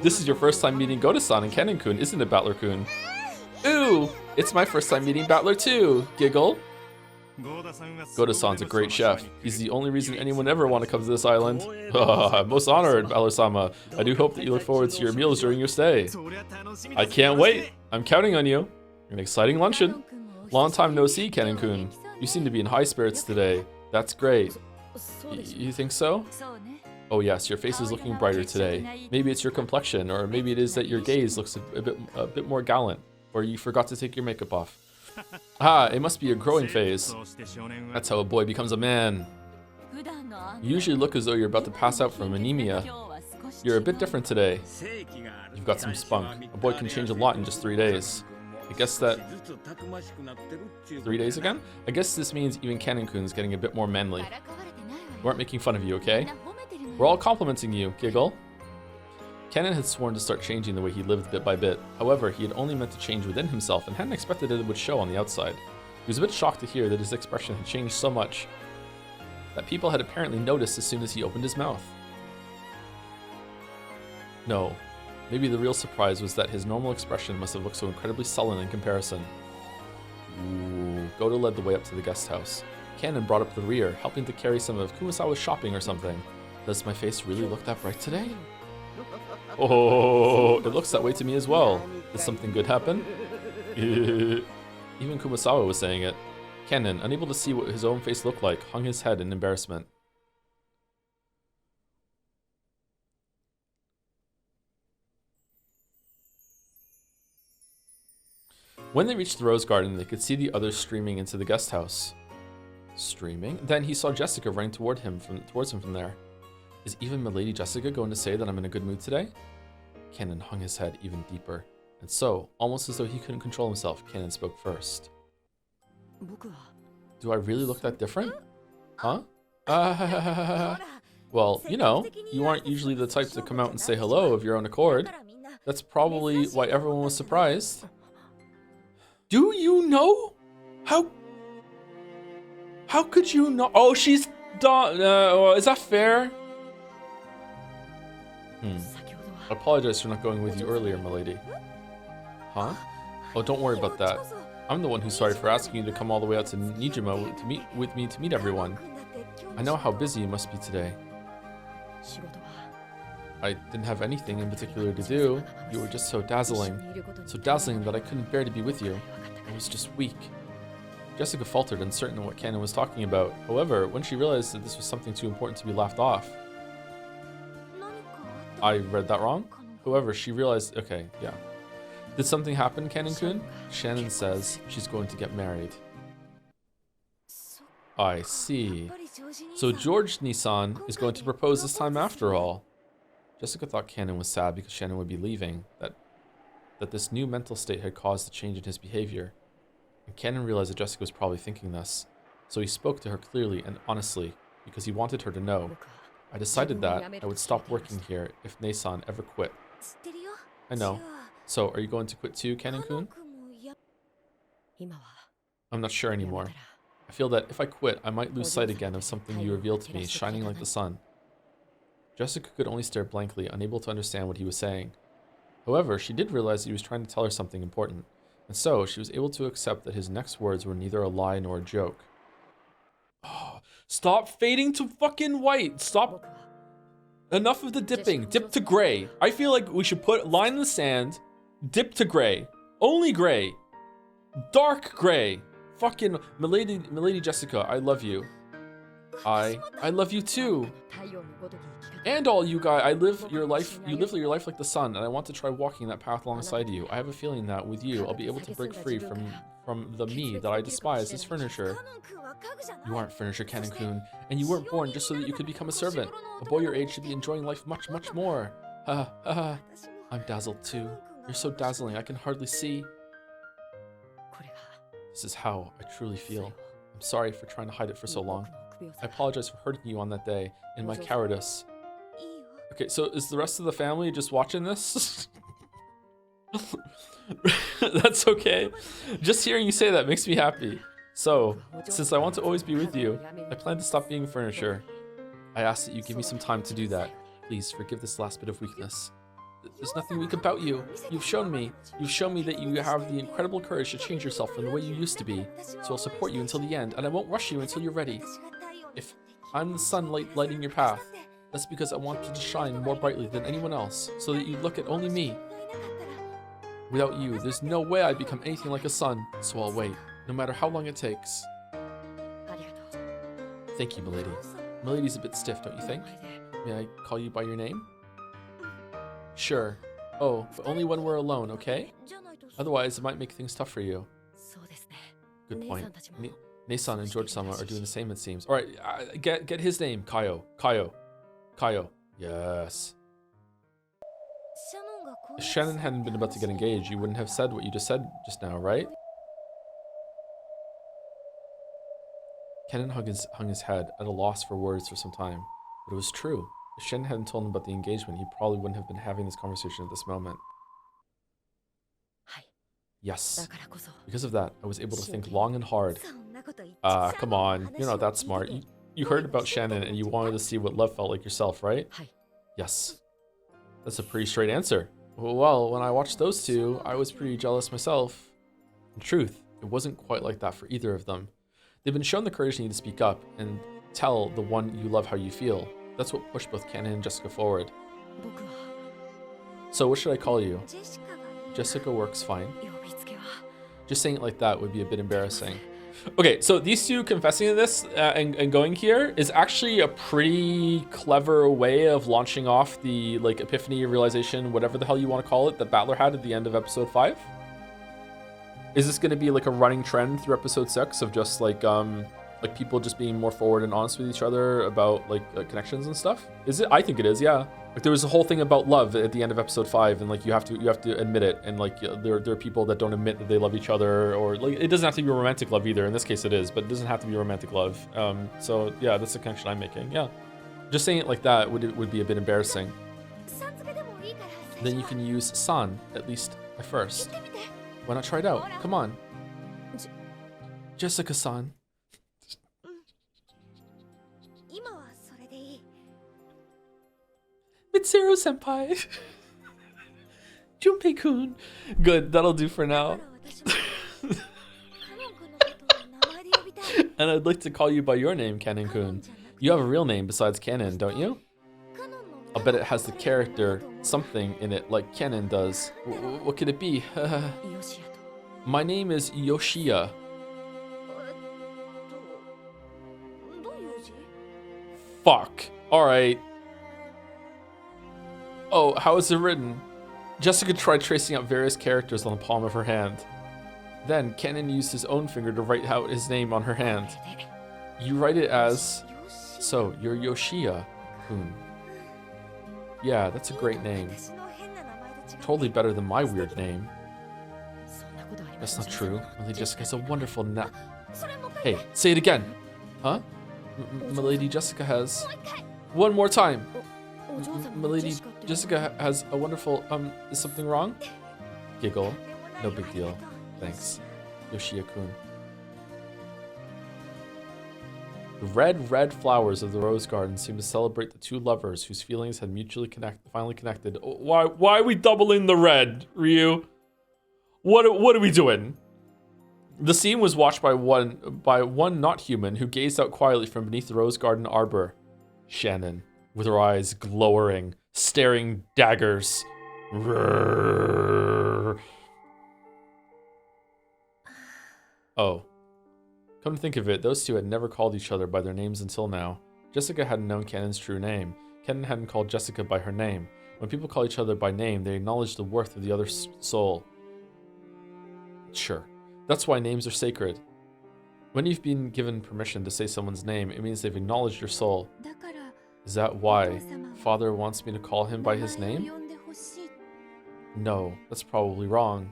This is your first time meeting Goto-san and Cannon-kun, isn't it, Battler-kun? Ooh, it's my first time meeting Battler too. Giggle. Goto-san's a great chef. He's the only reason anyone ever want to come to this island. I'm most honored, Battler-sama. I do hope that you look forward to your meals during your stay. I can't wait. I'm counting on you. An exciting luncheon. Long time no see, Cannon-kun. You seem to be in high spirits today. That's great. You think so? Oh yes, your face is looking brighter today. Maybe it's your complexion, or maybe it is that your gaze looks a bit more gallant, or you forgot to take your makeup off. Ah, it must be a growing phase. That's how a boy becomes a man. You usually look as though you're about to pass out from anemia. You're a bit different today. You've got some spunk. A boy can change a lot in just 3 days. I guess that... 3 days again? I guess this means even Cannon-kun's getting a bit more manly. We aren't making fun of you, okay? We're all complimenting you, Giggle. Cannon had sworn to start changing the way he lived bit by bit. However, he had only meant to change within himself and hadn't expected that it would show on the outside. He was a bit shocked to hear that his expression had changed so much that people had apparently noticed as soon as he opened his mouth. No, maybe the real surprise was that his normal expression must have looked so incredibly sullen in comparison. Ooh, Goto led the way up to the guest house. Cannon brought up the rear, helping to carry some of Kumasawa's shopping or something. Does my face really look that bright today? Oh, it looks that way to me as well. Did something good happen? Even Kumasawa was saying it. Cannon, unable to see what his own face looked like, hung his head in embarrassment. When they reached the rose garden, they could see the others streaming into the guest house. Streaming? Then he saw Jessica running towards him from there. Is even Milady Jessica going to say that I'm in a good mood today? Cannon hung his head even deeper. And so, almost as though he couldn't control himself, Cannon spoke first. Do I really look that different? Huh? Well, you know, you aren't usually the type to come out and say hello of your own accord. That's probably why everyone was surprised. Do you know? How could you know? Oh, she's done. Is that fair? I apologize for not going with you earlier, milady. Huh? Oh, don't worry about that. I'm the one who's sorry for asking you to come all the way out to Nijima to meet everyone. I know how busy you must be today. I didn't have anything in particular to do. You were just so dazzling that I couldn't bear to be with you. I was just weak. Jessica faltered, uncertain of what Cannon was talking about. However, when she realized that this was something too important to be laughed off... I read that wrong? However, she realized, okay, yeah. Did something happen, Canon-kun? Shannon says she's going to get married. I see. So George Nissan is going to propose this time after all. Jessica thought Canon was sad because Shannon would be leaving, that this new mental state had caused a change in his behavior. And Canon realized that Jessica was probably thinking this, so he spoke to her clearly and honestly because he wanted her to know. I decided that I would stop working here if Nissan ever quit. I know. So, are you going to quit too, Canon-kun? I'm not sure anymore. I feel that if I quit, I might lose sight again of something you revealed to me, shining like the sun. Jessica could only stare blankly, unable to understand what he was saying. However, she did realize he was trying to tell her something important, and so she was able to accept that his next words were neither a lie nor a joke. Oh, stop fading to fucking white! Stop! Enough of the dipping. Dip to gray. I feel like we should put line in the sand, dip to gray. Only gray. Dark gray. Fucking Milady Jessica, I love you. I love you too. And all you guys, you live your life like the sun, and I want to try walking that path alongside you. I have a feeling that with you, I'll be able to break free from the me that I despise as furniture. You aren't furniture, Canon-kun, and you weren't born just so that you could become a servant. A boy your age should be enjoying life much, much more. I'm dazzled too. You're so dazzling, I can hardly see. This is how I truly feel. I'm sorry for trying to hide it for so long. I apologize for hurting you on that day, in my cowardice. Okay, so is the rest of the family just watching this? That's okay. Just hearing you say that makes me happy. So, since I want to always be with you, I plan to stop being furniture. I ask that you give me some time to do that. Please forgive this last bit of weakness. There's nothing weak about you. You've shown me that you have the incredible courage to change yourself from the way you used to be. So I'll support you until the end, and I won't rush you until you're ready. If I'm the sunlight lighting your path, that's because I want you to shine more brightly than anyone else, so that you look at only me. Without you, there's no way I'd become anything like a sun, so I'll wait, no matter how long it takes. Thank you, Milady. Milady's a bit stiff, don't you think? May I call you by your name? Sure. Oh, but only when we're alone, okay? Otherwise, it might make things tough for you. Good point. Nissan and George-sama are doing the same, it seems. Alright, get his name. Kaio. Yes. If Shannon hadn't been about to get engaged, you wouldn't have said what you just said just now, right? Kennen hung his head, at a loss for words for some time. But it was true. If Shannon hadn't told him about the engagement, he probably wouldn't have been having this conversation at this moment. Yes. Because of that, I was able to think long and hard. Come on. You're not that smart. You heard about Shannon and you wanted to see what love felt like yourself, right? Yes. That's a pretty straight answer. Well, when I watched those two, I was pretty jealous myself. In truth, it wasn't quite like that for either of them. They've been shown the courage they need to speak up and tell the one you love how you feel. That's what pushed both Canon and Jessica forward. So what should I call you? Jessica works fine. Just saying it like that would be a bit embarrassing. Okay, so these two confessing to this and going here is actually a pretty clever way of launching off the like epiphany, realization, whatever the hell you want to call it, that Battler had at the end of episode 5. Is this going to be like a running trend through episode 6 of just like people just being more forward and honest with each other about like connections and stuff? Is it? I think it is, yeah. Like there was a whole thing about love at the end of episode 5, and like you have to admit it, and like there are people that don't admit that they love each other, or like it doesn't have to be romantic love either. In this case it is, but it doesn't have to be romantic love. So yeah, that's the connection I'm making. Yeah, just saying it like that would be a bit embarrassing. Then you can use san, at least at first. Why not try it out? Come on. Jessica-san. Mitsuru-senpai. Junpei-kun. Good, that'll do for now. And I'd like to call you by your name, Canon-kun. You have a real name besides Canon, don't you? I'll bet it has the character something in it like Canon does. What could it be? My name is Yoshiya. Fuck. Alright. Oh, how is it written? Jessica tried tracing out various characters on the palm of her hand. Then, Kennen used his own finger to write out his name on her hand. You write it as... So, you're Yoshia-kun. Yeah, that's a great name. Totally better than my weird name. That's not true. Milady Jessica has a wonderful Hey, say it again. Huh? Milady Jessica has... One more time. Milady Jessica has a wonderful... Is something wrong? Giggle. No big deal. Thanks. Yoshia-kun. The red flowers of the rose garden seem to celebrate the two lovers whose feelings had finally connected. Why are we doubling the red, Ryu? What are we doing? The scene was watched by one not human who gazed out quietly from beneath the rose garden arbor. Shannon, with her eyes glowering, staring daggers. Oh. Come to think of it, those two had never called each other by their names until now. Jessica hadn't known Kennen's true name. Kennen hadn't called Jessica by her name. When people call each other by name, they acknowledge the worth of the other's soul. Sure. That's why names are sacred. When you've been given permission to say someone's name, it means they've acknowledged your soul. Is that why Father wants me to call him by his name? No, that's probably wrong.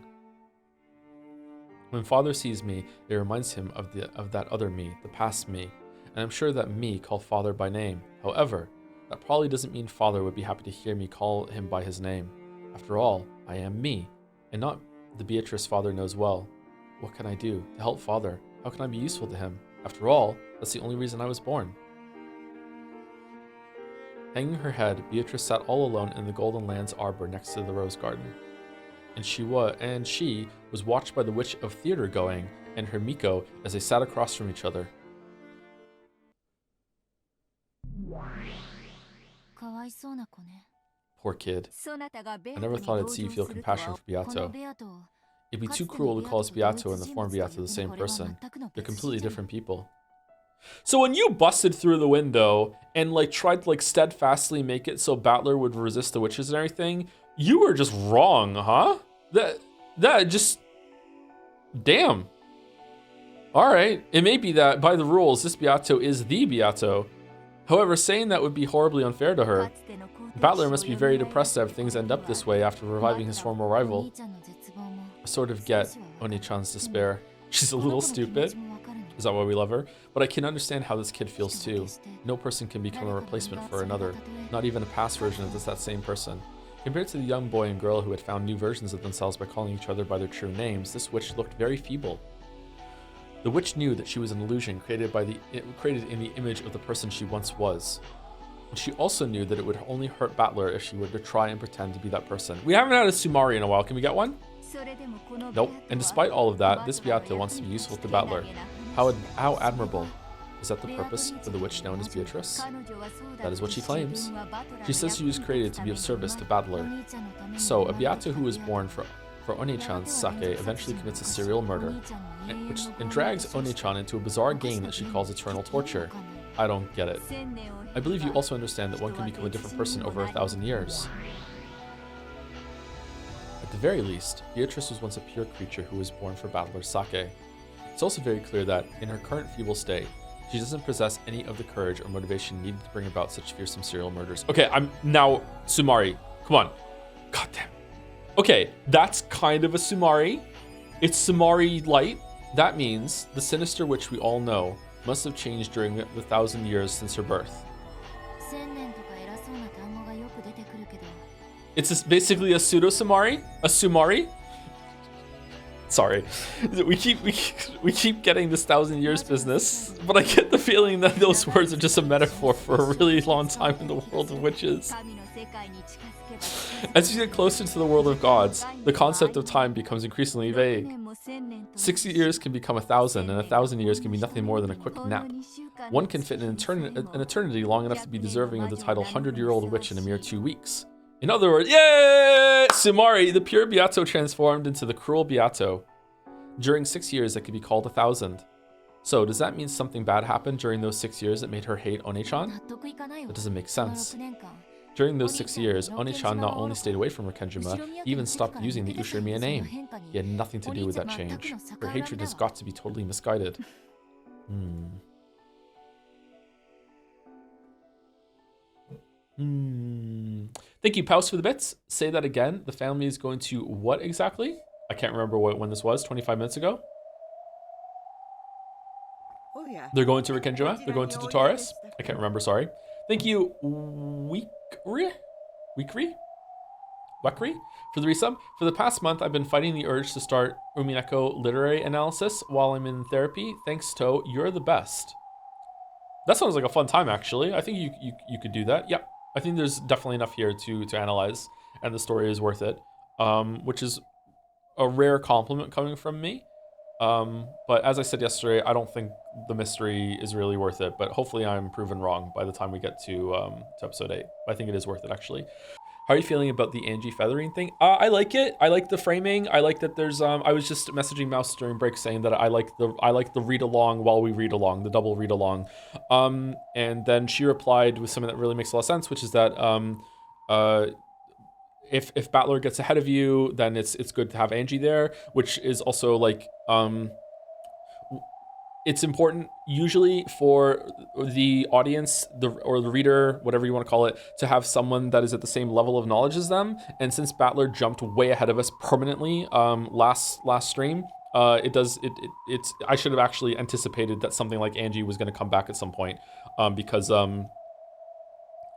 When Father sees me, it reminds him of that other me, the past me, and I'm sure that me called Father by name. However, that probably doesn't mean Father would be happy to hear me call him by his name. After all, I am me, and not the Beatrice Father knows well. What can I do to help Father? How can I be useful to him? After all, that's the only reason I was born. Hanging her head, Beatrice sat all alone in the Golden Lands arbor next to the rose garden. And she was watched by the witch of theater going and her Miko as they sat across from each other. Poor kid. I never thought I'd see you feel compassion for Beato. It'd be too cruel to call us Beato and the form Beato the same person. They're completely different people. So when you busted through the window and tried to steadfastly make it so Battler would resist the witches and everything, you were just wrong, huh? That just... Damn. Alright, it may be that, by the rules, this Beato is the Beato. However, saying that would be horribly unfair to her. Battler must be very depressed to have things end up this way after reviving his former rival. I sort of get Oni-chan's despair. She's a little stupid. Is that why we love her? But I can understand how this kid feels too. No person can become a replacement for another, not even a past version of that same person. Compared to the young boy and girl who had found new versions of themselves by calling each other by their true names, this witch looked very feeble. The witch knew that she was an illusion created in the image of the person she once was. And she also knew that it would only hurt Battler if she were to try and pretend to be that person. We haven't had a Sumari in a while. Can we get one? Nope. And despite all of that, this Beato wants to be useful to Battler. How admirable. Is that the purpose for the witch known as Beatrice? That is what she claims. She says she was created to be of service to Battler. So, a Beato who was born for Oni-chan's sake eventually commits a serial murder, and drags Oni-chan into a bizarre game that she calls eternal torture. I don't get it. I believe you also understand that one can become a different person over 1,000 years. At the very least, Beatrice was once a pure creature who was born for Battler's sake. It's also very clear that, in her current feeble state, she doesn't possess any of the courage or motivation needed to bring about such fearsome serial murders. Okay, I'm now Sumari. Come on. God damn. Okay, that's kind of a Sumari. It's Sumari light. That means the sinister witch we all know must have changed during the 1,000 years since her birth. It's just basically a pseudo-Sumari? A Sumari? Sorry, we keep getting this 1,000 years business, but I get the feeling that those words are just a metaphor for a really long time in the world of witches. As you get closer to the world of gods, the concept of time becomes increasingly vague. 60 years can become 1,000, and 1,000 years can be nothing more than a quick nap. One can fit an eternity long enough to be deserving of the title 100-year-old witch in a mere 2 weeks. In other words, yay! Sumari, the pure Beato transformed into the cruel Beato. During 6 years, that could be called 1,000. So, does that mean something bad happened during those 6 years that made her hate Oni-chan? That doesn't make sense. During those 6 years, Oni-chan not only stayed away from Rekenjima, he even stopped using the Ushirimiya name. He had nothing to do with that change. Her hatred has got to be totally misguided. Thank you, Paus, for the bits. Say that again. The family is going to what exactly? I can't remember when this was, 25 minutes ago? They're going to Rekenjima? They're going to Dotaris? I can't remember, sorry. Thank you, Weekry? For the resub. For the past month, I've been fighting the urge to start Umineko literary analysis while I'm in therapy. Thanks, To. You're the best. That sounds like a fun time, actually. I think you could do that. Yep. I think there's definitely enough here to analyze, and the story is worth it, which is a rare compliment coming from me. But as I said yesterday, I don't think the mystery is really worth it, but hopefully I'm proven wrong by the time we get to episode 8. I think it is worth it, actually. How are you feeling about the Angie feathering thing? I like it. I like the framing. I like that there's I was just messaging Mouse during break saying that I like the read along while we read along, the double read along. And then she replied with something that really makes a lot of sense, which is that if Battler gets ahead of you, then it's good to have Angie there, which is also like it's important usually for the audience, or the reader, whatever you want to call it, to have someone that is at the same level of knowledge as them. And since Battler jumped way ahead of us permanently last stream, it's I should have actually anticipated that something like Angie was going to come back at some point, because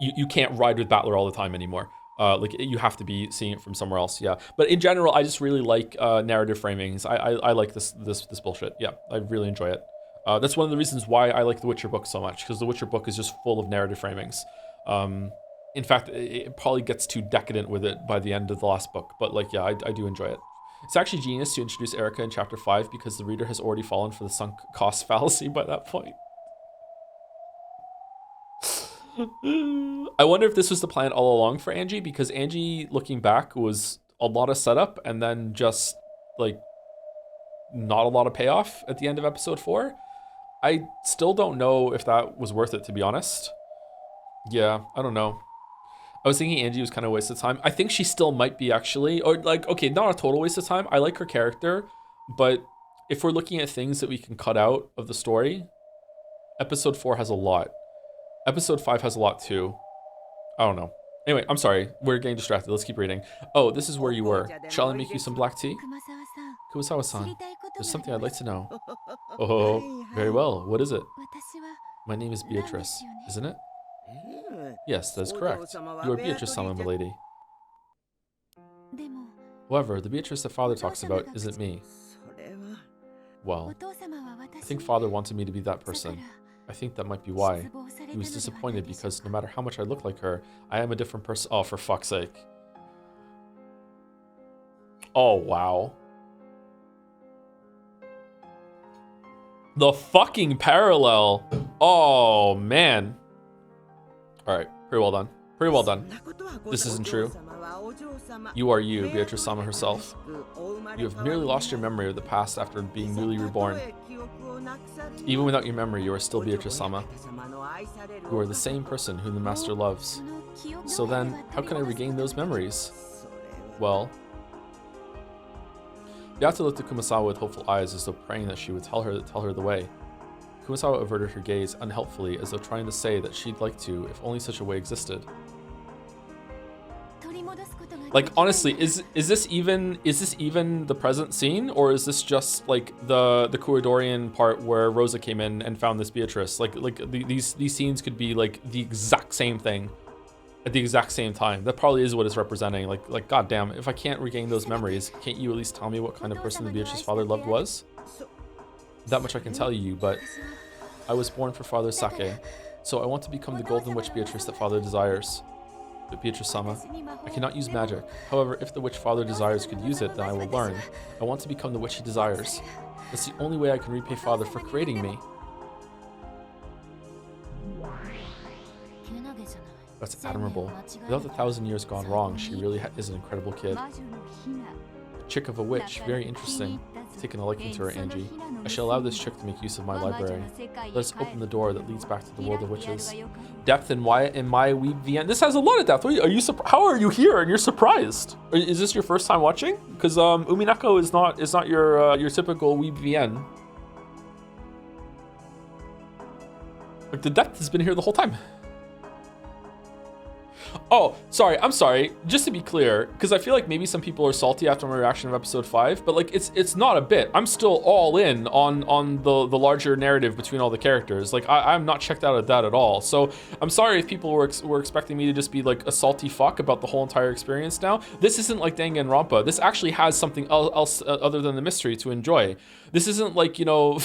you can't ride with Battler all the time anymore. Like you have to be seeing it from somewhere else. Yeah, but in general, I just really like narrative framings. I like this bullshit. Yeah, I really enjoy it. That's one of the reasons why I like the Witcher book so much, because the Witcher book is just full of narrative framings. In fact, it probably gets too decadent with it by the end of the last book, but like, yeah, I do enjoy it. It's actually genius to introduce Erica in chapter 5 because the reader has already fallen for the sunk cost fallacy by that point. I wonder if this was the plan all along for Angie, because Angie, looking back, was a lot of setup and then just like not a lot of payoff at the end of episode 4. I still don't know if that was worth it, to be honest. Yeah, I don't know. I was thinking Angie was kind of a waste of time. I think she still might be, actually. Or like, okay, not a total waste of time. I like her character, but if we're looking at things that we can cut out of the story, episode 4 has a lot. Episode 5 has a lot too. I don't know. Anyway, I'm sorry. We're getting distracted. Let's keep reading. Oh, this is where you were. Shall I make you some black tea? Kumasawa-san, there's something I'd like to know. Oh, very well. What is it? My name is Beatrice, isn't it? Yes, that is correct. You are Beatrice-sama, milady. However, the Beatrice that Father talks about isn't me. Well, I think Father wanted me to be that person. I think that might be why. He was disappointed because no matter how much I look like her, I am a different person. Oh, for fuck's sake. Oh, wow. The fucking parallel. Oh, man. Alright, pretty well done. Pretty well done. This isn't true. You are you, Beatrice-sama herself. You have merely lost your memory of the past after being newly reborn. Even without your memory, you are still Beatrice-sama. You are the same person whom the Master loves. So then, how can I regain those memories? Well... Beato looked at Kumasawa with hopeful eyes, as though praying that she would tell her the way. Kumasawa averted her gaze unhelpfully, as though trying to say that she'd like to, if only such a way existed. Like, honestly, is this even the present scene, or is this just like the Kurodorian part where Rosa came in and found this Beatrice? Like these scenes could be like the exact same thing at the exact same time. That probably is what it's representing. Like goddamn, if I can't regain those memories, can't you at least tell me what kind of person the Beatrice's father loved was? That much I can tell you, but I was born for Father's sake, so I want to become the golden witch Beatrice that Father desires. But Beatrice-sama, I cannot use magic. However, if the witch Father desires could use it, then I will learn. I want to become the witch he desires. That's the only way I can repay Father for creating me. That's admirable. Without the 1,000 years gone wrong, she really is an incredible kid. Chick of a witch, very interesting. Taking a liking to her, Angie. I shall allow this chick to make use of my library. Let us open the door that leads back to the world of witches. Depth in my weeb VN. This has a lot of depth. Are you how are you here and you're surprised? Is this your first time watching? Because Umineko is not your typical weeb VN. Like the depth has been here the whole time. Oh, sorry, I'm sorry. Just to be clear, because I feel like maybe some people are salty after my reaction of episode 5, but like it's not a bit. I'm still all in on the larger narrative between all the characters. Like I'm not checked out at that at all. So I'm sorry if people were expecting me to just be like a salty fuck about the whole entire experience now. This isn't like Danganronpa. This actually has something else other than the mystery to enjoy. This isn't like, you know,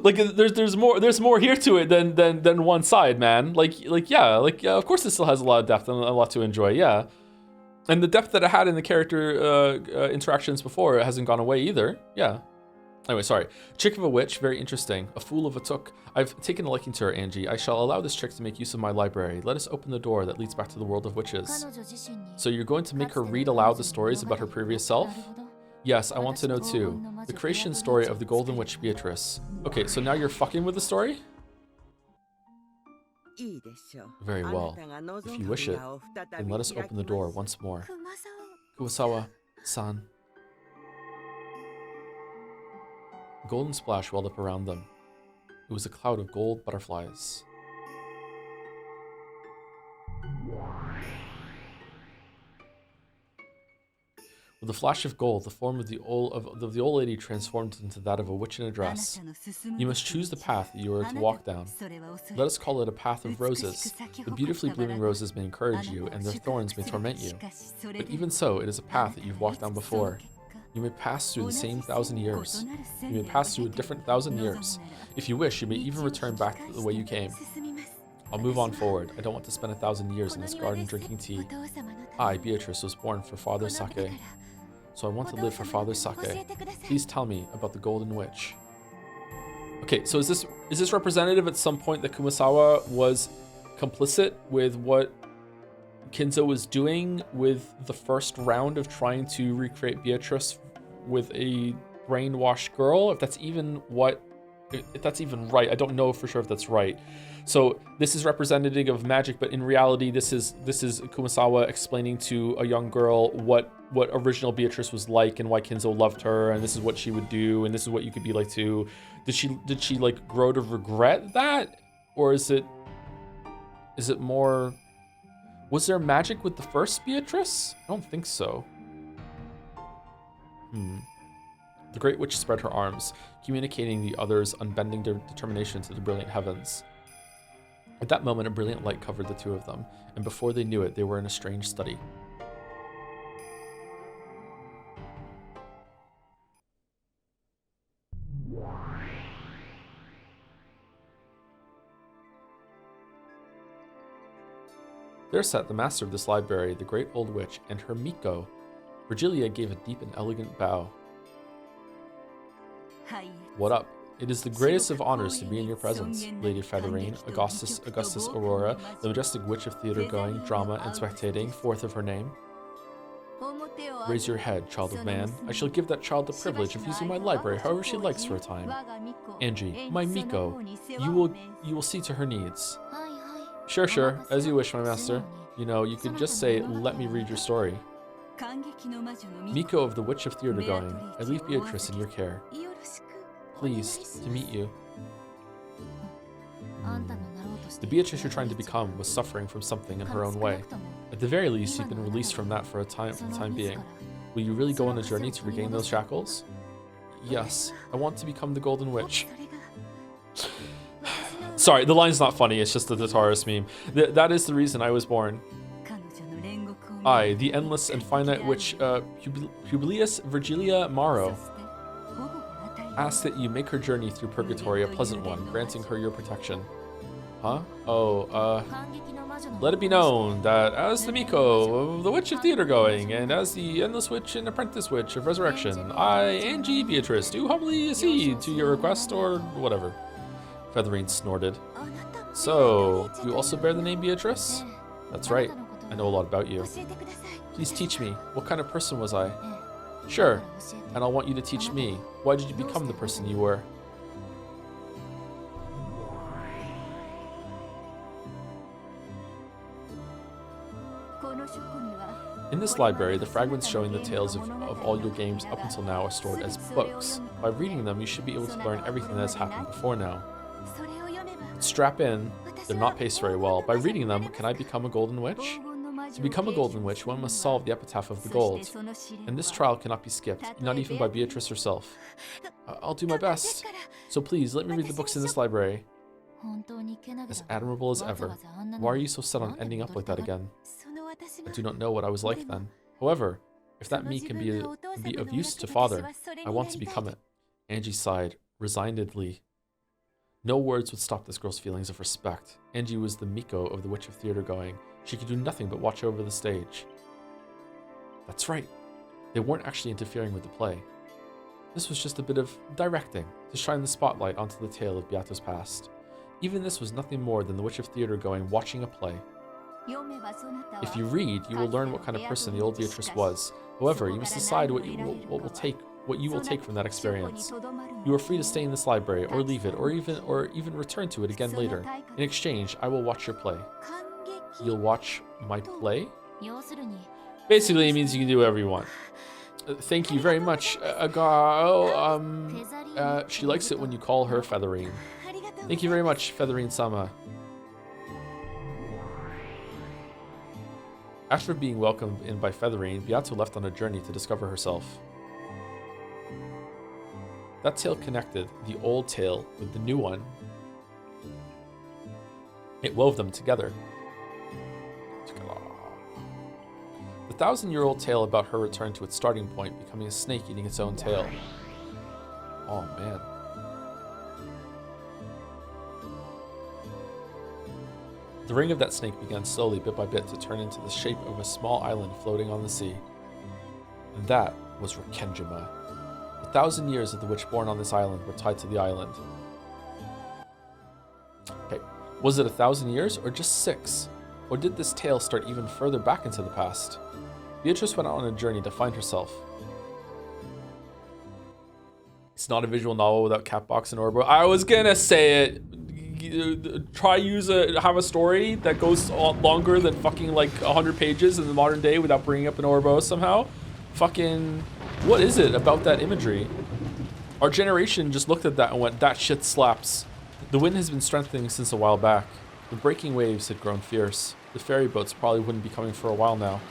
like there's more here to it than one side, man. Like yeah, of course it still has a lot of depth and a lot to enjoy, yeah. And the depth that I had in the character interactions before, it hasn't gone away either, yeah. Anyway, sorry. Chick of a witch, very interesting. A fool of a took. I've taken a liking to her, Angie. I shall allow this chick to make use of my library. Let us open the door that leads back to the world of witches. So you're going to make her read aloud the stories about her previous self? Yes, I want to know too. The creation story of the Golden Witch Beatrice. Okay, so now you're fucking with the story? Very well. If you wish it, then let us open the door once more. Kuwasawa-san. A golden splash welled up around them. It was a cloud of gold butterflies. With a flash of gold, the form of the old lady transformed into that of a witch in a dress. You must choose the path that you are to walk down. Let us call it a path of roses. The beautifully blooming roses may encourage you, and their thorns may torment you. But even so, it is a path that you've walked down before. You may pass through the same 1,000 years. You may pass through a different 1,000 years. If you wish, you may even return back the way you came. I'll move on forward. I don't want to spend 1,000 years in this garden drinking tea. I, Beatrice, was born for Father Sake. So I want to live for Father Sake. Please tell me about the Golden Witch. Okay, so is this representative at some point that Kumasawa was complicit with what Kinzo was doing with the first round of trying to recreate Beatrice with a brainwashed girl? If that's even right, I don't know for sure if that's right. So this is representative of magic, but in reality, this is Kumasawa explaining to a young girl what original Beatrice was like and why Kinzo loved her, and this is what she would do, and this is what you could be like too. Did she like grow to regret that, or is it more? Was there magic with the first Beatrice? I don't think so. The Great Witch spread her arms, communicating the others' unbending determination to the brilliant heavens. At that moment, a brilliant light covered the two of them, and before they knew it, they were in a strange study. There sat the master of this library, the great old witch, and her Miko. Virgilia gave a deep and elegant bow. What up? It is the greatest of honors to be in your presence, Lady Federine, Augustus Aurora, the majestic witch of theater-going, drama, and spectating, fourth of her name. Raise your head, child of man. I shall give that child the privilege of using my library however she likes for a time. Angie, my Miko, you will see to her needs. Sure, as you wish, my master. You know, you could just say, let me read your story. Miko of the Witch of Theater-going, I leave Beatrice in your care. Pleased to meet you. The Beatrice you're trying to become was suffering from something in her own way. At the very least, you've been released from that for the time being. Will you really go on a journey to regain those shackles? Yes, I want to become the Golden Witch. Sorry, the line's not funny, it's just the Taurus meme. That is the reason I was born. I, the endless and finite witch Publius Virgilia Maro, ask that you make her journey through purgatory a pleasant one, granting her your protection. Huh? Let it be known that as the Miko of the Witch of Theater-going, and as the Endless Witch and Apprentice Witch of Resurrection, I, Angie Beatrice, do humbly accede to your request, or whatever. Featherine snorted. So, you also bear the name Beatrice? That's right. I know a lot about you. Please teach me. What kind of person was I? Sure. And I'll want you to teach me. Why did you become the person you were? In this library, the fragments showing the tales of all your games up until now are stored as books. By reading them, you should be able to learn everything that has happened before now. Strap in. They're not paced very well. By reading them, can I become a golden witch? To become a golden witch, one must solve the epitaph of the gold. And this trial cannot be skipped, not even by Beatrice herself. I'll do my best. So please, let me read the books in this library. As admirable as ever. Why are you so set on ending up like that again? I do not know what I was like then. However, if that me can be of use to Father, I want to become it. Angie sighed, resignedly. No words would stop this girl's feelings of respect. Angie was the Miko of the Witch of Theater Going. She could do nothing but watch over the stage. That's right. They weren't actually interfering with the play. This was just a bit of directing to shine the spotlight onto the tale of Beato's past. Even this was nothing more than the Witch of Theater Going watching a play. If you read, you will learn what kind of person the old Beatrice was. However, you must decide what you will take from that experience. You are free to stay in this library, or leave it, or even return to it again later. In exchange, I will watch your play. You'll watch my play? Basically, it means you can do whatever you want. Thank you very much, she likes it when you call her Featherine. Thank you very much, Featherine-sama. After being welcomed in by Featherine, Beato left on a journey to discover herself. That tale connected the old tale with the new one. It wove them together. The 1,000-year-old tale about her return to its starting point, becoming a snake eating its own tail. Oh man. The ring of that snake began slowly, bit by bit, to turn into the shape of a small island floating on the sea. And that was Rikenjima. 1,000 years of the witch born on this island were tied to the island. Okay, was it 1,000 years or just 6? Or did this tale start even further back into the past? Beatrice went out on a journey to find herself. It's not a visual novel without Catbox and Orbo. I was gonna say it. Have a story that goes longer than fucking like 100 pages in the modern day without bringing up an Orbo somehow. Fucking, what is it about that imagery? Our generation just looked at that and went, that shit slaps. The wind has been strengthening since a while back. The breaking waves had grown fierce. The ferry boats probably wouldn't be coming for a while now.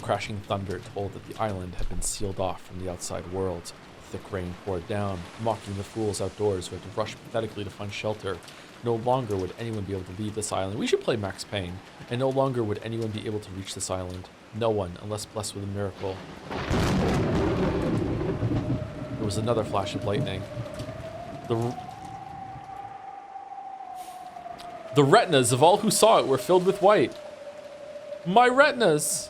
Crashing thunder told that the island had been sealed off from the outside world. Thick rain poured down, mocking the fools outdoors who had to rush pathetically to find shelter. No longer would anyone be able to leave this island. We should play Max Payne. And no longer would anyone be able to reach this island. No one, unless blessed with a miracle. There was another flash of lightning. The retinas of all who saw it were filled with white. My retinas!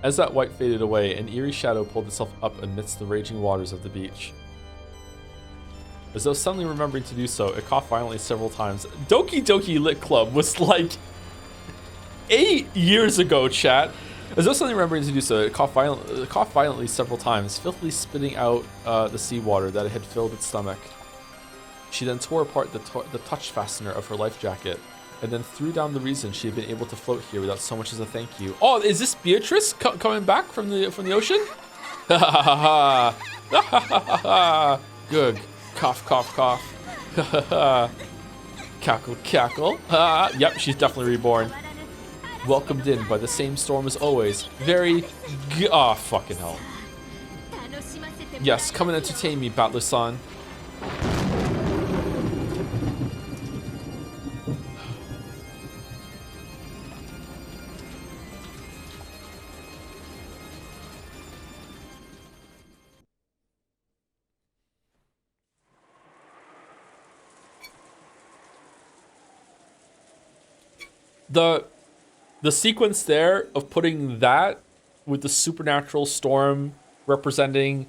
As that white faded away, an eerie shadow pulled itself up amidst the raging waters of the beach. As though suddenly remembering to do so, it coughed violently several times. Doki Doki Lit Club was like 8 years ago, chat. As though suddenly remembering to do so, it coughed violently several times, filthily spitting out the seawater that had filled its stomach. She then tore apart the touch fastener of her life jacket, and then threw down the reason she had been able to float here without so much as a thank you. Oh, is this Beatrice coming back from the ocean? Ha ha ha ha. Good. Cough, cough, cough. Ha ha ha. Cackle, cackle. Yep, she's definitely reborn. Welcomed in by the same storm as always. Very fucking hell. Yes, come and entertain me, Battler-san. The sequence there of putting that with the supernatural storm representing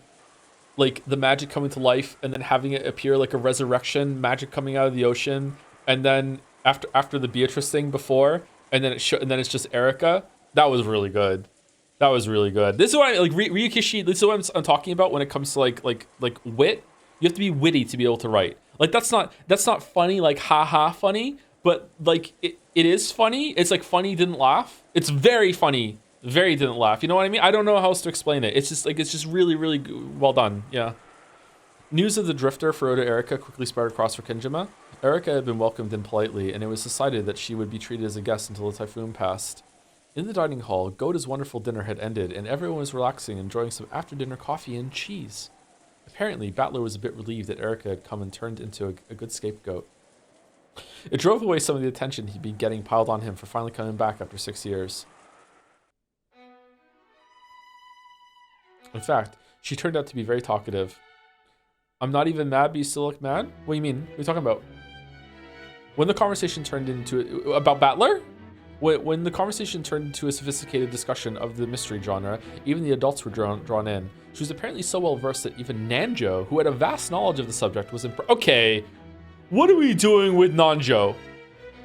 like the magic coming to life and then having it appear like a resurrection, magic coming out of the ocean, and then after the Beatrice thing before, and then and then it's just Erica. That was really good. That was really good. This is what I like. Ryukishi. This is what I'm talking about when it comes to like wit. You have to be witty to be able to write. Like that's not funny, like haha funny, but like it is funny. It's like funny didn't laugh. It's very funny, very didn't laugh. You know what I mean? I don't know how else to explain it. It's just really well done. Yeah. News of the drifter for Oda Erica quickly spread across for Kinjima. Erica had been welcomed in politely, and it was decided that she would be treated as a guest until the typhoon passed. In the dining hall, Goda's wonderful dinner had ended, and everyone was relaxing, enjoying some after-dinner coffee and cheese. Apparently, Battler was a bit relieved that Erica had come and turned into a good scapegoat. It drove away some of the attention he'd been getting piled on him for finally coming back after 6 years. In fact, she turned out to be very talkative. I'm not even mad, but you still look mad? What do you mean? What are you talking about? When the conversation turned into... About Battler? When the conversation turned into a sophisticated discussion of the mystery genre, even the adults were drawn in. She was apparently so well versed that even Nanjo, who had a vast knowledge of the subject, was Okay, what are we doing with Nanjo?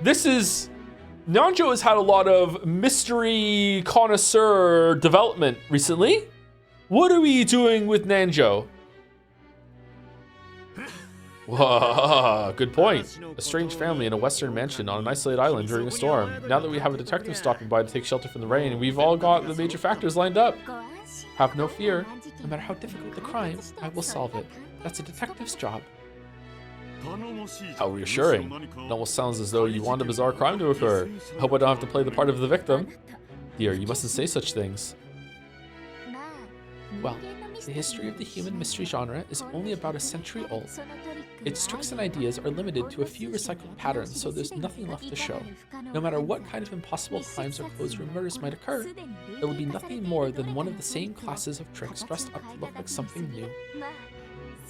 Nanjo has had a lot of mystery connoisseur development recently. What are we doing with Nanjo? Whoa, good point. A strange family in a western mansion on an isolated island during a storm. Now that we have a detective stopping by to take shelter from the rain, we've all got the major factors lined up. Have no fear. No matter how difficult the crime, I will solve it. That's a detective's job. How reassuring. It almost sounds as though you want a bizarre crime to occur. I hope I don't have to play the part of the victim. Dear, you mustn't say such things. Well, the history of the human mystery genre is only about a century old. Its tricks and ideas are limited to a few recycled patterns, so there's nothing left to show. No matter what kind of impossible crimes or clothes or murders might occur, it will be nothing more than one of the same classes of tricks dressed up to look like something new.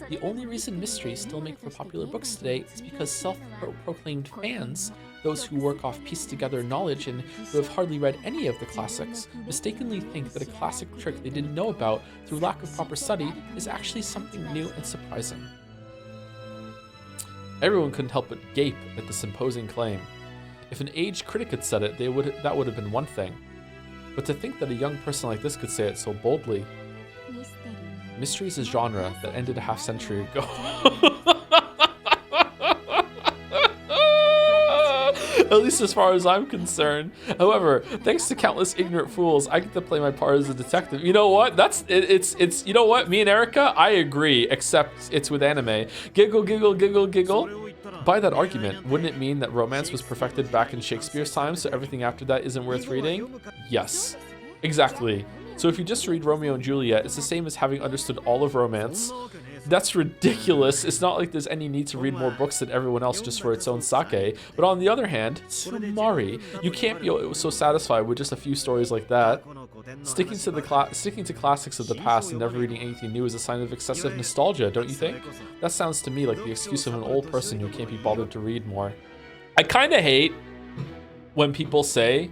The only reason mysteries still make for popular books today is because self-proclaimed fans, those who work off pieced-together knowledge and who have hardly read any of the classics, mistakenly think that a classic trick they didn't know about through lack of proper study is actually something new and surprising. Everyone couldn't help but gape at this imposing claim. If an aged critic had said it, that would have been one thing. But to think that a young person like this could say it so boldly... Mystery is a genre that ended a half-century ago. At least as far as I'm concerned. However, thanks to countless ignorant fools, I get to play my part as a detective. You know what? It's you know what? Me and Erica, I agree, except it's with anime. Giggle, giggle, giggle, giggle. By that argument, wouldn't it mean that romance was perfected back in Shakespeare's time, so everything after that isn't worth reading? Yes. Exactly. So if you just read Romeo and Juliet, it's the same as having understood all of romance. That's ridiculous. It's not like there's any need to read more books than everyone else just for its own sake. But on the other hand, Sumari, you can't be so satisfied with just a few stories like that. Sticking to classics of the past and never reading anything new is a sign of excessive nostalgia, don't you think? That sounds to me like the excuse of an old person who can't be bothered to read more. I kind of hate when people say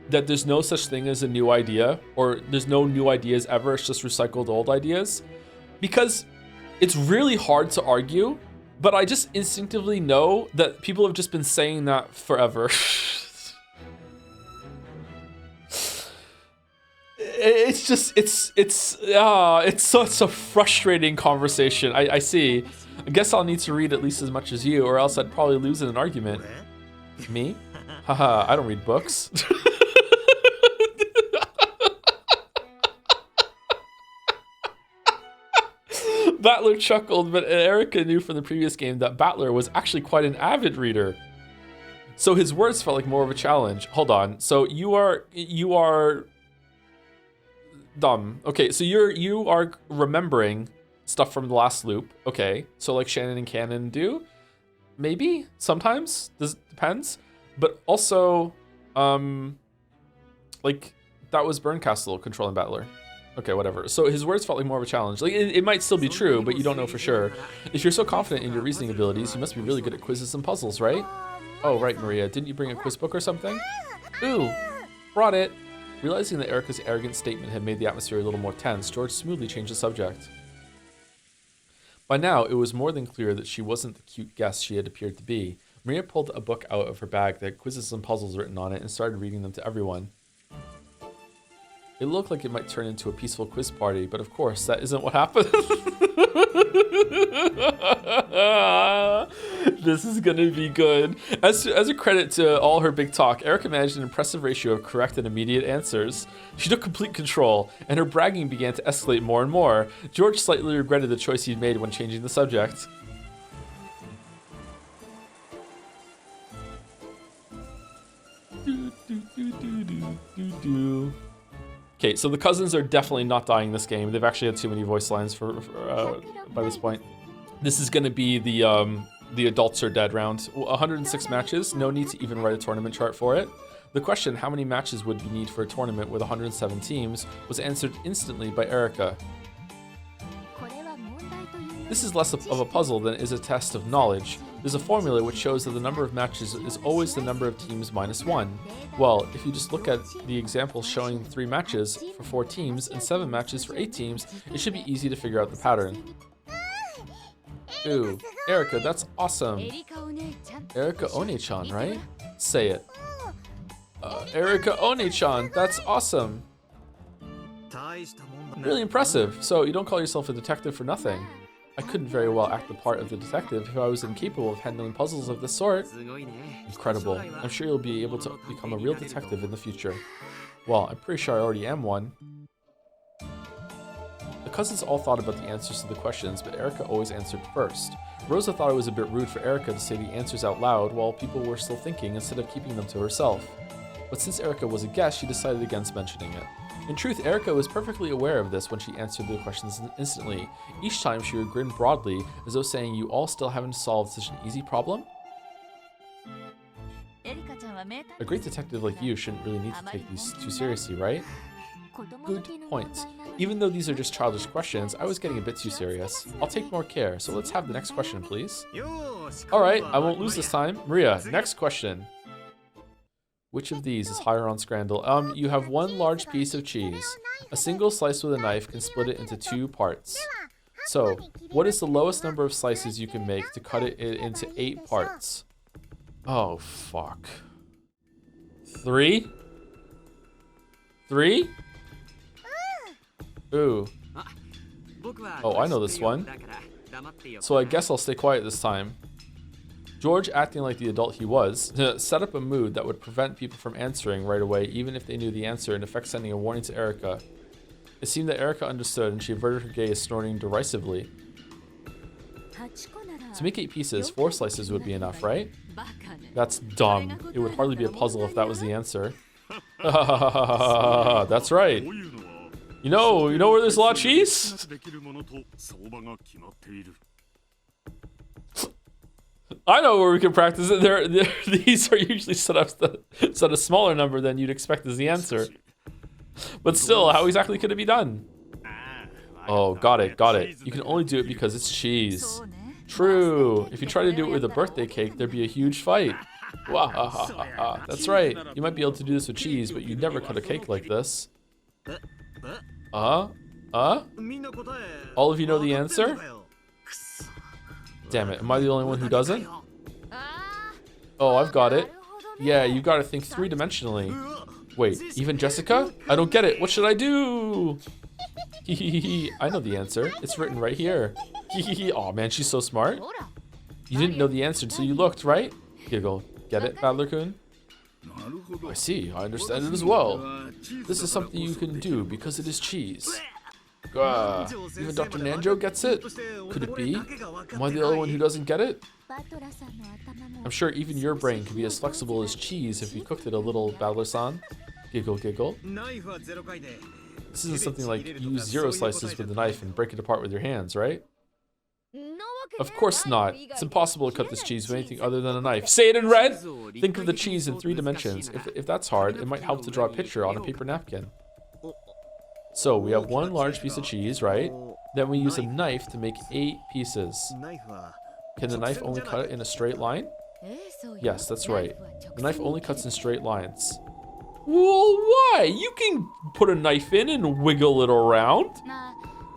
that there's no such thing as a new idea, or there's no new ideas ever, it's just recycled old ideas. Because it's really hard to argue, but I just instinctively know that people have just been saying that forever. It's such a frustrating conversation. I see. I guess I'll need to read at least as much as you, or else I'd probably lose in an argument. Me? Haha, I don't read books. Battler chuckled, but Erica knew from the previous game that Battler was actually quite an avid reader. So his words felt like more of a challenge. Hold on. So you are dumb. Okay, so you are remembering stuff from the last loop. Okay. So like Shannon and Cannon do? Maybe? Sometimes? Depends. But also, like that was Burncastle controlling Battler. Okay, whatever. So his words felt like more of a challenge. Like it might still be true, but you don't know for sure. If you're so confident in your reasoning abilities, you must be really good at quizzes and puzzles, right? Oh, right, Maria. Didn't you bring a quiz book or something? Ooh, brought it. Realizing that Erica's arrogant statement had made the atmosphere a little more tense, George smoothly changed the subject. By now, it was more than clear that she wasn't the cute guest she had appeared to be. Maria pulled a book out of her bag that had quizzes and puzzles written on it and started reading them to everyone. It looked like it might turn into a peaceful quiz party, but of course, that isn't what happened. This is gonna be good. As a credit to all her big talk, Erica managed an impressive ratio of correct and immediate answers. She took complete control, and her bragging began to escalate more and more. George slightly regretted the choice he'd made when changing the subject. Okay, so the cousins are definitely not dying this game. They've actually had too many voice lines by this point. This is going to be the adults are dead round. 106 matches, no need to even write a tournament chart for it. The question, how many matches would you need for a tournament with 107 teams, was answered instantly by Erica. This is less of a puzzle than it is a test of knowledge. There's a formula which shows that the number of matches is always the number of teams minus 1. Well, if you just look at the example showing 3 matches for 4 teams and 7 matches for 8 teams, it should be easy to figure out the pattern. Ooh, Erica, that's awesome. Erica One-chan, right? Say it. Erica One-chan, that's awesome. Really impressive. So you don't call yourself a detective for nothing. I couldn't very well act the part of the detective if I was incapable of handling puzzles of this sort. Incredible. I'm sure you'll be able to become a real detective in the future. Well, I'm pretty sure I already am one. The cousins all thought about the answers to the questions, but Erica always answered first. Rosa thought it was a bit rude for Erica to say the answers out loud while people were still thinking instead of keeping them to herself. But since Erica was a guest, she decided against mentioning it. In truth, Erica was perfectly aware of this when she answered the questions instantly. Each time she would grin broadly, as though saying, "You all still haven't solved such an easy problem?" A great detective like you shouldn't really need to take these too seriously, right? Good point. Even though these are just childish questions, I was getting a bit too serious. I'll take more care, so let's have the next question, please. Alright, I won't lose this time. Maria, next question. Which of these is higher on Scrandle? You have 1 large piece of cheese. A single slice with a knife can split it into 2 parts. So, what is the lowest number of slices you can make to cut it into 8 parts? Oh, fuck. 3? 3? Ooh. Oh, I know this one. So I guess I'll stay quiet this time. George, acting like the adult he was, set up a mood that would prevent people from answering right away even if they knew the answer, in effect sending a warning to Erica. It seemed that Erica understood and she averted her gaze, snorting derisively. To make 8 pieces, 4 slices would be enough, right? That's dumb. It would hardly be a puzzle if that was the answer. That's right. You know where there's a lot of cheese? I know where we can practice it. These are usually set a smaller number than you'd expect as the answer. But still, how exactly could it be done? Oh, got it. You can only do it because it's cheese. True. If you try to do it with a birthday cake, there'd be a huge fight. Wahahaha. That's right. You might be able to do this with cheese, but you'd never cut a cake like this. All of you know the answer? Damn it, am I the only one who doesn't? Oh, I've got it. Yeah, you gotta think 3-dimensionally. Wait, even Jessica? I don't get it. What should I do? I know the answer. It's written right here. Aw, man, she's so smart. You didn't know the answer until you looked, right? Giggle. Get it, Battler-kun? I see. I understand it as well. This is something you can do because it is cheese. Even Dr. Nanjo gets it? Could it be? Am I the only one who doesn't get it? I'm sure even your brain could be as flexible as cheese if you cooked it a little, Battler-san. Giggle, giggle. This isn't something like use 0 slices with a knife and break it apart with your hands, right? Of course not. It's impossible to cut this cheese with anything other than a knife. Say it in red! Think of the cheese in 3 dimensions. If that's hard, it might help to draw a picture on a paper napkin. So we have 1 large piece of cheese, right? Then we use a knife to make 8 pieces. Can the knife only cut it in a straight line? Yes, that's right. The knife only cuts in straight lines. Well, why? You can put a knife in and wiggle it around.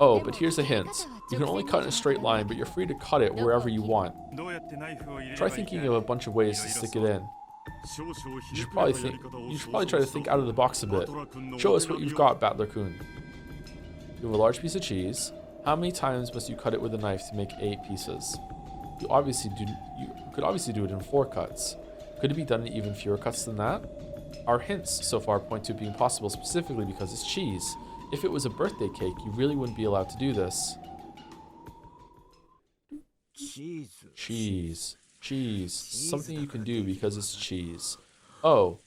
Oh, but here's a hint. You can only cut in a straight line, but you're free to cut it wherever you want. Try thinking of a bunch of ways to stick it in. You should probably try to think out of the box a bit. Show us what you've got, Battler-kun. You have a large piece of cheese. How many times must you cut it with a knife to make 8 pieces? You could obviously do it in 4 cuts. Could it be done in even fewer cuts than that? Our hints so far point to it being possible specifically because it's cheese. If it was a birthday cake, you really wouldn't be allowed to do this. Cheese. Something you can do because it's cheese. Oh,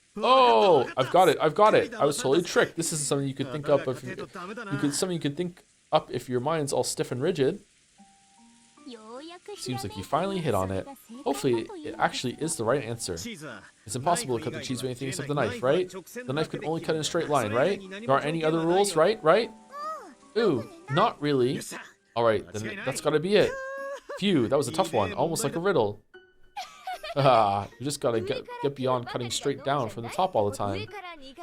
I've got it. I was totally tricked. This is something you could think up if your mind's all stiff and rigid. Seems like you finally hit on it. Hopefully, it actually is the right answer. It's impossible to cut the cheese with anything except the knife, right? The knife can only cut in a straight line, right? There aren't any other rules, right? Ooh, not really. Alright, then that's gotta be it. Phew, that was a tough one. Almost like a riddle. You just gotta get beyond cutting straight down from the top all the time.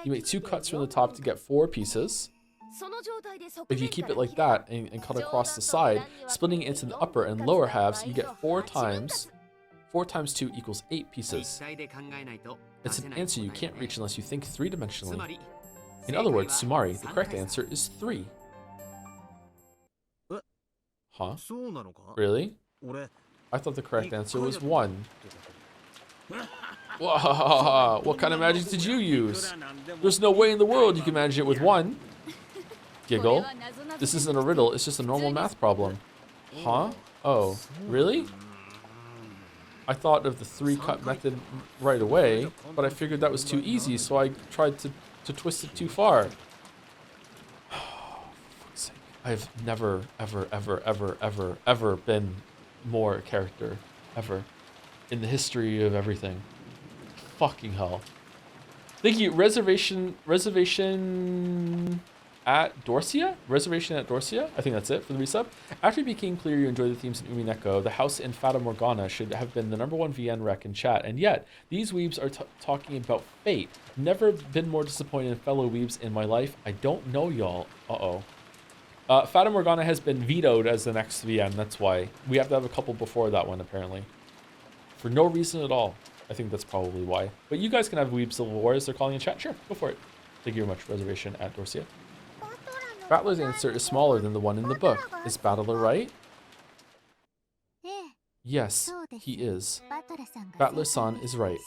You make 2 cuts from the top to get 4 pieces. If you keep it like that and cut across the side, splitting it into the upper and lower halves, you get 4 times 2 equals 8 pieces. It's an answer you can't reach unless you think 3-dimensionally. In other words, Sumari, the correct answer is 3. Huh? Really? I thought the correct answer was 1. Whoa, what kind of magic did you use? There's no way in the world you can manage it with 1. Giggle. This isn't a riddle, it's just a normal math problem. Huh? Oh, really? I thought of the 3-cut method right away, but I figured that was too easy, so I tried to twist it too far. For fuck's sake. I've never, ever been more a character. Ever. In the history of everything. Fucking hell. Thank you. Reservation at Dorsia? Reservation at Dorsia? I think that's it for the resub. After it became clear you enjoyed the themes in Umineko, the house in Fata Morgana should have been the #1 VN rec in chat. And yet, these weebs are talking about fate. Never been more disappointed in fellow weebs in my life. I don't know y'all. Fata Morgana has been vetoed as the next VN. That's why. We have to have a couple before that one, apparently. For no reason at all. I think that's probably why. But you guys can have Weeb Civil War as they're calling in chat. Sure, go for it. Thank you very much. Reservation at Dorsia. Battler's answer is smaller than the one in the book. Is Battler right? Yes, he is. Battler-san is right.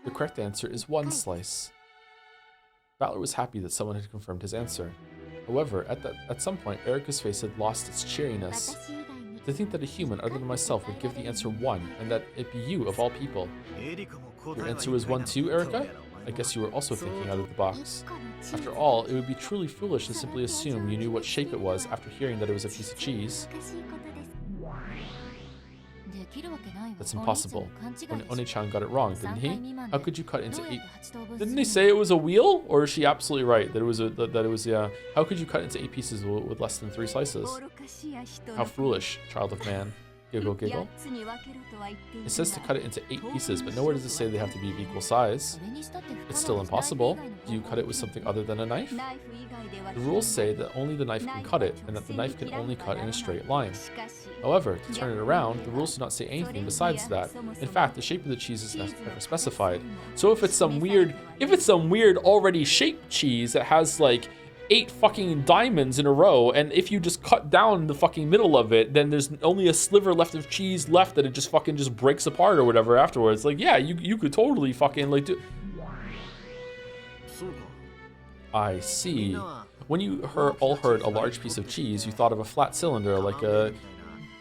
The correct answer is 1 slice. Battler was happy that someone had confirmed his answer. However, at some point, Erika's face had lost its cheeriness. To think that a human other than myself would give the answer 1, and that it be you of all people. Your answer was 1 too, Erika? I guess you were also thinking out of the box. After all, it would be truly foolish to simply assume you knew what shape it was after hearing that it was a piece of cheese. That's impossible. One-chan got it wrong, didn't he? How could you cut into 8? Didn't they say it was a wheel? Or is she absolutely right that it was yeah? How could you cut into 8 pieces with less than 3 slices? How foolish, child of man. Giggle, giggle. It says to cut it into 8 pieces, but nowhere does it say they have to be of equal size. It's still impossible. Do you cut it with something other than a knife? The rules say that only the knife can cut it, and that the knife can only cut in a straight line. However, to turn it around, the rules do not say anything besides that. In fact, the shape of the cheese is never specified. So if it's some weird already shaped cheese that has like 8 fucking diamonds in a row, and if you just cut down the fucking middle of it, then there's only a sliver left of cheese left that it just fucking just breaks apart or whatever afterwards. Like, yeah, you could totally fucking like do. I see. When you all heard a large piece of cheese, you thought of a flat cylinder like a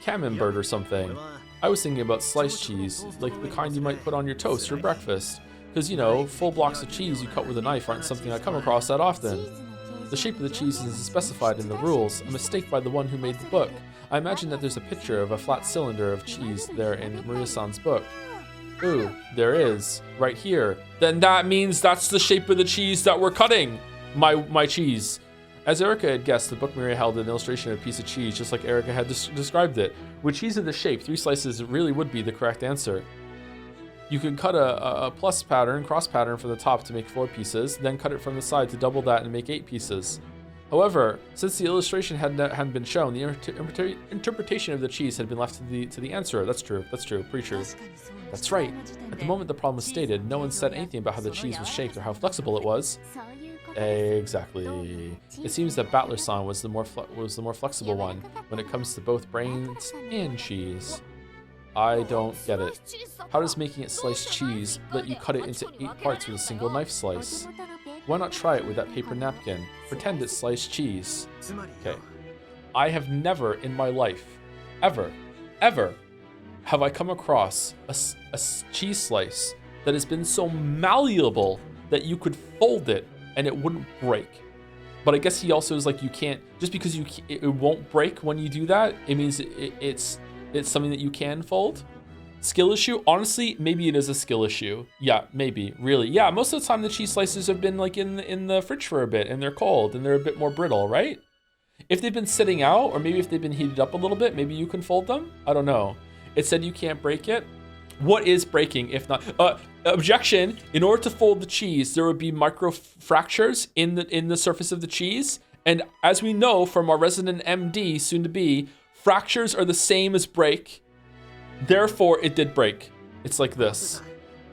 camembert or something. I was thinking about sliced cheese, like the kind you might put on your toast for breakfast. Because, you know, full blocks of cheese you cut with a knife aren't something I come across that often. The shape of the cheese isn't specified in the rules, a mistake by the one who made the book. I imagine that there's a picture of a flat cylinder of cheese there in Maria-san's book. Ooh, there is, right here. Then that means that's the shape of the cheese that we're cutting! My cheese. As Erika had guessed, the book Maria held an illustration of a piece of cheese just like Erika had described it. With cheese in the shape, 3 slices really would be the correct answer. You could cut a plus pattern, cross pattern from the top to make 4 pieces, then cut it from the side to double that and make 8 pieces. However, since the illustration hadn't been shown, the interpretation of the cheese had been left to the answerer. That's true. That's true. Pretty true. That's right. At the moment the problem was stated, no one said anything about how the cheese was shaped or how flexible it was. Exactly. It seems that Battler-san was the more flexible one when it comes to both brains and cheese. I don't get it. How does making it sliced cheese let you cut it into 8 parts with a single knife slice? Why not try it with that paper napkin? Pretend it's sliced cheese. Okay. I have never in my life, ever, have I come across a cheese slice that has been so malleable that you could fold it and it wouldn't break. But I guess he also is like, you can't, just because it won't break when you do that, it means it's something that you can fold. Skill issue? Honestly, maybe it is a skill issue. Yeah, maybe, really. Yeah, most of the time the cheese slices have been like in the fridge for a bit and they're cold and they're a bit more brittle, right? If they've been sitting out or maybe if they've been heated up a little bit, maybe you can fold them. I don't know. It said you can't break it. What is breaking if not? Objection, in order to fold the cheese, there would be micro fractures in the surface of the cheese. And as we know from our resident MD, soon to be, fractures are the same as break. Therefore, it did break. It's like this.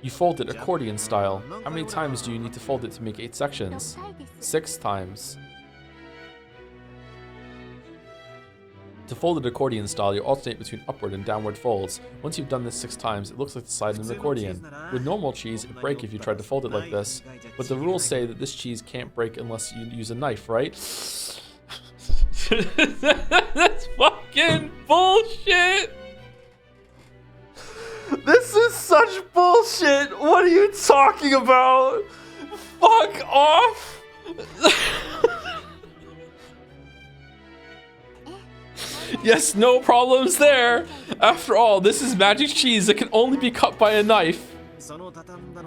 You fold it accordion style. How many times do you need to fold it to make 8 sections? 6 times. To fold it accordion style, you alternate between upward and downward folds. Once you've done this 6 times, it looks like the side of an accordion. With normal cheese, it'd break if you tried to fold it like this. But the rules say that this cheese can't break unless you use a knife, right? That's fucking bullshit! This is such bullshit! What are you talking about? Fuck off! Yes, no problems there. After all, this is magic cheese that can only be cut by a knife.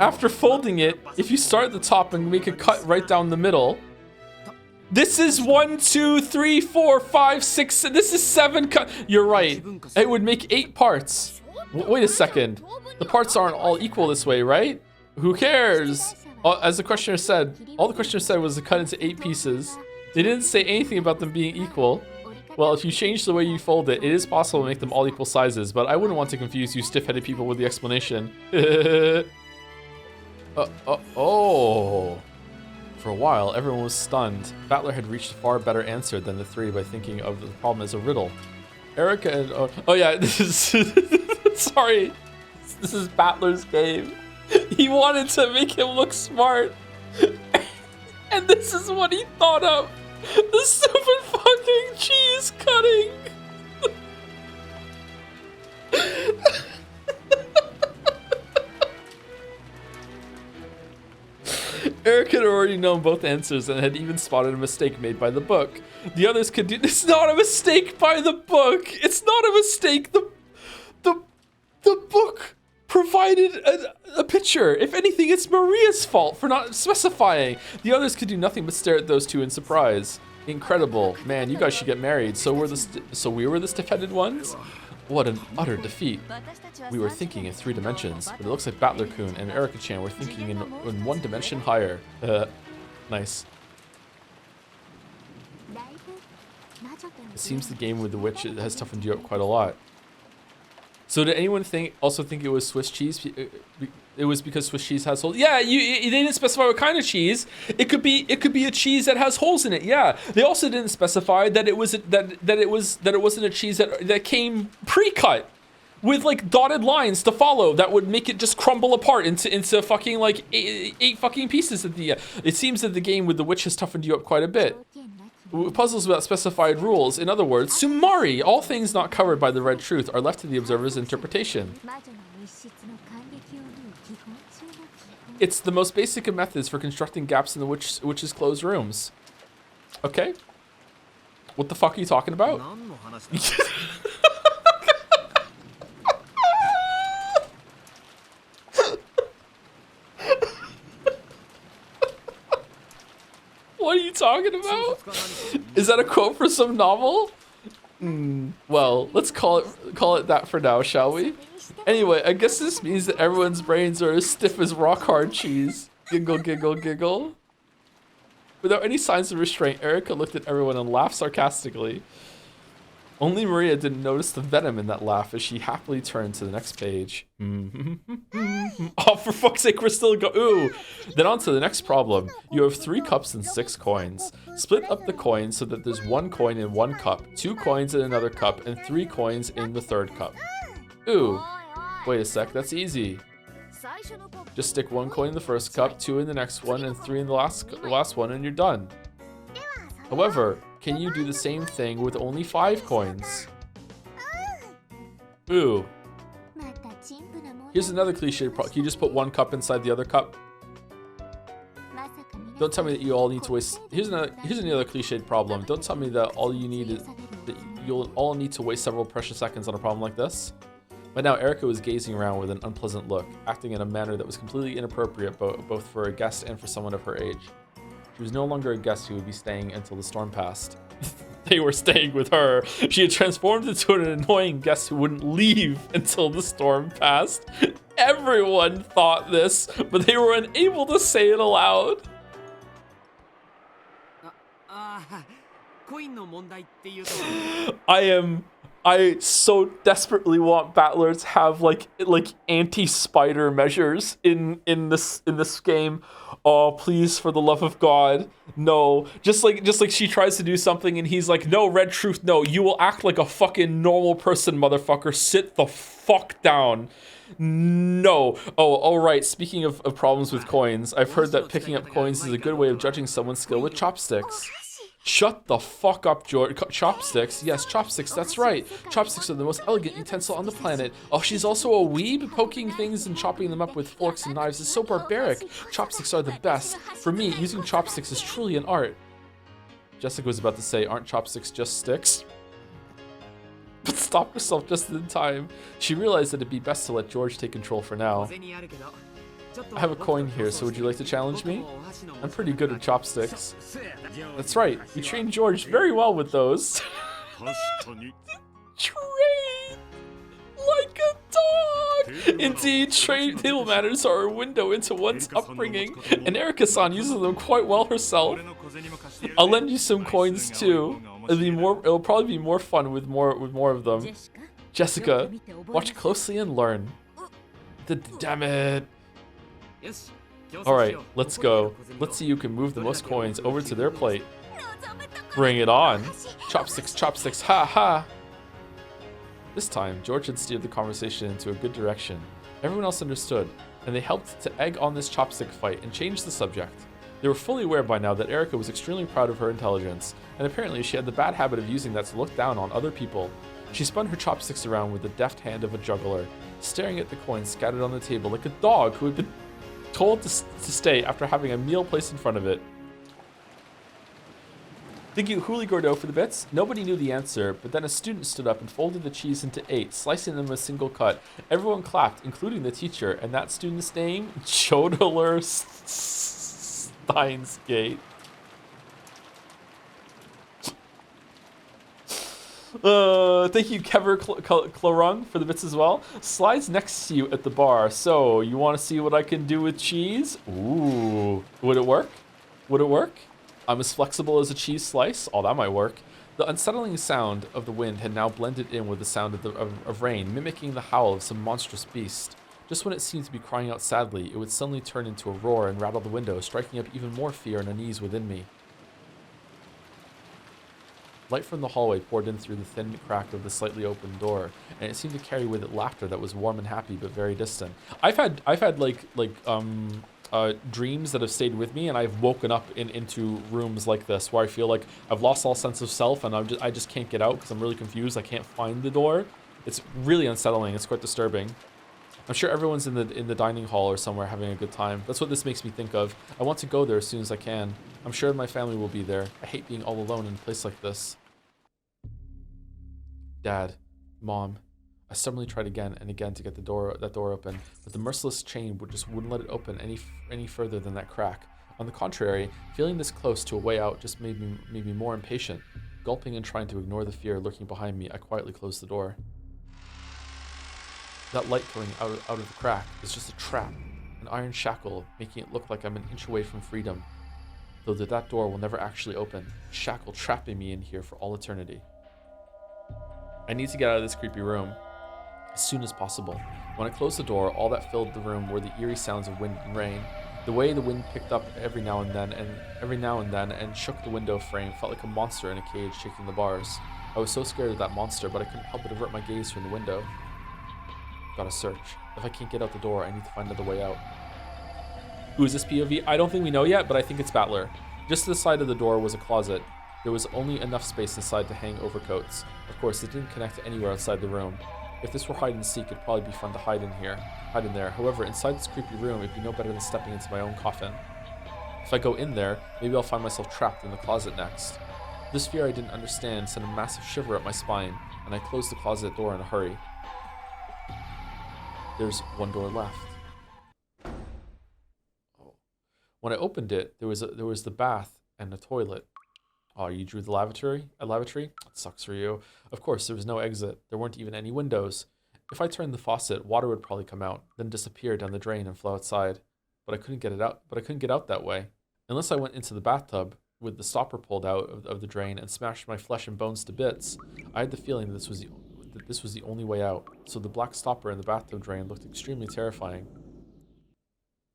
After folding it, if you start at the top and make a cut right down the middle, this is 1, 2, 3, 4, 5, 6. This is 7 cut. You're right. It would make 8 parts. Wait a second. The parts aren't all equal this way, right? Who cares? As the questioner said, all the questioner said was to cut into 8 pieces. They didn't say anything about them being equal. Well, if you change the way you fold it, it is possible to make them all equal sizes, but I wouldn't want to confuse you stiff-headed people with the explanation. Oh. For a while, everyone was stunned. Battler had reached a far better answer than the 3 by thinking of the problem as a riddle. Erica and... Oh yeah, this is... Sorry. This is Battler's game. He wanted to make him look smart. And this is what he thought of. The stupid fucking cheese cutting. Eric had already known both answers and had even spotted a mistake made by the book. The others could do... It's not a mistake by the book. It's not a mistake. The book provided a picture. If anything, it's Maria's fault for not specifying. The others could do nothing but stare at those two in surprise. Incredible. Man, you guys should get married. So we were the stiff-headed ones? What an utter defeat. We were thinking in 3 dimensions, but it looks like Battler-kun and Erica-chan were thinking in 1 dimension higher. Nice. It seems the game with the witch has toughened you up quite a lot. So did anyone also think it was Swiss cheese? It was because Swiss cheese has holes. Yeah, they didn't specify what kind of cheese. It could be a cheese that has holes in it. Yeah. They also didn't specify that it wasn't a cheese that came pre-cut with like dotted lines to follow that would make it just crumble apart into fucking like 8 fucking pieces at the end. It seems that the game with the witch has toughened you up quite a bit. Puzzles without specified rules. In other words, sumari. All things not covered by the red truth are left to the observer's interpretation. It's the most basic of methods for constructing gaps in the witch's closed rooms. Okay. What the fuck are you talking about? What are you talking about? Is that a quote for some novel? Well, let's call it that for now, shall we? Anyway, I guess this means that everyone's brains are as stiff as rock hard cheese. Giggle, giggle, giggle. Without any signs of restraint, Erica looked at everyone and laughed sarcastically. Only Maria didn't notice the venom in that laugh as she happily turned to the next page. Oh, for fuck's sake, we're still ooh. Then on to the next problem. You have 3 cups and 6 coins. Split up the coins so that there's 1 coin in 1 cup, 2 coins in another cup, and 3 coins in the 3rd cup. Ooh. Wait a sec, that's easy. Just stick 1 coin in the first cup, 2 in the next one, and 3 in the last one, and you're done. However, can you do the same thing with only 5 coins? Ooh. Here's another cliche problem. Can you just put 1 cup inside the other cup? Don't tell me that you all need to waste... Here's another cliched problem. Don't tell me that all you need is... that you'll all need to waste several precious seconds on a problem like this. By now, Erica was gazing around with an unpleasant look, acting in a manner that was completely inappropriate both for a guest and for someone of her age. She was no longer a guest who would be staying until the storm passed. They were staying with her. She had transformed into an annoying guest who wouldn't leave until the storm passed. Everyone thought this, but they were unable to say it aloud. I so desperately want battlers to have like anti-spider measures in this game. Oh, please, for the love of God, no. Just like she tries to do something and he's like, no, Red Truth, no. You will act like a fucking normal person, motherfucker. Sit the fuck down. No. Oh, all right. Speaking of problems with coins, I've heard that picking up coins is a good way of judging someone's skill with chopsticks. Shut the fuck up, George. Chopsticks? Yes, chopsticks, that's right. Chopsticks are the most elegant utensil on the planet. Oh, she's also a weeb? Poking things and chopping them up with forks and knives is so barbaric. Chopsticks are the best. For me, using chopsticks is truly an art. Jessica was about to say, aren't chopsticks just sticks? But stopped herself just in time. She realized that it'd be best to let George take control for now. I have a coin here, so would you like to challenge me? I'm pretty good at chopsticks. That's right, we trained George very well with those. Trained like a dog! Indeed, table manners are a window into one's upbringing, and Erica-san uses them quite well herself. I'll lend you some coins too. It'll probably be more fun with more of them. Jessica, watch closely and learn. Damn it. Alright, let's go. Let's see who can move the most coins over to their plate. Bring it on. Chopsticks, chopsticks, ha ha! This time, George had steered the conversation into a good direction. Everyone else understood, and they helped to egg on this chopstick fight and change the subject. They were fully aware by now that Erica was extremely proud of her intelligence, and apparently she had the bad habit of using that to look down on other people. She spun her chopsticks around with the deft hand of a juggler, staring at the coins scattered on the table like a dog who had been told to stay after having a meal placed in front of it. Thank you, Huli Gordo, for the bits. Nobody knew the answer, but then a student stood up and folded the cheese into 8, slicing them a single cut. Everyone clapped, including the teacher, and that student's name? Chodler Steinsgate. Thank you, Kever Clarung, for the bits as well. Slides next to you at the bar. So, you want to see what I can do with cheese? Ooh. Would it work? Would it work? I'm as flexible as a cheese slice. Oh, that might work. The unsettling sound of the wind had now blended in with the sound of rain, mimicking the howl of some monstrous beast. Just when it seemed to be crying out sadly, it would suddenly turn into a roar and rattle the window, striking up even more fear and unease within me. Light from the hallway poured in through the thin crack of the slightly open door, and it seemed to carry with it laughter that was warm and happy but very distant. I've had dreams that have stayed with me, and I've woken up into rooms like this where I feel like I've lost all sense of self, and I just can't get out because I'm really confused. I can't find the door. It's really unsettling. It's quite disturbing. I'm sure everyone's in the dining hall or somewhere having a good time. That's what this makes me think of. I want to go there as soon as I can. I'm sure my family will be there. I hate being all alone in a place like this. Dad, Mom, I stubbornly tried again and again to get that door open, but the merciless chain wouldn't let it open any further than that crack. On the contrary, feeling this close to a way out just made me more impatient. Gulping and trying to ignore the fear lurking behind me, I quietly closed the door. That light coming out of the crack is just a trap, an iron shackle, making it look like I'm an inch away from freedom. though that door will never actually open, a shackle trapping me in here for all eternity. I need to get out of this creepy room as soon as possible. When I closed the door, all that filled the room were the eerie sounds of wind and rain. The way the wind picked up every now and then and shook the window frame felt like a monster in a cage shaking the bars. I was so scared of that monster, but I couldn't help but avert my gaze from the window. Gotta search. If I can't get out the door, I need to find another way out. Who is this POV? I don't think we know yet, but I think it's Battler. Just to the side of the door was a closet. There was only enough space inside to hang overcoats. Of course, it didn't connect to anywhere outside the room. If this were hide and seek, it'd probably be fun to hide in there. However, inside this creepy room, it'd be no better than stepping into my own coffin. If I go in there, maybe I'll find myself trapped in the closet next. This fear I didn't understand sent a massive shiver up my spine, and I closed the closet door in a hurry. There's one door left. Oh. When I opened it, there was the bath and the toilet. Oh, you drew the lavatory? A lavatory? That sucks for you. Of course, there was no exit. There weren't even any windows. If I turned the faucet, water would probably come out, then disappear down the drain and flow outside. But I couldn't get it out. But I couldn't get out that way. Unless I went into the bathtub with the stopper pulled out of the drain and smashed my flesh and bones to bits, I had the feeling that this was the only way out. So the black stopper in the bathtub drain looked extremely terrifying.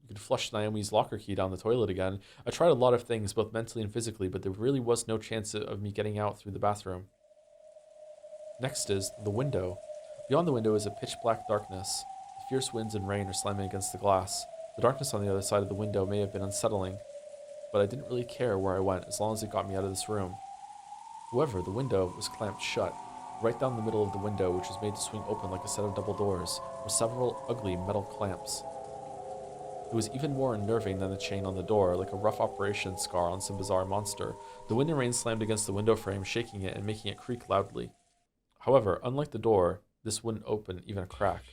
You could flush Naomi's locker key down the toilet again. I tried a lot of things, both mentally and physically, but there really was no chance of me getting out through the bathroom. Next is the window. Beyond the window is a pitch black darkness. The fierce winds and rain are slamming against the glass. The darkness on the other side of the window may have been unsettling, but I didn't really care where I went as long as it got me out of this room. However, the window was clamped shut. Right down the middle of the window, which was made to swing open like a set of double doors, were several ugly metal clamps. It was even more unnerving than the chain on the door, like a rough operation scar on some bizarre monster. The wind and rain slammed against the window frame, shaking it and making it creak loudly. However, unlike the door, this wouldn't open even a crack.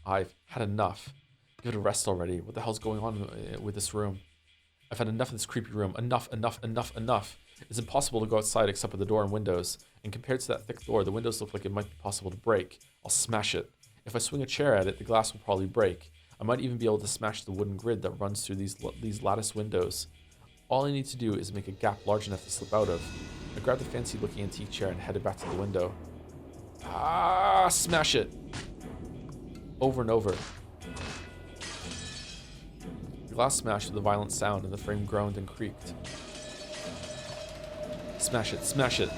I've had enough. Give it a rest already. What the hell's going on with this room? I've had enough of this creepy room. Enough. It's impossible to go outside except with the door and windows. And compared to that thick door, the windows look like it might be possible to break. I'll smash it. If I swing a chair at it, the glass will probably break. I might even be able to smash the wooden grid that runs through these lattice windows. All I need to do is make a gap large enough to slip out of. I grabbed the fancy-looking antique chair and headed back to the window. Smash it! Over and over. The glass smashed with a violent sound and the frame groaned and creaked. Smash it,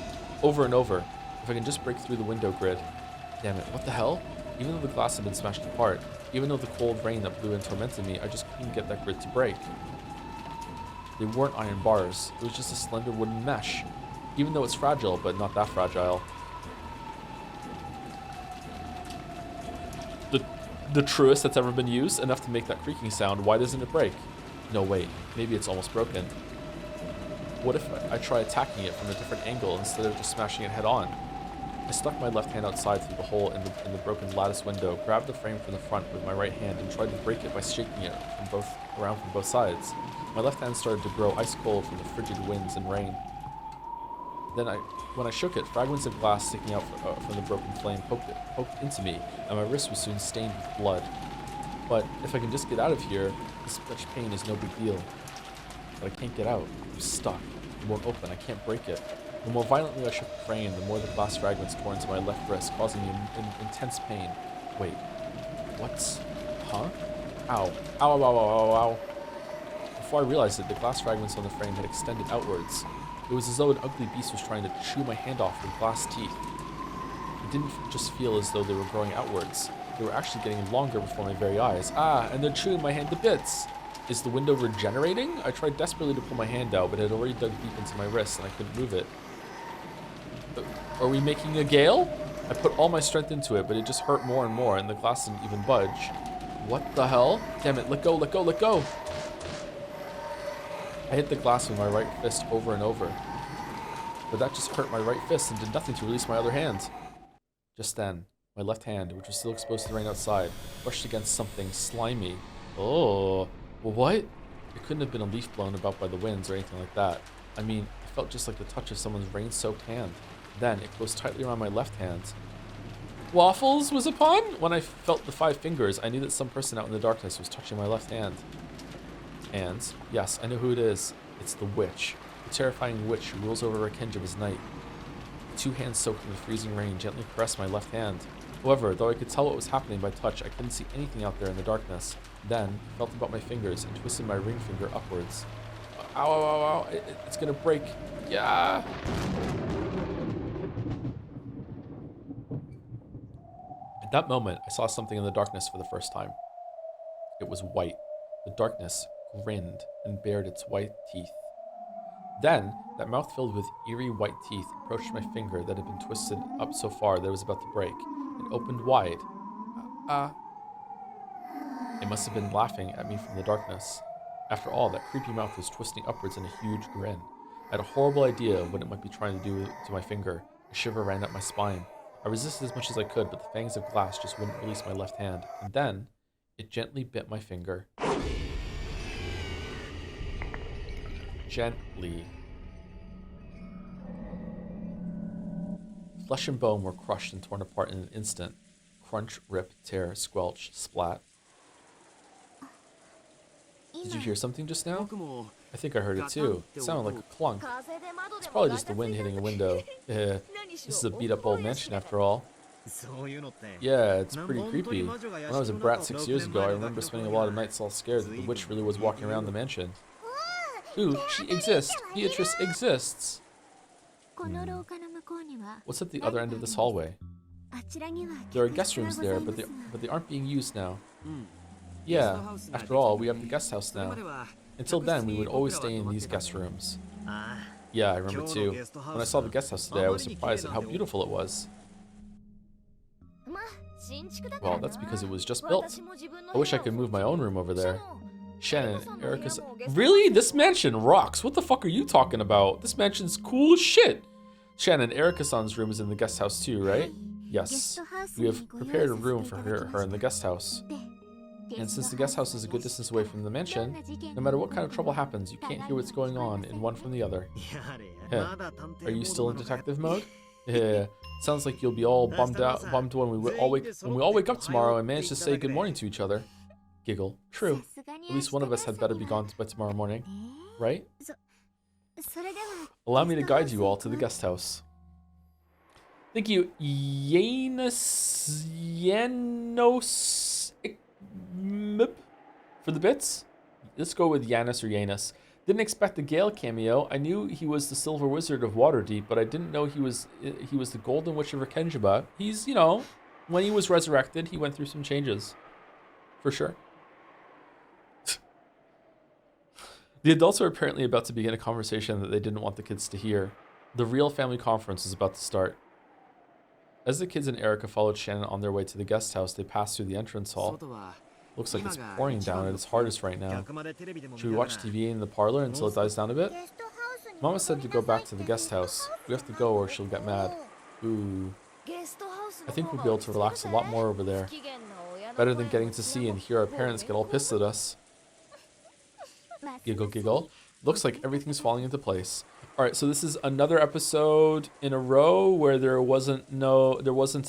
over and over. If I can just break through the window grid. Damn it, what the hell? Even though the glass had been smashed apart, even though the cold rain that blew in tormented me, I just couldn't get that grid to break. They weren't iron bars, it was just a slender wooden mesh. Even though it's fragile, but not that fragile. The truest that's ever been used, enough to make that creaking sound. Why doesn't it break? No, wait, maybe it's almost broken. What if I try attacking it from a different angle instead of just smashing it head on? I stuck my left hand outside through the hole in the broken lattice window, grabbed the frame from the front with my right hand, and tried to break it by shaking it around from both sides. My left hand started to grow ice cold from the frigid winds and rain. Then when I shook it, fragments of glass sticking out from the broken flame poked into me, and my wrist was soon stained with blood. But if I can just get out of here, this much pain is no big deal. But I can't get out. I'm stuck. It won't open. I can't break it. The more violently I shook the frame, the more the glass fragments tore into my left wrist, causing me intense pain. Wait. What's... Huh? Ow. Ow, ow, ow, ow, ow, ow. Before I realized it, the glass fragments on the frame had extended outwards. It was as though an ugly beast was trying to chew my hand off with glass teeth. It didn't just feel as though they were growing outwards. They were actually getting longer before my very eyes. And they're chewing my hand to bits. Is the window regenerating? I tried desperately to pull my hand out, but it had already dug deep into my wrist and I couldn't move it. Are we making a gale? I put all my strength into it, but it just hurt more and more, and the glass didn't even budge. What the hell? Damn it, let go, let go, let go! I hit the glass with my right fist over and over, but that just hurt my right fist and did nothing to release my other hand. Just then, my left hand, which was still exposed to the rain outside, brushed against something slimy. Oh, well, what? It couldn't have been a leaf blown about by the winds or anything like that. I mean, it felt just like the touch of someone's rain-soaked hand. Then, it closed tightly around my left hand. Waffles was upon? When I felt the 5 fingers, I knew that some person out in the darkness was touching my left hand. And, yes, I know who it is. It's the witch. The terrifying witch who rules over Rakenja's night. Two hands soaked in the freezing rain gently caressed my left hand. However, though I could tell what was happening by touch, I couldn't see anything out there in the darkness. Then, I felt about my fingers and twisted my ring finger upwards. Ow, ow, ow, ow. It's gonna break. Yeah! At that moment, I saw something in the darkness for the first time. It was white. The darkness grinned and bared its white teeth. Then, that mouth filled with eerie white teeth approached my finger that had been twisted up so far that it was about to break. It opened wide. It must have been laughing at me from the darkness. After all, that creepy mouth was twisting upwards in a huge grin. I had a horrible idea of what it might be trying to do to my finger. A shiver ran up my spine. I resisted as much as I could, but the fangs of glass just wouldn't release my left hand. And then, it gently bit my finger. Gently. Flesh and bone were crushed and torn apart in an instant. Crunch, rip, tear, squelch, splat. Did you hear something just now? I think I heard it too. It sounded like a clunk. It's probably just the wind hitting a window. This is a beat up old mansion after all. Yeah, it's pretty creepy. When I was a brat 6 years ago, I remember spending a lot of nights all scared that the witch really was walking around the mansion. Ooh, she exists! Beatrice exists! What's at the other end of this hallway? There are guest rooms there, but they aren't being used now. Yeah, after all, we have the guest house now. Until then, we would always stay in these guest rooms. Yeah, I remember too. When I saw the guest house today, I was surprised at how beautiful it was. Well, that's because it was just built. I wish I could move my own room over there. Shannon, Erica's... Really? This mansion rocks. What the fuck are you talking about? This mansion's cool as shit. Shannon, Erica-san's room is in the guest house too, right? Yes. We have prepared a room for her in the guest house. And since the guest house is a good distance away from the mansion, no matter what kind of trouble happens, you can't hear what's going on in one from the other. Yeah. Are you still in detective mode? Yeah. Sounds like you'll be all bummed when we all wake up tomorrow and manage to say good morning to each other. Giggle. True. At least one of us had better be gone by tomorrow morning, right? Allow me to guide you all to the guest house. Thank you, Yanos for the bits. Let's go with Yanis or Yanis. Didn't expect the Gale cameo. I knew he was the Silver Wizard of Waterdeep, but I didn't know he was the Golden Witch of Rakenjaba. He's, you know, when he was resurrected, he went through some changes, for sure. The adults are apparently about to begin a conversation that they didn't want the kids to hear. The real family conference is about to start. As the kids and Erica followed Shannon on their way to the guest house, they passed through the entrance hall. Looks like it's pouring down at its hardest right now. Should we watch TV in the parlor until it dies down a bit? Mama said to go back to the guest house. We have to go or she'll get mad. Ooh. I think we'll be able to relax a lot more over there. Better than getting to see and hear our parents get all pissed at us. Giggle, giggle. Looks like everything's falling into place. All right, so this is another episode in a row where there wasn't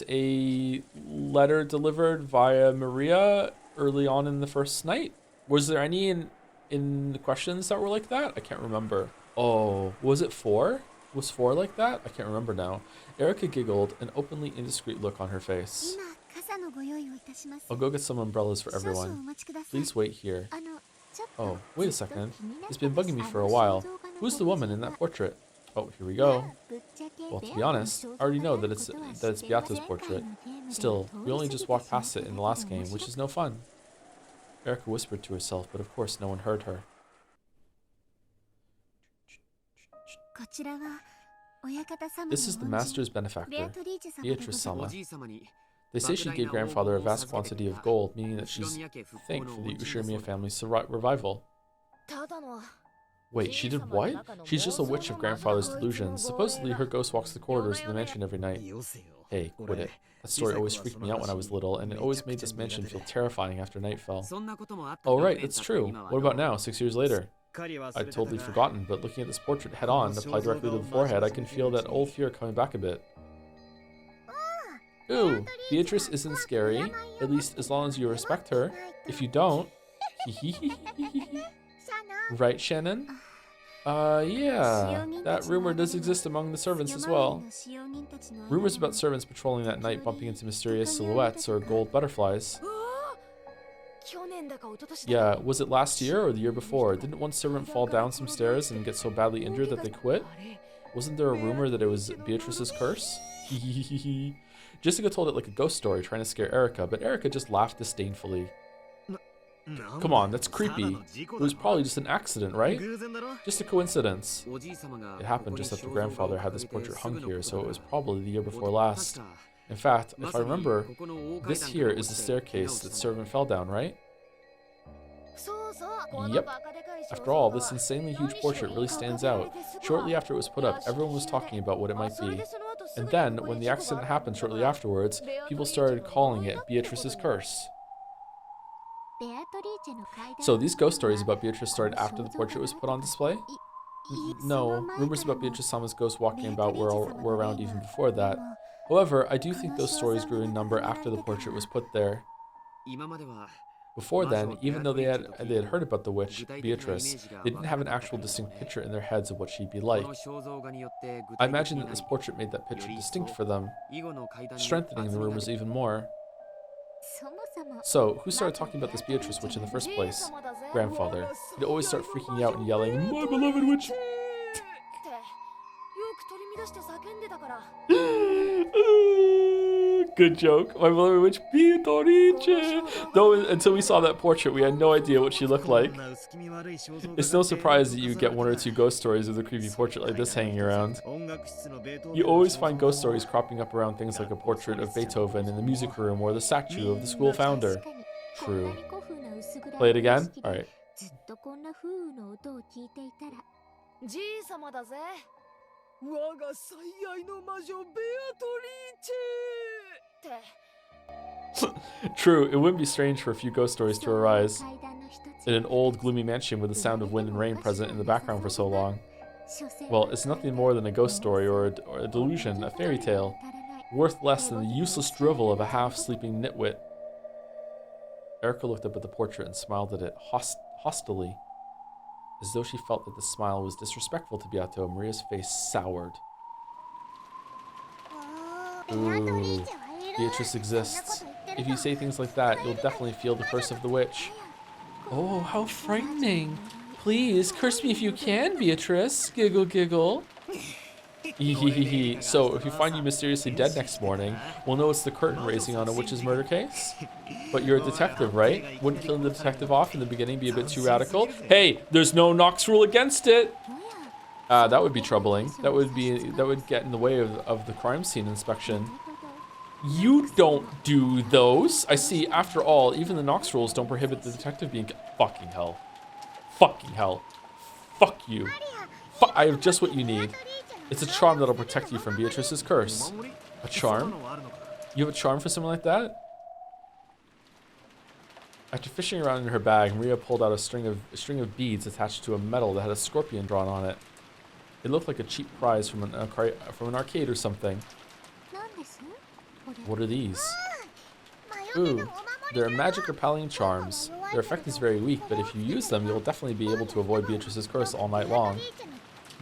a letter delivered via Maria early on in the first night. Was there any in the questions that were like that? I can't remember. Oh, was it 4? Was 4 like that? I can't remember now. Erica giggled, an openly indiscreet look on her face. I'll go get some umbrellas for everyone. Please wait here. Oh, wait a second. It's been bugging me for a while. Who's the woman in that portrait? Oh, here we go. Well, to be honest, I already know that it's Beato's portrait. Still, we only just walked past it in the last game, which is no fun. Erica whispered to herself, but of course no one heard her. This is the master's benefactor, Beatrice-sama. They say she gave grandfather a vast quantity of gold, meaning that she's thanked for the Ushirimiya family's revival. Wait, she did what? She's just a witch of grandfather's delusions. Supposedly her ghost walks the corridors of the mansion every night. Hey, quit it. That story always freaked me out when I was little, and it always made this mansion feel terrifying after night fell. Oh right, it's true. What about now, 6 years later? I'd totally forgotten, but looking at this portrait head-on, applied directly to the forehead, I can feel that old fear coming back a bit. Ooh, Beatrice isn't scary, at least as long as you respect her. If you don't, right, Shannon? Yeah. That rumor does exist among the servants as well. Rumors about servants patrolling that night bumping into mysterious silhouettes or gold butterflies. Yeah, was it last year or the year before? Didn't one servant fall down some stairs and get so badly injured that they quit? Wasn't there a rumor that it was Beatrice's curse? Jessica told it like a ghost story, trying to scare Erica, but Erica just laughed disdainfully. Come on, that's creepy. It was probably just an accident, right? Just a coincidence. It happened just after grandfather had this portrait hung here, so it was probably the year before last. In fact, if I remember, this here is the staircase that servant fell down, right? Yep. After all, this insanely huge portrait really stands out. Shortly after it was put up, everyone was talking about what it might be. And then, when the accident happened shortly afterwards, people started calling it Beatrice's curse. So these ghost stories about Beatrice started after the portrait was put on display? No, rumors about Beatrice-sama's ghost walking about were around even before that. However, I do think those stories grew in number after the portrait was put there. Before then, even though they had heard about the witch, Beatrice, they didn't have an actual distinct picture in their heads of what she'd be like. I imagine that this portrait made that picture distinct for them, strengthening the rumors even more. So, who started talking about this Beatrice witch in the first place? Grandfather. He'd always start freaking out and yelling, "My beloved witch!" Good joke. My beloved witch, Beatrice! Though until we saw that portrait, we had no idea what she looked like. It's no surprise that you get one or two ghost stories with a creepy portrait like this hanging around. You always find ghost stories cropping up around things like a portrait of Beethoven in the music room or the statue of the school founder. True. Play it again? Alright. True, it wouldn't be strange for a few ghost stories to arise in an old, gloomy mansion with the sound of wind and rain present in the background for so long. Well, it's nothing more than a ghost story or a delusion, a fairy tale, worth less than the useless drivel of a half-sleeping nitwit. Erica looked up at the portrait and smiled at it hostilely. As though she felt that the smile was disrespectful to Beato, Maria's face soured. Ooh, Beatrice exists. If you say things like that, you'll definitely feel the curse of the witch. Oh, how frightening. Please, curse me if you can, Beatrice. Giggle, giggle. So, if you find you mysteriously dead next morning, we'll know it's the curtain raising on a witch's murder case. But you're a detective, right? Wouldn't killing the detective off in the beginning be a bit too radical? Hey, there's no Knox rule against it. That would be troubling. That would get in the way of the crime scene inspection. You don't do those. I see. After all, even the Knox rules don't prohibit the detective being. Fucking hell. Fucking hell. Fuck you. I have just what you need. It's a charm that'll protect you from Beatrice's curse. A charm? You have a charm for something like that? After fishing around in her bag, Maria pulled out a string of beads attached to a medal that had a scorpion drawn on it. It looked like a cheap prize from an arcade or something. What are these? Ooh, they're magic repelling charms. Their effect is very weak, but if you use them, you'll definitely be able to avoid Beatrice's curse all night long.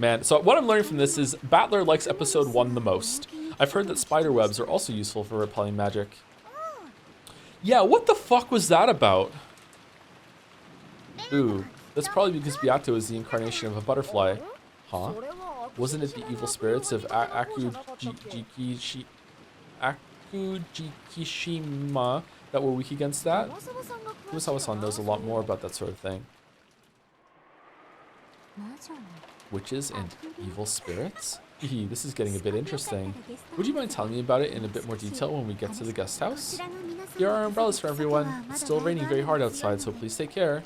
Man, so what I'm learning from this is Battler likes episode 1 the most. I've heard that spider webs are also useful for repelling magic. Yeah, what the fuck was that about? Ooh, that's probably because Beato is the incarnation of a butterfly. Huh? Wasn't it the evil spirits of Akujikishima that were weak against that? Kurosawa-san knows a lot more about that sort of thing. Witches and evil spirits? This is getting a bit interesting. Would you mind telling me about it in a bit more detail when we get to the guest house? Here are umbrellas for everyone. It's still raining very hard outside, so please take care.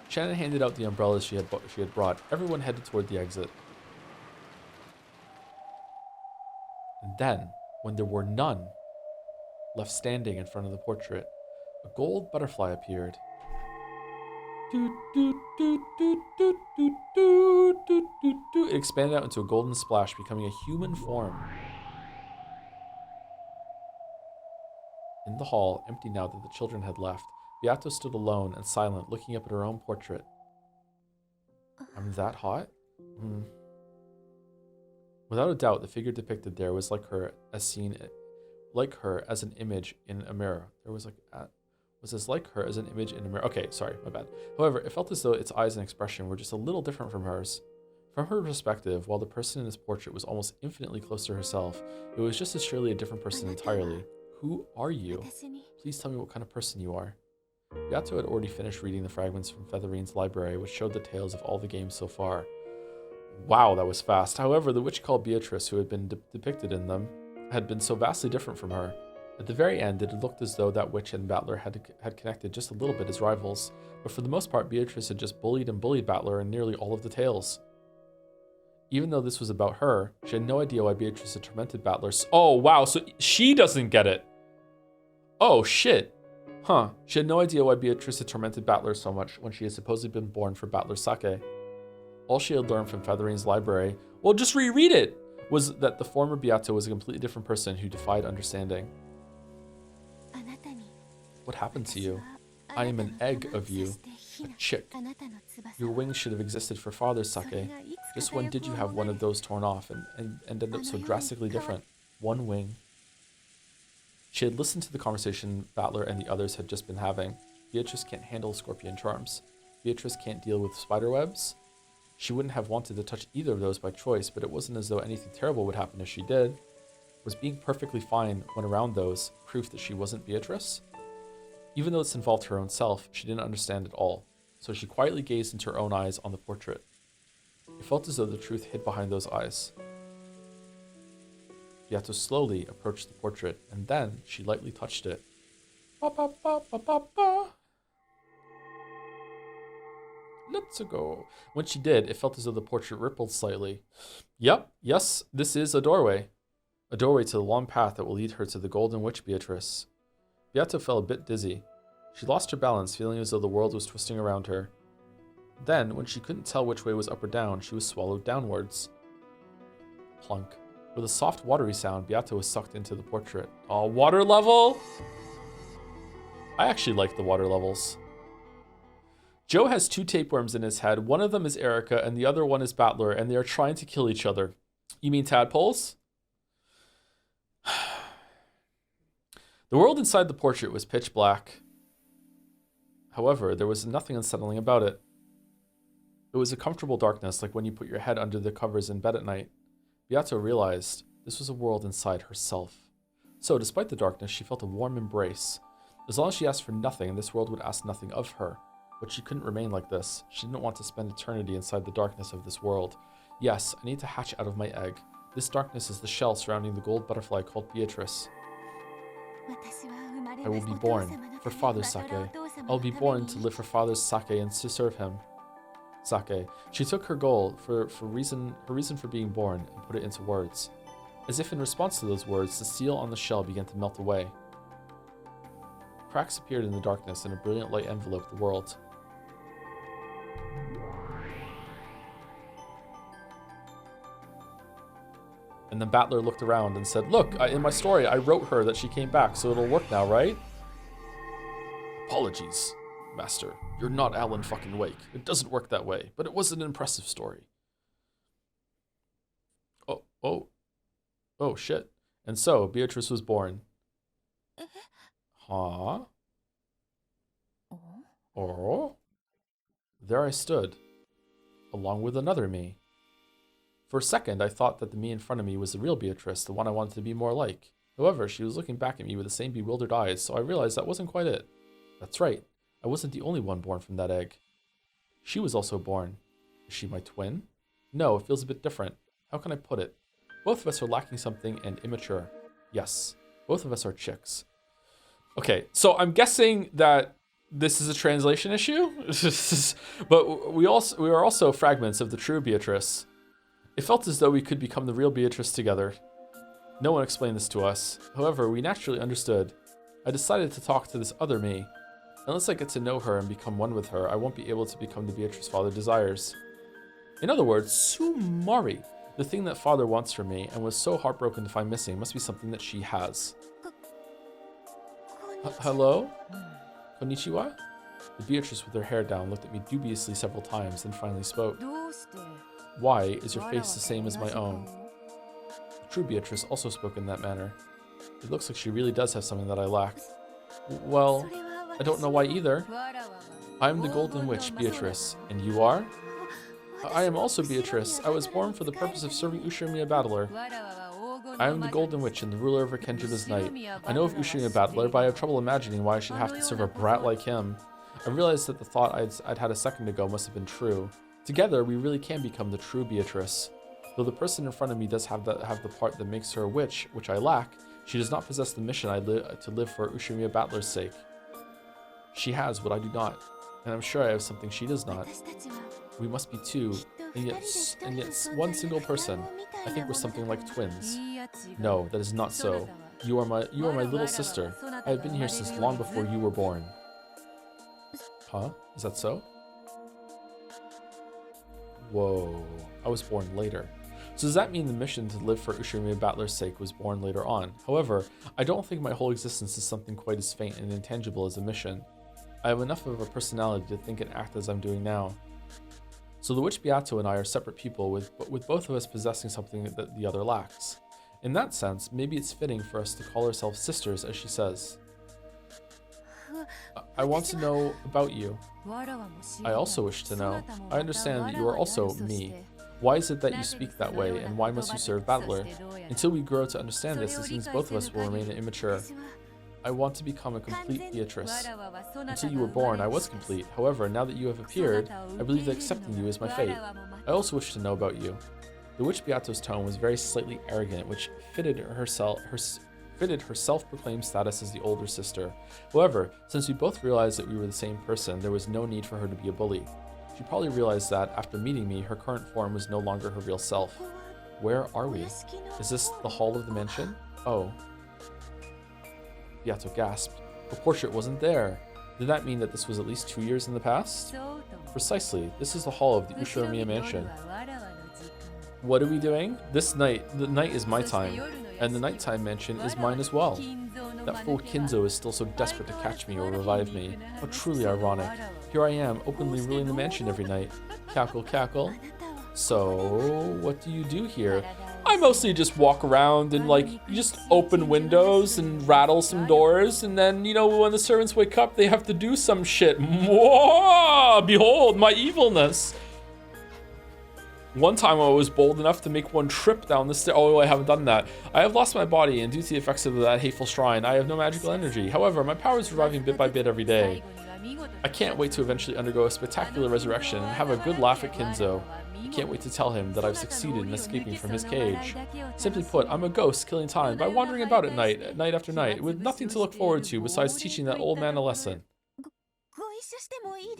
Shannon handed out the umbrellas she had brought. Everyone headed toward the exit. And then, when there were none left standing in front of the portrait, a gold butterfly appeared. It expanded out into a golden splash, becoming a human form. In the hall, empty now that the children had left, Beato stood alone and silent, looking up at her own portrait. I'm that hot? Hmm. Without a doubt, the figure depicted there was like her as an image in a mirror. There was was as like her as an image in a mirror. Okay, sorry, my bad. However, it felt as though its eyes and expression were just a little different from hers. From her perspective, while the person in this portrait was almost infinitely close to herself, it was just as surely a different person entirely. Who are you? Please tell me what kind of person you are. Beato had already finished reading the fragments from Featherine's library, which showed the tales of all the games so far. Wow, that was fast. However, the witch called Beatrice, who had been depicted in them, had been so vastly different from her. At the very end, it had looked as though that witch and Battler had connected just a little bit as rivals, but for the most part, Beatrice had just bullied and bullied Battler in nearly all of the tales. Even though this was about her, she had no idea why Beatrice had tormented Battler. Oh, wow, so she doesn't get it. Oh, shit. Huh. She had no idea why Beatrice had tormented Battler so much when she had supposedly been born for Battler's sake. All she had learned from Featherine's library, well, just reread it, was that the former Beato was a completely different person who defied understanding. What happened to you? I am an egg of you, a chick. Your wings should have existed for father's sake. Just when did you have one of those torn off and ended up so drastically different? One wing. She had listened to the conversation Battler and the others had just been having. Beatrice can't handle scorpion charms. Beatrice can't deal with spider webs. She wouldn't have wanted to touch either of those by choice, but it wasn't as though anything terrible would happen if she did. Was being perfectly fine when around those proof that she wasn't Beatrice? Even though this involved her own self, she didn't understand it all, so she quietly gazed into her own eyes on the portrait. It felt as though the truth hid behind those eyes. Beato slowly approached the portrait, and then she lightly touched it. Ba, ba, ba, ba, ba, ba. Let's go. When she did, it felt as though the portrait rippled slightly. Yep, yes, this is a doorway. A doorway to the long path that will lead her to the Golden Witch Beatrice. Beato felt a bit dizzy. She lost her balance, feeling as though the world was twisting around her. Then, when she couldn't tell which way was up or down, she was swallowed downwards. Plunk. With a soft, watery sound, Beato was sucked into the portrait. Oh, water level? I actually like the water levels. Joe has 2 tapeworms in his head. One of them is Erica, and the other one is Battler, and they are trying to kill each other. You mean tadpoles? The world inside the portrait was pitch black. However, there was nothing unsettling about it. It was a comfortable darkness, like when you put your head under the covers in bed at night. Beato realized this was a world inside herself. So, despite the darkness, she felt a warm embrace. As long as she asked for nothing, this world would ask nothing of her. But she couldn't remain like this. She didn't want to spend eternity inside the darkness of this world. Yes, I need to hatch out of my egg. This darkness is the shell surrounding the gold butterfly called Beatrice. I will be born for father's sake. I will be born to live for father's sake and to serve him. Sake. She took her goal, her reason for being born, and put it into words. As if in response to those words, the seal on the shell began to melt away. Cracks appeared in the darkness, and a brilliant light enveloped the world. And then Battler looked around and said, "Look, in my story, I wrote her that she came back, so it'll work now, right?" Apologies, Master. You're not Alan fucking Wake. It doesn't work that way, but it was an impressive story. Oh, shit. And so, Beatrice was born. Huh? Oh? There I stood, along with another me. For a second, I thought that the me in front of me was the real Beatrice, the one I wanted to be more like. However, she was looking back at me with the same bewildered eyes, so I realized that wasn't quite it. That's right. I wasn't the only one born from that egg. She was also born. Is she my twin? No, it feels a bit different. How can I put it? Both of us are lacking something and immature. Yes, both of us are chicks. Okay, so I'm guessing that this is a translation issue, but we are also fragments of the true Beatrice. It felt as though we could become the real Beatrice together. No one explained this to us. However, we naturally understood. I decided to talk to this other me. Unless I get to know her and become one with her, I won't be able to become the Beatrice Father desires. In other words, Sumari, the thing that Father wants from me and was so heartbroken to find missing, must be something that she has. Hello? Konnichiwa? The Beatrice with her hair down looked at me dubiously several times, then finally spoke. Why is your face the same as my own? The true Beatrice also spoke in that manner. It looks like she really does have something that I lack. Well, I don't know why either. I am the Golden Witch, Beatrice, and you are? I am also Beatrice. I was born for the purpose of serving Ushirimiya Battler. I am the Golden Witch and the ruler of Rekenjuda's Night. I know of Ushirimiya Battler, but I have trouble imagining why I should have to serve a brat like him. I realized that the thought I'd had a second ago must have been true. Together, we really can become the true Beatrice. Though the person in front of me does have the part that makes her a witch, which I lack, she does not possess the mission to live for Ushirimiya Battler's sake. She has what I do not, and I'm sure I have something she does not. We must be two, and yet one single person. I think we're something like twins. No, that is not so. You are my little sister. I have been here since long before you were born. Huh? Is that so? Whoa. I was born later. So does that mean the mission to live for Ushirimiya Battler's sake was born later on? However, I don't think my whole existence is something quite as faint and intangible as a mission. I have enough of a personality to think and act as I'm doing now. So the witch Beato and I are separate people, with both of us possessing something that the other lacks. In that sense, maybe it's fitting for us to call ourselves sisters, as she says. I want to know about you. I also wish to know. I understand that you are also me. Why is it that you speak that way, and why must you serve Battler? Until we grow to understand this, it seems both of us will remain immature. I want to become a complete Beatrice. Until you were born, I was complete. However, now that you have appeared, I believe that accepting you is my fate. I also wish to know about you. The witch Beato's tone was very slightly arrogant, which fitted her self-proclaimed status as the older sister. However, since we both realized that we were the same person, there was no need for her to be a bully. She probably realized that, after meeting me, her current form was no longer her real self. Where are we? Is this the hall of the mansion? Oh. Beato gasped. The portrait wasn't there. Did that mean that this was at least 2 years in the past? Precisely. This is the hall of the Ushirimiya mansion. What are we doing? The night is my time, and the nighttime mansion is mine as well. That fool Kinzo is still so desperate to catch me or revive me. How truly ironic. Here I am, openly ruling the mansion every night. Cackle, cackle. So, what do you do here? I mostly just walk around and, you just open windows and rattle some doors, and then, when the servants wake up, they have to do some shit. Mwah! Behold my evilness. One time I was bold enough to make one trip down the stairs. Oh, I haven't done that. I have lost my body, and due to the effects of that hateful shrine, I have no magical energy. However, my power is reviving bit by bit every day. I can't wait to eventually undergo a spectacular resurrection and have a good laugh at Kinzo. I can't wait to tell him that I've succeeded in escaping from his cage. Simply put, I'm a ghost killing time by wandering about at night after night, with nothing to look forward to besides teaching that old man a lesson.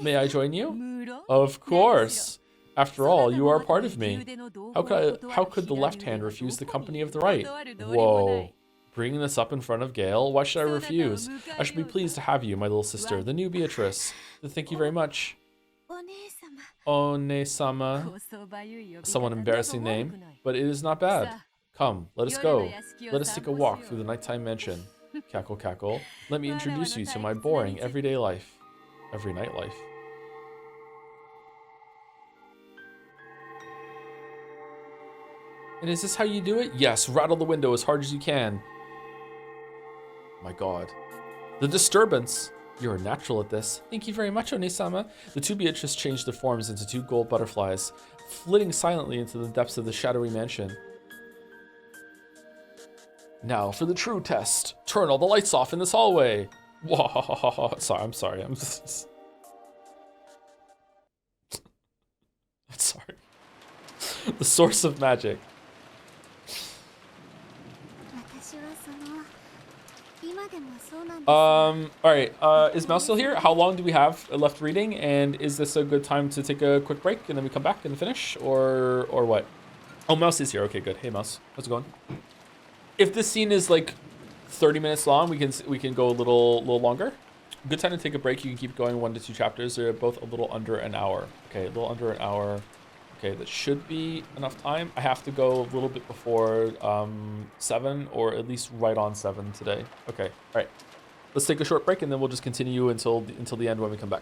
May I join you? Of course. After all, you are a part of me. How could the left hand refuse the company of the right? Whoa. Bringing this up in front of Gale? Why should I refuse? I should be pleased to have you, my little sister, the new Beatrice. Thank you very much. One-sama. Somewhat embarrassing name, but it is not bad. Come, let us go. Let us take a walk through the nighttime mansion. Cackle, cackle. Let me introduce you to my boring everyday life. Every night life. And is this how you do it? Yes, rattle the window as hard as you can. My god. The disturbance. You're a natural at this. Thank you very much, One-sama. The two Beatrice changed their forms into two gold butterflies, flitting silently into the depths of the shadowy mansion. Now for the true test. Turn all the lights off in this hallway. Whoa. I'm sorry. I'm sorry. The source of magic. Alright, is Mouse still here? How long do we have left reading? And is this a good time to take a quick break and then we come back and finish? Or what? Oh, Mouse is here. Okay, good. Hey, Mouse. How's it going? If this scene is 30 minutes long, we can go a little longer. Good time to take a break. You can keep going 1 to 2 chapters. They're both a little under an hour. Okay, a little under an hour. Okay, that should be enough time. I have to go a little bit before 7, or at least right on 7 today. Okay, all right. Let's take a short break and then we'll just continue until the end when we come back.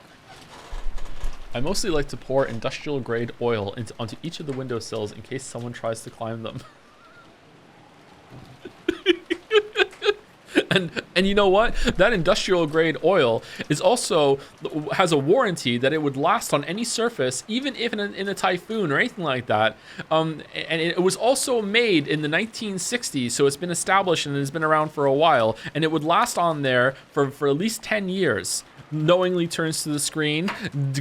I mostly like to pour industrial grade oil onto each of the windowsills in case someone tries to climb them. And you know what? That industrial grade oil is also has a warranty that it would last on any surface, even if in a typhoon or anything like that. And it was also made in the 1960s, so it's been established and it's been around for a while, and it would last on there for at least 10 years. Knowingly turns to the screen,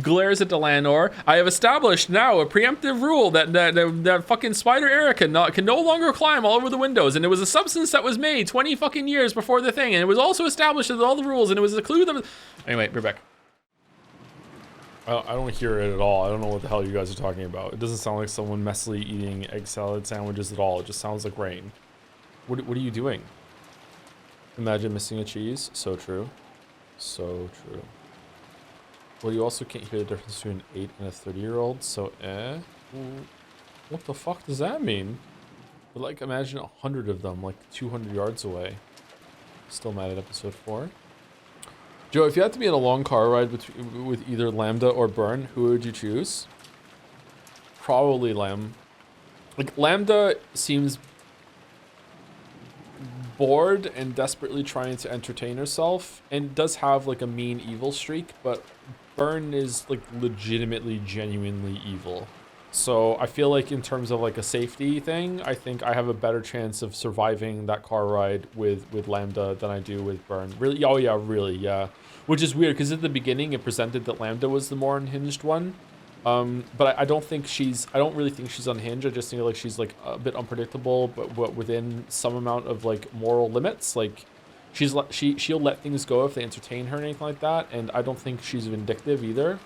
glares at the landlord. I have established now a preemptive rule that fucking Spider Era can no longer climb all over the windows. And it was a substance that was made 20 fucking years before the thing. And it was also established with all the rules. And it was a clue that was... Anyway, we're back. I don't hear it at all. I don't know what the hell you guys are talking about. It doesn't sound like someone messily eating egg salad sandwiches at all. It just sounds like rain. What are you doing? Imagine missing a cheese. So true. So true. Well, you also can't hear the difference between an 8 and a 30-year-old, so what the fuck does that mean? But like, imagine 100 of them, like 200 yards away. Still mad at episode 4. Joe, if you had to be in a long car ride with either Lambda or Burn, who would you choose? Probably Like, Lambda seems bored and desperately trying to entertain herself, and does have like a mean evil streak, but Burn is like legitimately genuinely evil. So I feel like in terms of like a safety thing, I think I have a better chance of surviving that car ride with Lambda than I do with Burn. Really? Oh yeah, really, yeah. Which is weird because at the beginning it presented that Lambda was the more unhinged one. But I don't really think she's unhinged. I just think like she's like a bit unpredictable, but within some amount of like moral limits. Like she'll let things go if they entertain her and anything like that. And I don't think she's vindictive either.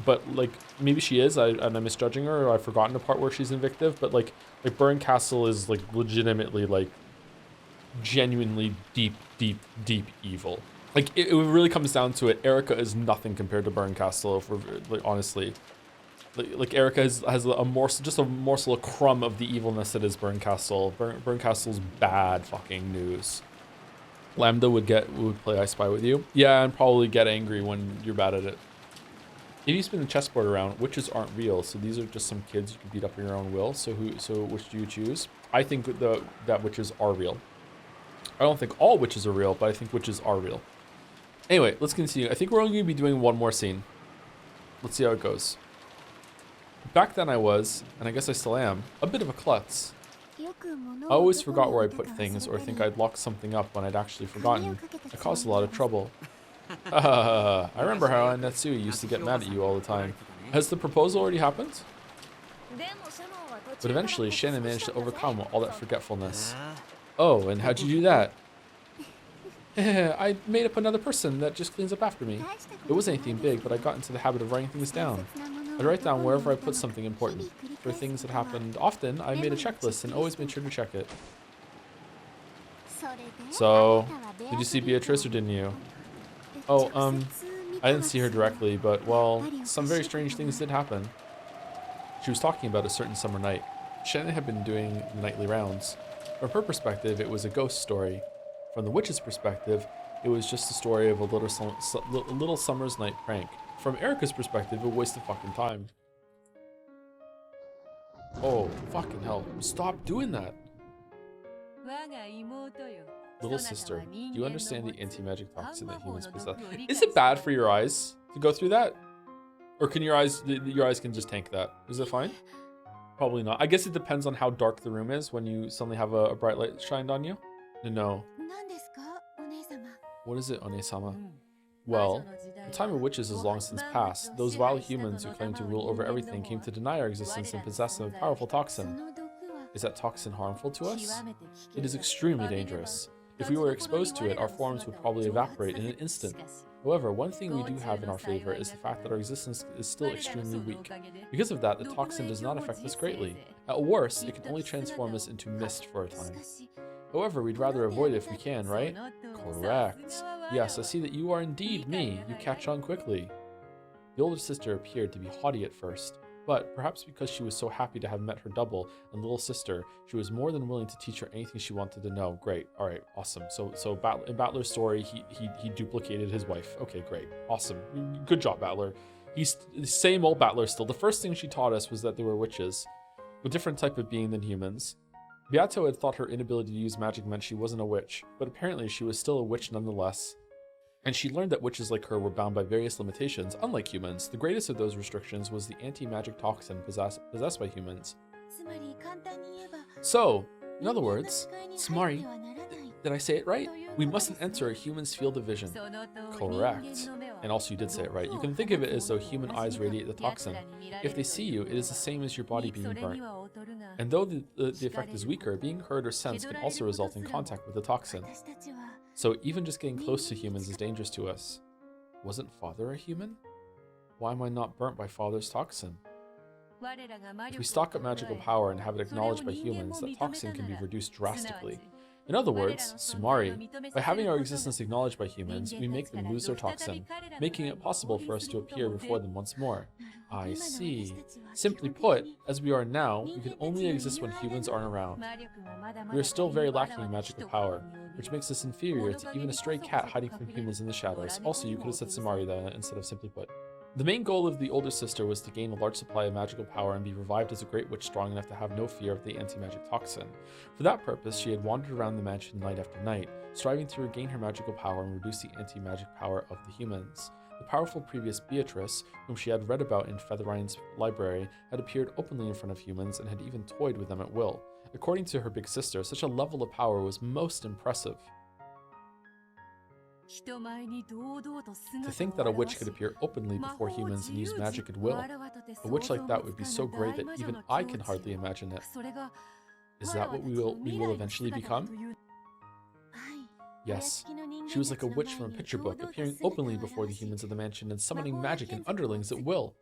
But like maybe she is, and I'm misjudging her, or I've forgotten the part where she's vindictive. But like Burn Castle is like legitimately like genuinely deep evil. Like it really comes down to it. Erica is nothing compared to Burn Castle, if we're like honestly. Like Erica has a morsel, a crumb of the evilness that is Burn Castle. Burn Castle's bad fucking news. Lambda would play I Spy with you. Yeah, and probably get angry when you're bad at it. If you spin the chessboard around, witches aren't real, so these are just some kids you can beat up in your own will. So which do you choose? I think that witches are real. I don't think all witches are real, but I think witches are real. Anyway, let's continue. I think we're only going to be doing one more scene. Let's see how it goes. Back then I was, and I guess I still am, a bit of a klutz. I always forgot where I put things, or think I'd locked something up when I'd actually forgotten. I caused a lot of trouble. I remember how Netsui used to get mad at you all the time. Has the proposal already happened? But eventually, Shannon managed to overcome all that forgetfulness. Oh, and how'd you do that? I made up another person that just cleans up after me. It wasn't anything big, but I got into the habit of writing things down. I'd write down wherever I put something important. For things that happened often, I made a checklist and always made sure to check it. So, did you see Beatrice or didn't you? Oh, I didn't see her directly, but, well, some very strange things did happen. She was talking about a certain summer night. Shannon had been doing the nightly rounds. From her perspective, it was a ghost story. From the witch's perspective, it was just a story of a little summer's night prank. From Erica's perspective, a waste of fucking time. Oh, fucking hell. Stop doing that. Little sister, do you understand the anti-magic toxin that humans possess? Is it bad for your eyes to go through that? Or can your eyes can just tank that? Is it fine? Probably not. I guess it depends on how dark the room is when you suddenly have a bright light shined on you. No. What is it, One-sama? Well, the time of witches is long since past. Those vile humans who claim to rule over everything came to deny our existence and possess a powerful toxin. Is that toxin harmful to us? It is extremely dangerous. If we were exposed to it, our forms would probably evaporate in an instant. However, one thing we do have in our favor is the fact that our existence is still extremely weak. Because of that, the toxin does not affect us greatly. At worst, it can only transform us into mist for a time. However, we'd rather avoid it if we can, right? Correct. Yes, I see that you are indeed me. You catch on quickly. The older sister appeared to be haughty at first, but perhaps because she was so happy to have met her double and little sister, she was more than willing to teach her anything she wanted to know. Great. All right. Awesome. So in Battler's story, he duplicated his wife. Okay, great. Awesome. Good job, Battler. He's the same old battler still. The first thing she taught us was that they were witches, a different type of being than humans. Beato had thought her inability to use magic meant she wasn't a witch, but apparently she was still a witch nonetheless. And she learned that witches like her were bound by various limitations, unlike humans. The greatest of those restrictions was the anti-magic toxin possessed by humans. So, in other words, Sumari, did I say it right? We mustn't enter a human's field of vision. Correct. And also you did say it right. You can think of it as though human eyes radiate the toxin. If they see you, it is the same as your body being burnt. And though the effect is weaker, being heard or sensed can also result in contact with the toxin. So even just getting close to humans is dangerous to us. Wasn't Father a human? Why am I not burnt by Father's toxin? If we stock up magical power and have it acknowledged by humans, that toxin can be reduced drastically. In other words, Sumari, by having our existence acknowledged by humans, we make them lose their toxin, making it possible for us to appear before them once more. I see. Simply put, as we are now, we can only exist when humans aren't around. We are still very lacking in magical power, which makes us inferior to even a stray cat hiding from humans in the shadows. Also, you could have said Sumari then instead of simply put. The main goal of the older sister was to gain a large supply of magical power and be revived as a great witch strong enough to have no fear of the anti-magic toxin. For that purpose, she had wandered around the mansion night after night, striving to regain her magical power and reduce the anti-magic power of the humans. The powerful previous Beatrice, whom she had read about in Featherine's library, had appeared openly in front of humans and had even toyed with them at will. According to her big sister, such a level of power was most impressive. To think that a witch could appear openly before humans and use magic at will. A witch like that would be so great that even I can hardly imagine it. Is that what we will eventually become? Yes. She was like a witch from a picture book, appearing openly before the humans of the mansion and summoning magic and underlings at will.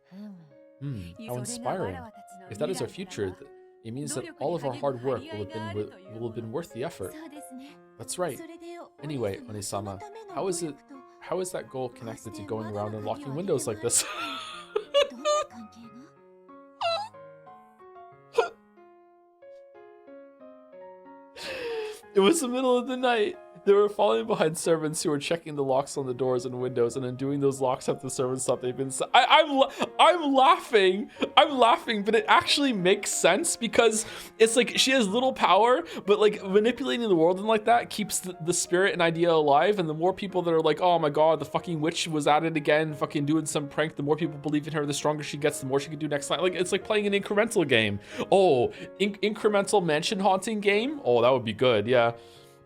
How inspiring. If that is our future, it means that all of our hard work will have been worth the effort. That's right. Anyway, Onisama, how is that goal connected to going around and locking windows like this? It was the middle of the night. They were falling behind servants who were checking the locks on the doors and windows, and undoing those locks after the servants thought they'd been. I'm laughing, but it actually makes sense because it's like she has little power, but like manipulating the world and like that keeps the spirit and idea alive. And the more people that are like, oh my god, the fucking witch was at it again, fucking doing some prank, the more people believe in her, the stronger she gets, the more she can do next time. Like it's like playing an incremental game. Oh, incremental mansion haunting game. Oh, that would be good. Yeah.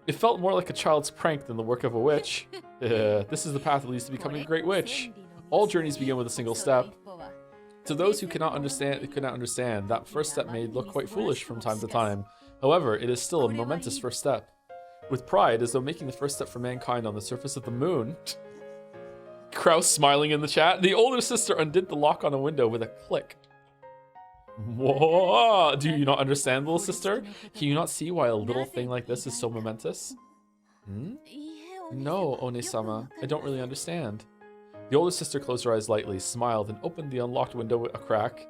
It felt more like a child's prank than the work of a witch. This is the path that leads to becoming a great witch. All journeys begin with a single step. To those who could not understand, that first step may look quite foolish from time to time. However, it is still a momentous first step. With pride, as though making the first step for mankind on the surface of the moon. Kraus smiling in the chat. The older sister undid the lock on a window with a click. Whoa! Do you not understand, little sister? Can you not see why a little thing like this is so momentous? No, Onisama, I don't really understand. The older sister closed her eyes lightly, smiled, and opened the unlocked window a crack.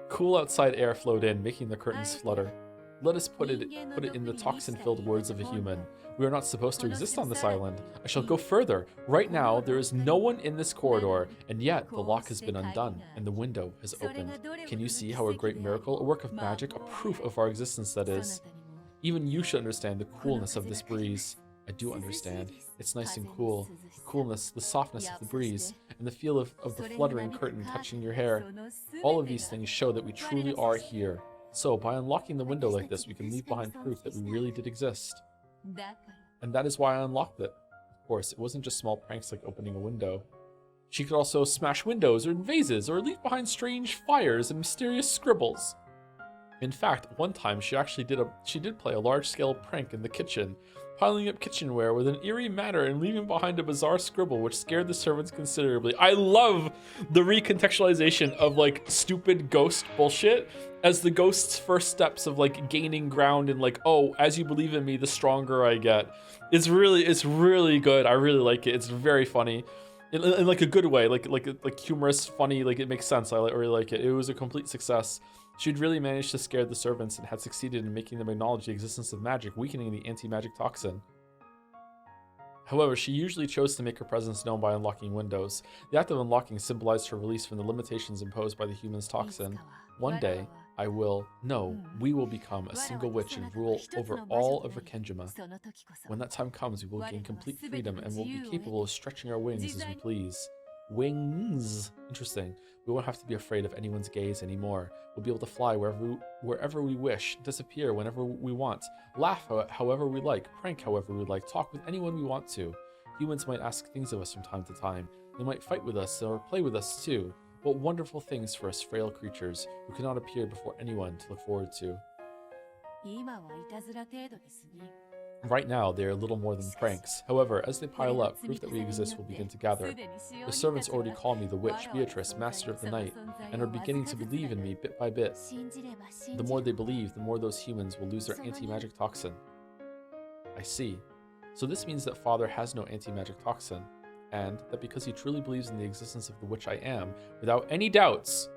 Cool outside air flowed in, making the curtains flutter. Let us put it in the toxin-filled words of a human. We are not supposed to exist on this island. I shall go further. Right now, there is no one in this corridor, and yet the lock has been undone, and the window has opened. Can you see how a great miracle, a work of magic, a proof of our existence that is? Even you should understand the coolness of this breeze. I do understand. It's nice and cool. The coolness, the softness of the breeze, and the feel of the fluttering curtain touching your hair. All of these things show that we truly are here. So, by unlocking the window like this, we can leave behind proof that we really did exist. And that is why I unlocked it. Of course, it wasn't just small pranks like opening a window. She could also smash windows or vases, or leave behind strange fires and mysterious scribbles. In fact, one time she actually did play a large-scale prank in the kitchen, piling up kitchenware with an eerie manner and leaving behind a bizarre scribble which scared the servants considerably. I love the recontextualization of like stupid ghost bullshit as the ghost's first steps of like gaining ground and like, oh, as you believe in me, the stronger I get. It's really good. I really like it. It's very funny. In like a good way, like humorous, funny, like it makes sense. I really like it. It was a complete success. She'd really managed to scare the servants and had succeeded in making them acknowledge the existence of magic, weakening the anti-magic toxin. However, she usually chose to make her presence known by unlocking windows. The act of unlocking symbolized her release from the limitations imposed by the human's toxin. One day, we will become a single witch and rule over all of Rekenjima. When that time comes, we will gain complete freedom and will be capable of stretching our wings as we please. Wings. Interesting. We won't have to be afraid of anyone's gaze anymore. We'll be able to fly wherever we wish, disappear whenever we want, laugh however we like, prank however we like, talk with anyone we want to. Humans might ask things of us from time to time. They might fight with us or play with us too. What wonderful things for us frail creatures who cannot appear before anyone to look forward to. Right now, they are little more than pranks. However, as they pile up, proof that we exist will begin to gather. The servants already call me the witch, Beatrice, master of the night, and are beginning to believe in me bit by bit. The more they believe, the more those humans will lose their anti-magic toxin. I see. So this means that Father has no anti-magic toxin, and that because he truly believes in the existence of the witch I am, without any doubts,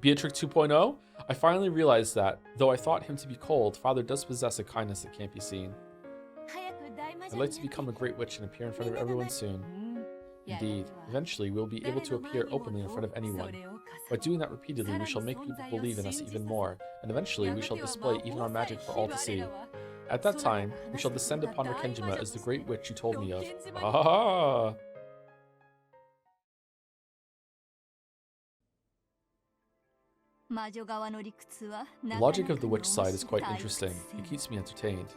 Beatrix 2.0, I finally realized that, though I thought him to be cold, Father does possess a kindness that can't be seen. I'd like to become a great witch and appear in front of everyone soon. Indeed, eventually we'll be able to appear openly in front of anyone. By doing that repeatedly, we shall make people believe in us even more, and eventually we shall display even our magic for all to see. At that time, we shall descend upon Rekenjima as the great witch you told me of. Ah! The logic of the witch side is quite interesting. It keeps me entertained.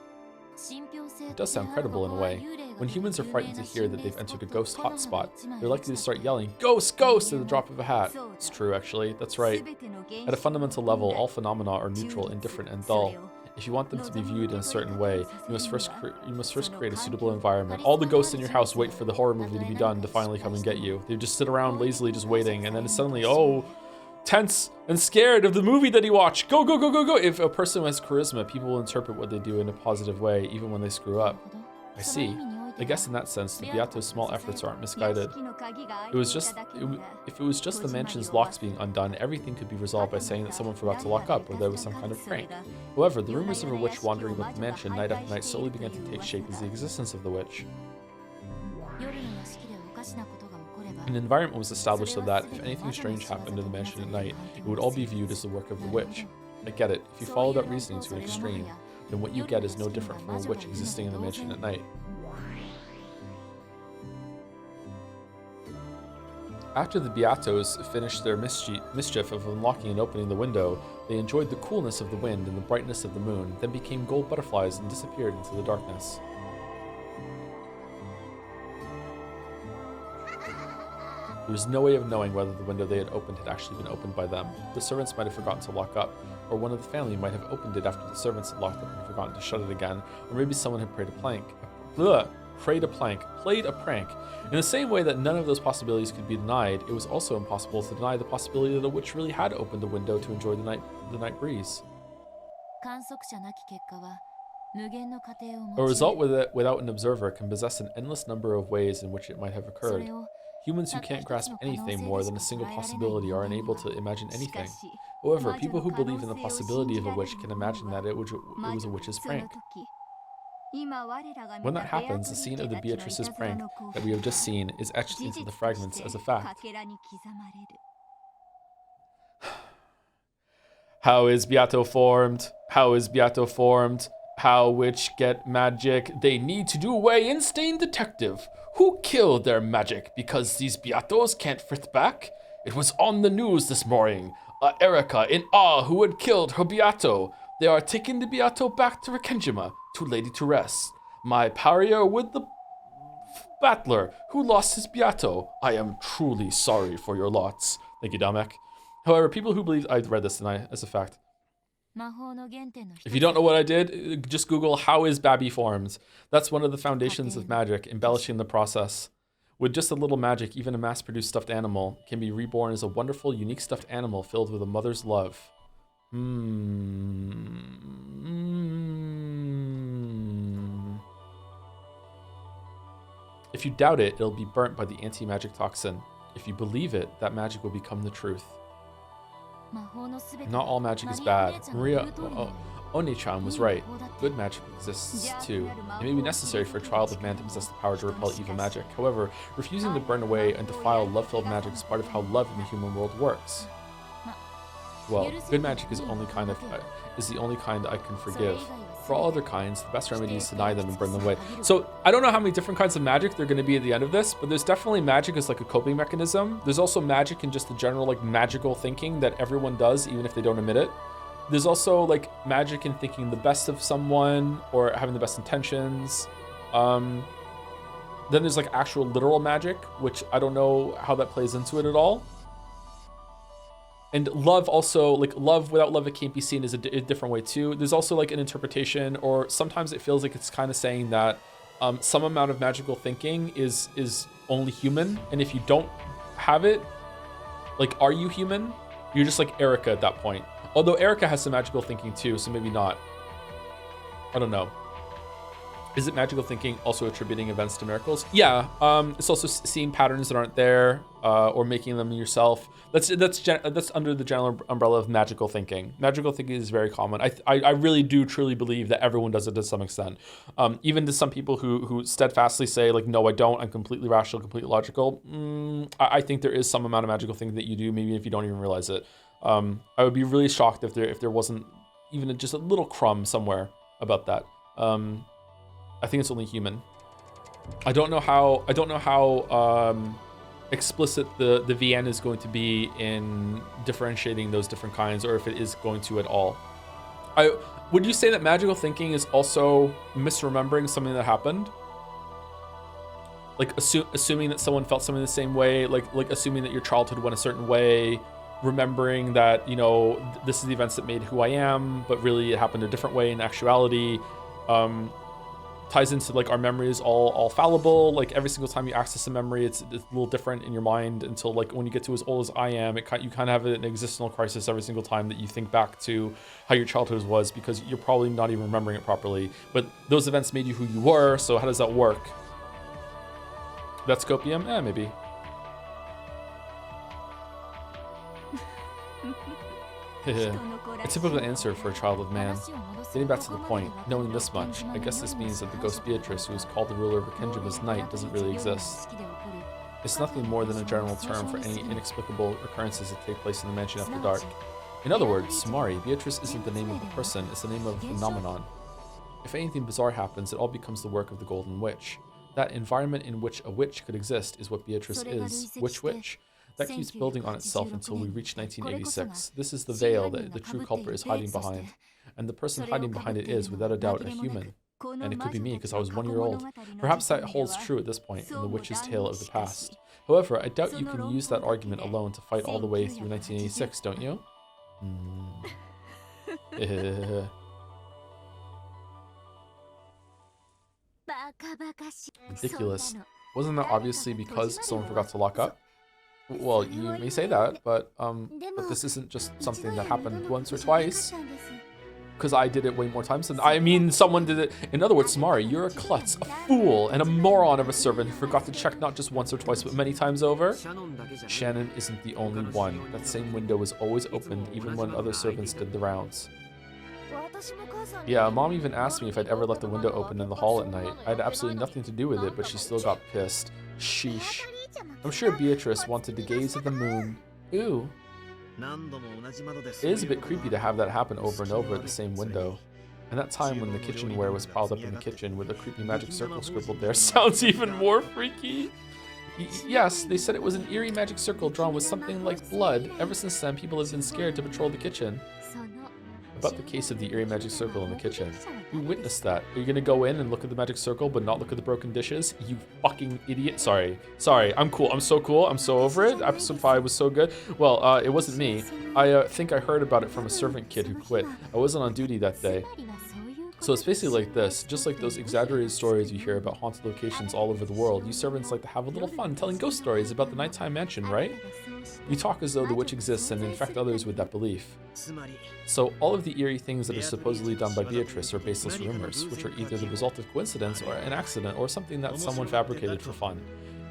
It does sound credible in a way. When humans are frightened to hear that they've entered a ghost hotspot, they're likely to start yelling, "Ghost! Ghost!" at the drop of a hat. It's true, actually. That's right. At a fundamental level, all phenomena are neutral, indifferent, and dull. If you want them to be viewed in a certain way, you must first create a suitable environment. All the ghosts in your house wait for the horror movie to be done to finally come and get you. They just sit around lazily just waiting, and then suddenly, oh, tense and scared of the movie that he watched. Go, go, go, go, go. If a person has charisma, people will interpret what they do in a positive way, even when they screw up. I see. I guess in that sense, the Beato's small efforts aren't misguided. If it was just the mansion's locks being undone, everything could be resolved by saying that someone forgot to lock up or there was some kind of prank. However, the rumors of a witch wandering about the mansion night after night slowly began to take shape as the existence of the witch. An environment was established so that, if anything strange happened in the mansion at night, it would all be viewed as the work of the witch. I get it. If you follow that reasoning to an extreme, then what you get is no different from a witch existing in the mansion at night. After the Beatos finished their mischief of unlocking and opening the window, they enjoyed the coolness of the wind and the brightness of the moon, then became gold butterflies and disappeared into the darkness. There was no way of knowing whether the window they had opened had actually been opened by them. The servants might have forgotten to lock up, or one of the family might have opened it after the servants had locked up and forgotten to shut it again, or maybe someone had played a prank. In the same way that none of those possibilities could be denied, it was also impossible to deny the possibility that a witch really had opened the window to enjoy the night breeze. A result without an observer can possess an endless number of ways in which it might have occurred. Humans who can't grasp anything more than a single possibility are unable to imagine anything. However, people who believe in the possibility of a witch can imagine that it was a witch's prank. When that happens, the scene of the Beatrice's prank that we have just seen is etched into the fragments as a fact. How is Beato formed? How is Beato formed? How witch get magic? They need to do away insane detective. Who killed their magic because these Beatos can't fight back? It was on the news this morning. Erika in awe who had killed her Beato. They are taking the Beato back to Rekenjima, to Lady to rest. My pariah with the battler who lost his Beato. I am truly sorry for your lots. Thank you, Damek. However, people who believe I read this tonight as a fact. If you don't know what I did, just Google how is Babby formed. That's one of the foundations of magic, embellishing the process. With just a little magic, even a mass-produced stuffed animal can be reborn as a wonderful, unique stuffed animal filled with a mother's love. If you doubt it, it'll be burnt by the anti-magic toxin. If you believe it, that magic will become the truth. Not all magic is bad. Maria, Oni-chan was right. Good magic exists too. It may be necessary for a child of man to possess the power to repel evil magic. However, refusing to burn away and defile love-filled magic is part of how love in the human world works. Well, good magic is the only kind I can forgive. For all other kinds, the best remedy is to deny them and burn them away. So I don't know how many different kinds of magic there are going to be at the end of this, but there's definitely magic as like a coping mechanism. There's also magic in just the general like magical thinking that everyone does, even if they don't admit it. There's also like magic in thinking the best of someone or having the best intentions. Then there's like actual literal magic, which I don't know how that plays into it at all. And love also, like love without love it can't be seen as a different way too. There's also like an interpretation, or sometimes it feels like it's kind of saying that some amount of magical thinking is only human. And if you don't have it, like, are you human? You're just like Erica at that point. Although Erica has some magical thinking too, so maybe not. I don't know. Is it magical thinking also attributing events to miracles? Yeah, it's also seeing patterns that aren't there or making them yourself. That's under the general umbrella of magical thinking. Magical thinking is very common. I really do truly believe that everyone does it to some extent. Even to some people who steadfastly say like, no, I don't. I'm completely rational, completely logical. I think there is some amount of magical thinking that you do, maybe if you don't even realize it. I would be really shocked if there wasn't even just a little crumb somewhere about that. I think it's only human. I don't know how explicit the VN is going to be in differentiating those different kinds, or if it is going to at all. Would you say that magical thinking is also misremembering something that happened? Like assuming that someone felt something the same way, like assuming that your childhood went a certain way, remembering that, you know, this is the events that made who I am, but really it happened a different way in actuality. Ties into like our memory is all fallible. Like every single time you access a memory, it's a little different in your mind until like when you get to as old as I am, you kind of have an existential crisis every single time that you think back to how your childhood was, because you're probably not even remembering it properly. But those events made you who you were. So how does that work? That's copium? Maybe. A typical answer for a child of man. Getting back to the point, knowing this much, I guess this means that the ghost Beatrice, who is called the ruler of Rekenjima's night, doesn't really exist. It's nothing more than a general term for any inexplicable occurrences that take place in the mansion after dark. In other words, Samari, Beatrice isn't the name of the person, it's the name of a phenomenon. If anything bizarre happens, it all becomes the work of the Golden Witch. That environment in which a witch could exist is what Beatrice is. Which witch? That keeps building on itself until we reach 1986. This is the veil that the true culprit is hiding behind. And the person hiding behind it is, without a doubt, a human. And it could be me, because I was 1 year old. Perhaps that holds true at this point in the witch's tale of the past. However, I doubt you can use that argument alone to fight all the way through 1986, don't you? Ridiculous. Wasn't that obviously because someone forgot to lock up? Well, you may say that, but this isn't just something that happened once or twice. Because I did it way more times than someone did it. In other words, Samari, you're a klutz, a fool, and a moron of a servant who forgot to check not just once or twice, but many times over. Shannon isn't the only one. That same window was always opened, even when other servants did the rounds. Yeah, Mom even asked me if I'd ever left the window open in the hall at night. I had absolutely nothing to do with it, but she still got pissed. Sheesh. I'm sure Beatrice wanted to gaze at the moon. Ew. It is a bit creepy to have that happen over and over at the same window. And that time when the kitchenware was piled up in the kitchen with a creepy magic circle scribbled there sounds even more freaky. Yes, they said it was an eerie magic circle drawn with something like blood. Ever since then, people have been scared to patrol the kitchen. About the case of the eerie magic circle in the kitchen. Who witnessed that? Are you gonna go in and look at the magic circle but not look at the broken dishes? You fucking idiot. Sorry, I'm cool. I'm so cool. I'm so over it. Episode 5 was so good. Well, it wasn't me. I think I heard about it from a servant kid who quit. I wasn't on duty that day. So it's basically like this. Just like those exaggerated stories you hear about haunted locations all over the world, you servants like to have a little fun telling ghost stories about the nighttime mansion, right? You talk as though the witch exists and infect others with that belief. So all of the eerie things that are supposedly done by Beatrice are baseless rumors, which are either the result of coincidence or an accident or something that someone fabricated for fun.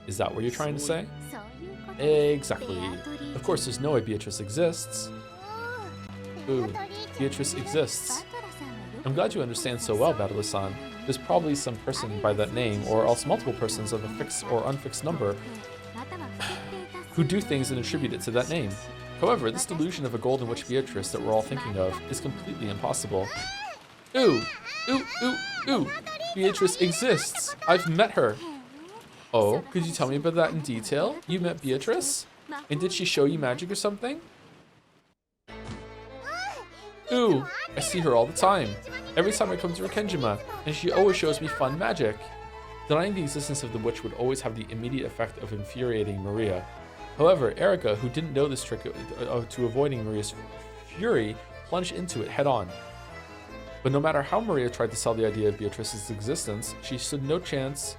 Is that what you're trying to say? Exactly. Of course, there's no way Beatrice exists. Ooh, Beatrice exists. I'm glad you understand so well, Beato-san. There's probably some person by that name, or else multiple persons of a fixed or unfixed number, who do things and attribute it to that name. However, this delusion of a golden witch Beatrice that we're all thinking of is completely impossible. Ooh, ooh, ooh, ooh. Beatrice exists. I've met her. Oh, could you tell me about that in detail? You met Beatrice? And did she show you magic or something? Ooh, I see her all the time. Every time I come to Rikenjima, and she always shows me fun magic. Denying the existence of the witch would always have the immediate effect of infuriating Maria. However, Erica, who didn't know this trick to avoiding Maria's fury, plunged into it head on. But no matter how Maria tried to sell the idea of Beatrice's existence, she stood no chance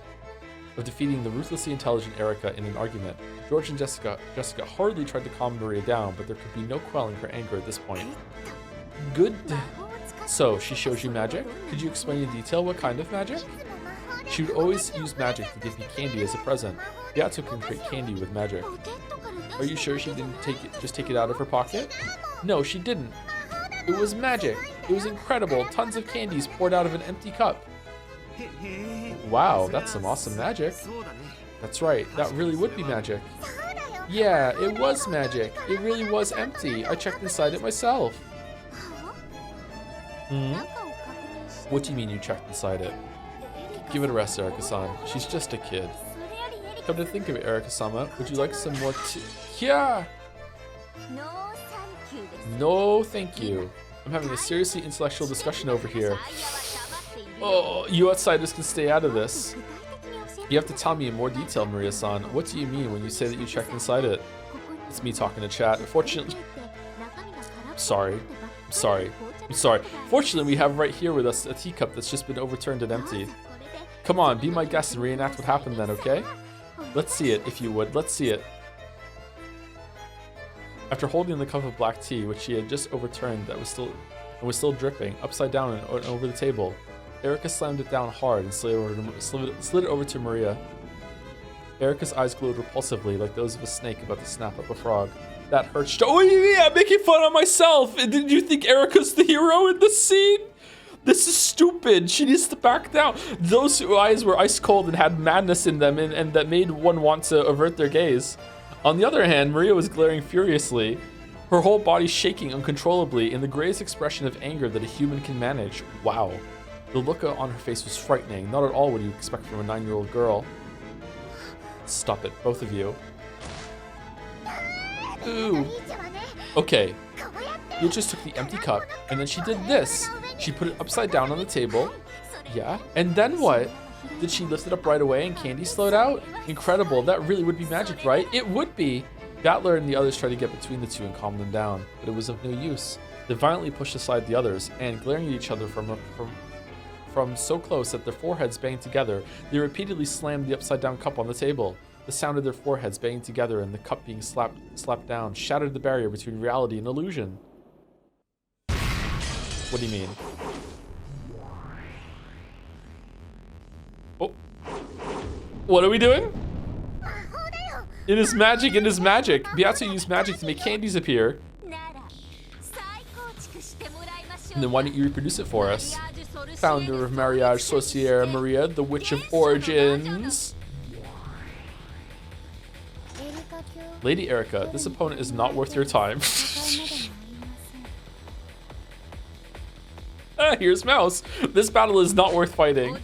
of defeating the ruthlessly intelligent Erica in an argument. George and Jessica hardly tried to calm Maria down, but there could be no quelling her anger at this point. Good. So, she shows you magic? Could you explain in detail what kind of magic? She would always use magic to give me candy as a present. Beato can create candy with magic. Are you sure she didn't just take it out of her pocket? No, she didn't. It was magic. It was incredible. Tons of candies poured out of an empty cup. Wow, that's some awesome magic. That's right, that really would be magic. Yeah, it was magic. It really was empty. I checked inside it myself. What do you mean you checked inside it? Give it a rest, Erica-san. She's just a kid. Come to think of it, Erica-sama, would you like some more tea? Yeah! No, thank you. I'm having a seriously intellectual discussion over here. Oh, you outsiders can stay out of this. You have to tell me in more detail, Maria-san. What do you mean when you say that you checked inside it? It's me talking to chat. Fortunately... Sorry. Fortunately, we have right here with us a teacup that's just been overturned and emptied. Come on, be my guest and reenact what happened then, okay? Let's see it, if you would. Let's see it. After holding the cup of black tea, which she had just overturned that was still dripping, upside down and over the table, Erica slammed it down hard and slid it over to Maria. Erica's eyes glowed repulsively like those of a snake about to snap up a frog. That hurts. Oh yeah, I'm making fun of myself! Did you think Erica's the hero in this scene? This is stupid. She needs to back down. Those eyes were ice cold and had madness in them and that made one want to avert their gaze. On the other hand, Maria was glaring furiously, her whole body shaking uncontrollably in the greatest expression of anger that a human can manage. Wow. The look on her face was frightening, not at all what you expect from a 9-year-old girl. Stop it, both of you. Ooh. Okay. You just took the empty cup, and then she did this. She put it upside down on the table. Yeah. And then what? Did she lift it up right away and candy slowed out? Incredible. That really would be magic, right? It would be. Battler and the others tried to get between the two and calm them down, but it was of no use. They violently pushed aside the others, and glaring at each other from so close that their foreheads banged together, they repeatedly slammed the upside-down cup on the table. The sound of their foreheads banging together and the cup being slapped down shattered the barrier between reality and illusion. What do you mean? Oh. What are we doing? It is magic, it is magic. Beato used magic to make candies appear. And then why don't you reproduce it for us? Founder of Mariage Sorcière, Maria, the Witch of Origins. Lady Erica, this opponent is not worth your time. Here's Mouse. This battle is not worth fighting.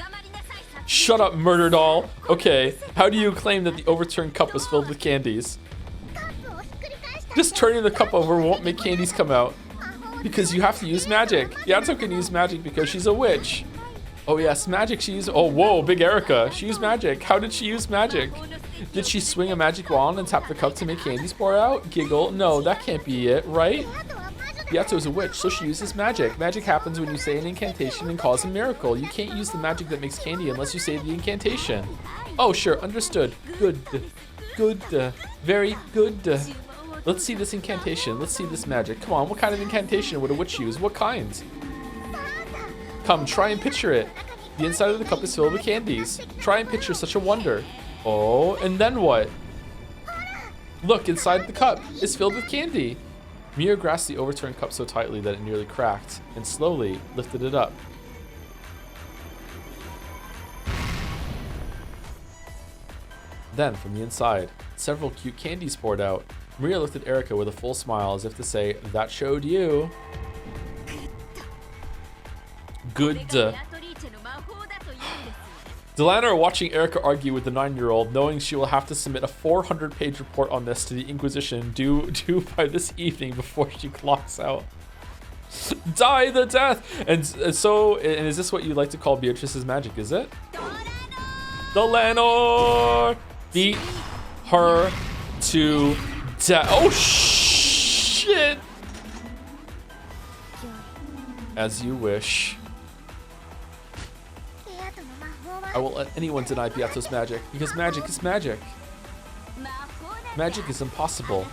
Shut up, murder doll. Okay, how do you claim that the overturned cup was filled with candies? Just turning the cup over won't make candies come out. Because you have to use magic. Beato can use magic because she's a witch. Oh yes, magic she used. Oh whoa, big Erica. She used magic. How did she use magic? Did she swing a magic wand and tap the cup to make candies pour out? Giggle. No, that can't be it, right? Beato is a witch, so she uses magic. Magic happens when you say an incantation and cause a miracle. You can't use the magic that makes candy unless you say the incantation. Oh, sure, understood. Good. Good. Very good. Let's see this incantation. Let's see this magic. Come on, what kind of incantation would a witch use? What kind? Come, try and picture it. The inside of the cup is filled with candies. Try and picture such a wonder. Oh, and then what? Look, inside the cup is filled with candy. Mia grasped the overturned cup so tightly that it nearly cracked, and slowly lifted it up. Then, from the inside, several cute candies poured out. Maria looked at Erica with a full smile as if to say, that showed you. Good. Delana are watching Erica argue with the 9-year-old, knowing she will have to submit a 400-page report on this to the Inquisition due by this evening before she clocks out. Die the death! And is this what you like to call Beatrice's magic, is it? Delana! Beat her to death. Oh, shit! As you wish. I won't let anyone deny Beato's magic, because magic is magic. Magic is impossible.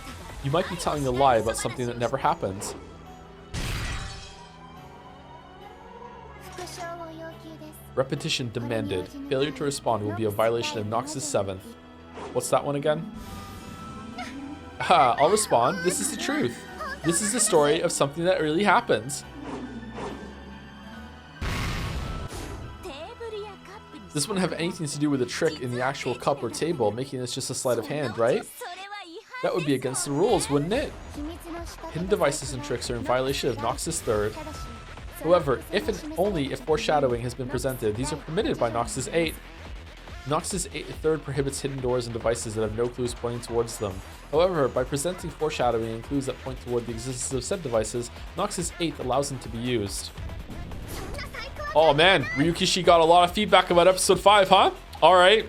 You might be telling a lie about something that never happened. Repetition demanded. Failure to respond will be a violation of Nox's 7th. What's that one again? Ha, I'll respond. This is the truth. This is the story of something that really happened. This wouldn't have anything to do with a trick in the actual cup or table, making this just a sleight of hand, right? That would be against the rules, wouldn't it? Hidden devices and tricks are in violation of Nox's 3rd. However, if and only if foreshadowing has been presented, these are permitted by Nox's 8th. Nox's 3rd prohibits hidden doors and devices that have no clues pointing towards them. However, by presenting foreshadowing and clues that point toward the existence of said devices, Nox's 8th allows them to be used. Oh man, Ryukishi got a lot of feedback about episode 5, huh? Alright.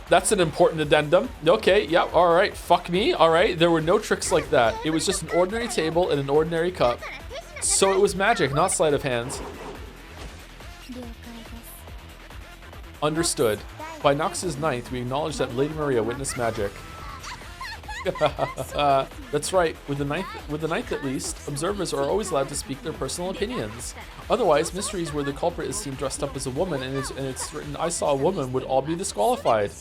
That's an important addendum. Okay, yep, alright. Fuck me, alright. There were no tricks like that. It was just an ordinary table and an ordinary cup. So it was magic, not sleight of hands. Understood. By Nox's 9th, we acknowledge that Lady Maria witnessed magic. That's right. With the ninth at least, observers are always allowed to speak their personal opinions. Otherwise, mysteries where the culprit is seen dressed up as a woman and it's written "I saw a woman" would all be disqualified.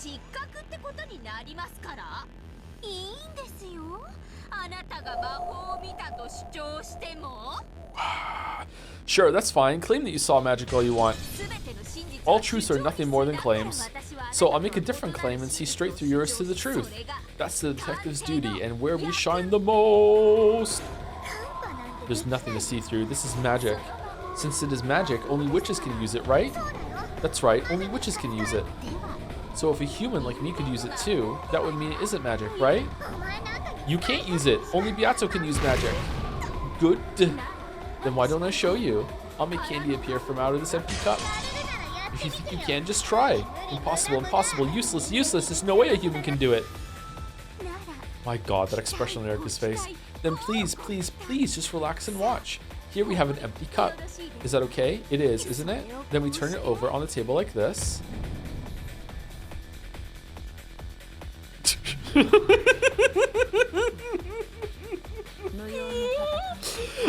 Sure, that's fine. Claim that you saw magic all you want. All truths are nothing more than claims. So I'll make a different claim and see straight through yours to the truth. That's the detective's duty, and where we shine the most. There's nothing to see through. This is magic. Since it is magic, only witches can use it, right? That's right, only witches can use it. So if a human like me could use it too, that would mean it isn't magic, right? You can't use it. Only Beato can use magic. Good. Then why don't I show you? I'll make candy appear from out of this empty cup. If you think you can, just try. Impossible, impossible, useless, useless. There's no way a human can do it. My god, that expression on Erica's face. Then please, please, please just relax and watch. Here we have an empty cup. Is that okay? It is, isn't it? Then we turn it over on the table like this.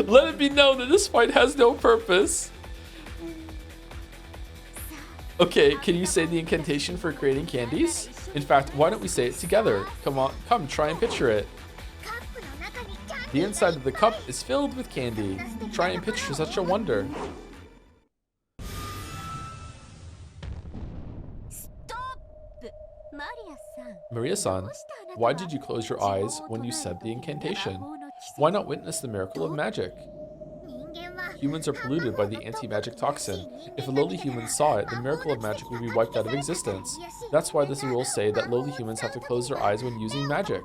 Let it be known that this fight has no purpose. Okay, can you say the incantation for creating candies? In fact, why don't we say it together? Come on, come, try and picture it. The inside of the cup is filled with candy. Try and picture such a wonder. Maria-san, why did you close your eyes when you said the incantation? Why not witness the miracle of magic? Humans are polluted by the anti-magic toxin. If a lowly human saw it, the miracle of magic would be wiped out of existence. That's why the rules say that lowly humans have to close their eyes when using magic.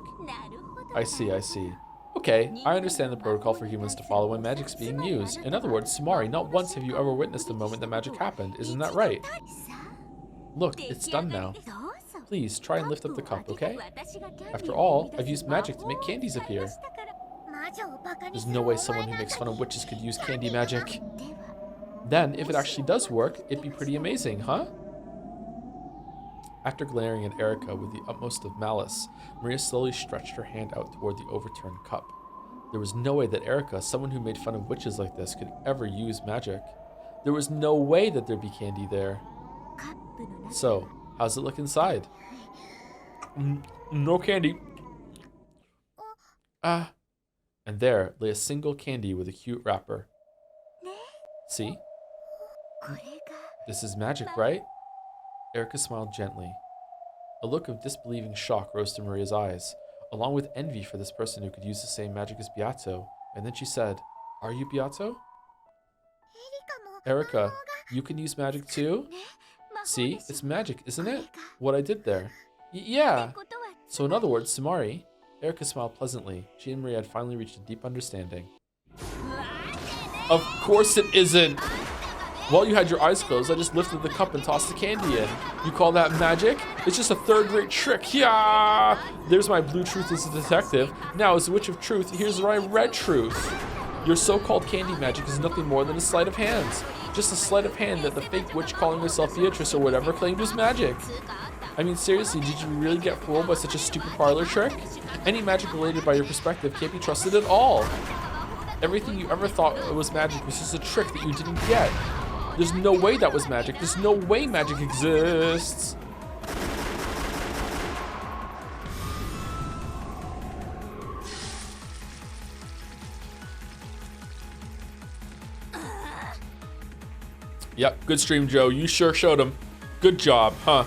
I see, I see. Okay, I understand the protocol for humans to follow when magic's being used. In other words, Sumari, not once have you ever witnessed the moment that magic happened. Isn't that right? Look, it's done now. Please, try and lift up the cup, okay? After all, I've used magic to make candies appear. There's no way someone who makes fun of witches could use candy magic. Then, if it actually does work, it'd be pretty amazing, huh? After glaring at Erica with the utmost of malice, Maria slowly stretched her hand out toward the overturned cup. There was no way that Erica, someone who made fun of witches like this, could ever use magic. There was no way that there'd be candy there. So, how's it look inside? No candy. And there lay a single candy with a cute wrapper. See? This is magic, right? Erica smiled gently. A look of disbelieving shock rose to Maria's eyes, along with envy for this person who could use the same magic as Beato, and then she said, "Are you Beato?" Erica, you can use magic too? See, it's magic, isn't it? What I did there. Yeah. So in other words, Sumari. Erica smiled pleasantly. She and Maria had finally reached a deep understanding. Of course it isn't. While you had your eyes closed, I just lifted the cup and tossed the candy in. You call that magic? It's just a third-rate trick. Yeah. There's my blue truth as a detective. Now, as a witch of truth, here's my red truth. Your so-called candy magic is nothing more than a sleight of hand. Just a sleight of hand that the fake witch calling herself Beatrice or whatever claimed was magic. I mean, seriously, did you really get fooled by such a stupid parlor trick? Any magic related by your perspective can't be trusted at all. Everything you ever thought was magic was just a trick that you didn't get. There's no way that was magic. There's no way magic exists. Yep, good stream, Joe. You sure showed him. Good job, huh?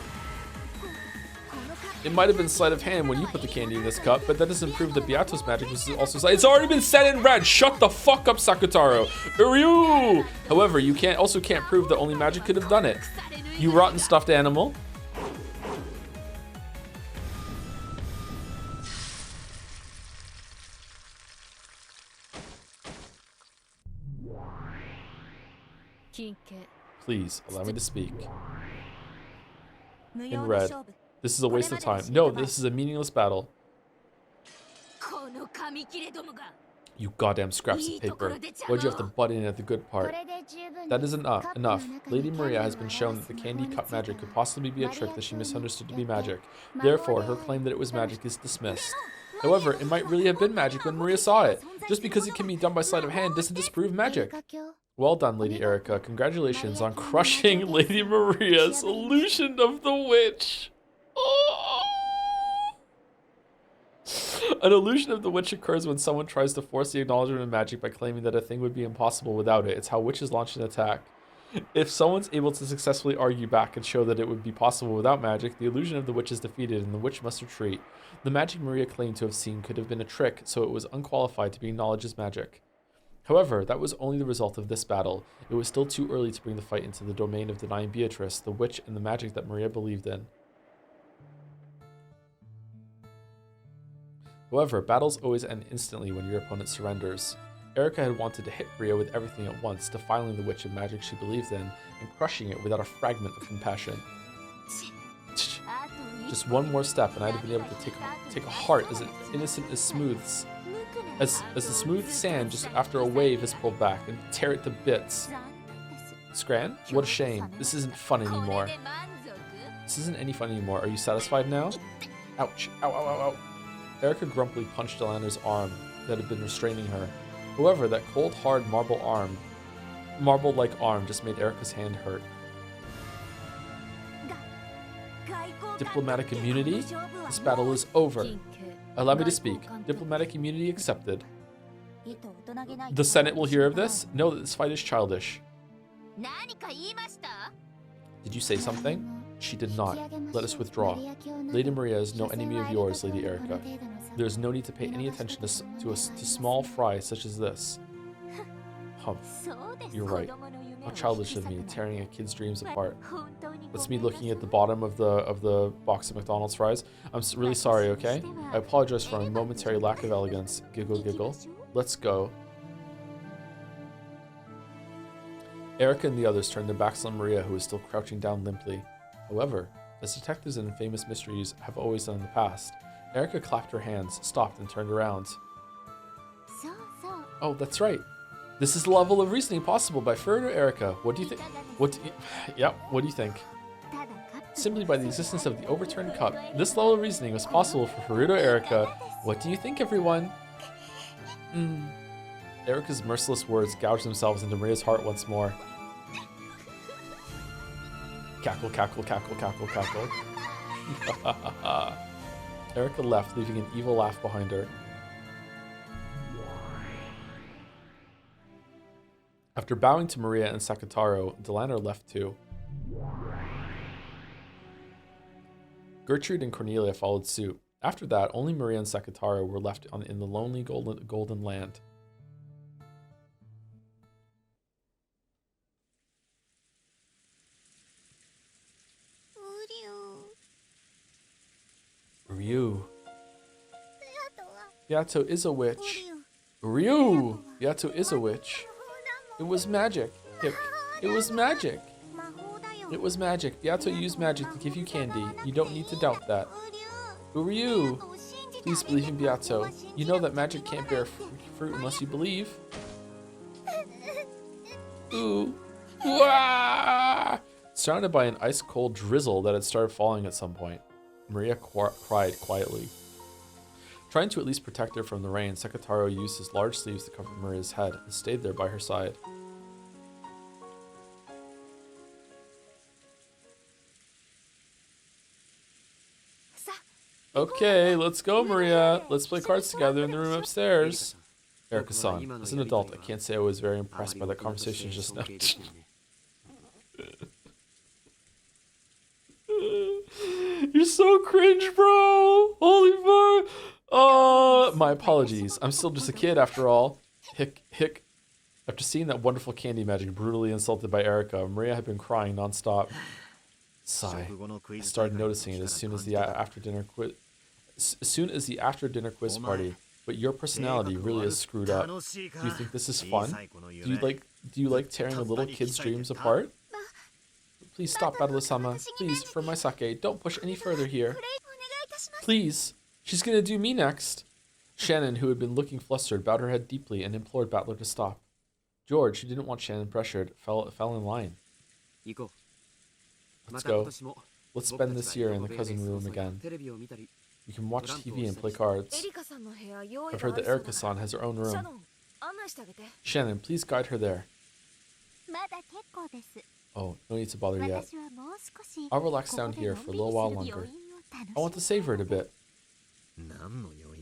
It might have been sleight of hand when you put the candy in this cup, but that doesn't prove that Beato's magic was also sleight. It's already been said in red. Shut the fuck up, Sakutaro. Uryu! However, you also can't prove that only magic could have done it. You rotten stuffed animal. Please, allow me to speak. In red. This is a waste of time. No, this is a meaningless battle. You goddamn scraps of paper. Why'd you have to butt in at the good part? That isn't enough. Lady Maria has been shown that the candy cup magic could possibly be a trick that she misunderstood to be magic. Therefore, her claim that it was magic is dismissed. However, it might really have been magic when Maria saw it. Just because it can be done by sleight of hand doesn't disprove magic. Well done, Lady Erica. Congratulations on crushing Lady Maria's illusion of the witch. Oh. An illusion of the witch occurs when someone tries to force the acknowledgement of magic by claiming that a thing would be impossible without it. It's how witches launch an attack. If someone's able to successfully argue back and show that it would be possible without magic, the illusion of the witch is defeated and the witch must retreat. The magic Maria claimed to have seen could have been a trick, so it was unqualified to be acknowledged as magic. However, that was only the result of this battle. It was still too early to bring the fight into the domain of denying Beatrice, the witch, and the magic that Maria believed in. However, battles always end instantly when your opponent surrenders. Erica had wanted to hit Maria with everything at once, defiling the witch of magic she believed in, and crushing it without a fragment of compassion. Just one more step, and I'd have been able to take a heart as innocent as the smooth sand just after a wave is pulled back, and tear it to bits. Scran? What a shame. This isn't fun anymore. This isn't any fun anymore. Are you satisfied now? Ouch. Ow, ow, ow, ow. Erica grumpily punched Delanor's arm that had been restraining her. However, that cold, hard marble-like arm just made Erica's hand hurt. Diplomatic immunity? This battle is over. Allow me to speak. Diplomatic immunity accepted. The Senate will hear of this. Know that this fight is childish. Did you say something? She did not. Let us withdraw. Lady Maria is no enemy of yours, Lady Erica. There is no need to pay any attention to small fry such as this. Humph. You're right. How childish of me, tearing a kid's dreams apart. That's me looking at the bottom of the box of McDonald's fries. I'm really sorry, okay? I apologize for my momentary lack of elegance. Giggle, giggle. Let's go. Erica and the others turned their backs on Maria, who was still crouching down limply. However, as detectives in famous mysteries have always done in the past, Erica clapped her hands, stopped, and turned around. Oh, that's right. This is the level of reasoning possible by Furuto Erica. What do you think? What do you think? Simply by the existence of the overturned cup, this level of reasoning was possible for Furuto Erica. What do you think, everyone? Erica's merciless words gouged themselves into Maria's heart once more. Cackle, cackle, cackle, cackle, cackle. Erica left, leaving an evil laugh behind her. After bowing to Maria and Sakutaro, Delanor left too. Gertrude and Cornelia followed suit. After that, only Maria and Secretaro were left in the lonely golden land. Ryu. Beato is a witch. Ryu! Beato is a witch. It was magic. It was magic. It was magic. Beato used magic to give you candy. You don't need to doubt that. Ryu! Please believe in Beato. You know that magic can't bear fruit unless you believe. Ooh. Wah! Surrounded by an ice-cold drizzle that had started falling at some point, Maria cried quietly. Trying to at least protect her from the rain, Secretaro used his large sleeves to cover Maria's head and stayed there by her side. Okay, let's go, Maria. Let's play cards together in the room upstairs. Erika-san, as an adult, I can't say I was very impressed by that conversation just now. You're so cringe, bro. Holy fuck. My apologies. I'm still just a kid after all. Hick, hick. After seeing that wonderful candy magic brutally insulted by Erika, Maria had been crying nonstop. Sigh. I started noticing it as soon as the after dinner quiz party. But your personality really is screwed up. Do you think this is fun? Do you like tearing a little kid's dreams apart? Please stop, Battle-sama. Please, for my sake, don't push any further here. Please. She's gonna do me next. Shannon, who had been looking flustered, bowed her head deeply and implored Battler to stop. George, who didn't want Shannon pressured, fell in line. Let's go. Let's spend this year in the cousin room again. We can watch TV and play cards. I've heard that Erika-san has her own room. Shannon, please guide her there. Oh, no need to bother yet. I'll relax down here for a little while longer. I want to savor it a bit.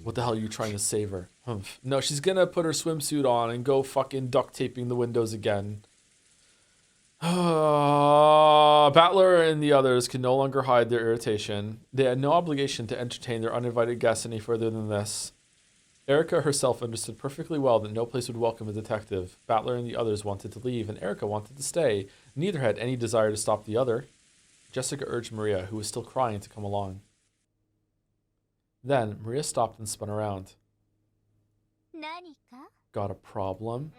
What the hell are you trying to savor? Humph. No, she's gonna put her swimsuit on and go fucking duct taping the windows again. Battler and the others could no longer hide their irritation. They had no obligation to entertain their uninvited guests any further than this. Erika herself understood perfectly well that no place would welcome a detective. Battler and the others wanted to leave, and Erika wanted to stay. Neither had any desire to stop the other. Jessica urged Maria, who was still crying, to come along. Then, Maria stopped and spun around. Got a problem?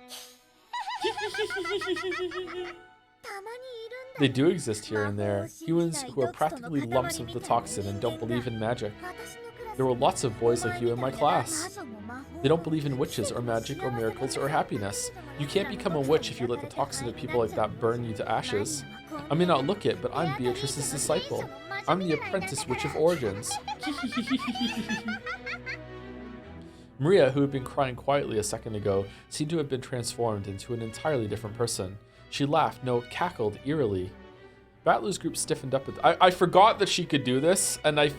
They do exist here and there. Humans who are practically lumps of the toxin and don't believe in magic. There were lots of boys like you in my class. They don't believe in witches or magic or miracles or happiness. You can't become a witch if you let the toxin of people like that burn you to ashes. I may not look it, but I'm Beatrice's disciple. I'm the apprentice witch of origins. Maria, who had been crying quietly a second ago, seemed to have been transformed into an entirely different person. She laughed, no, cackled eerily. Battler's group stiffened up. I forgot that she could do this, and I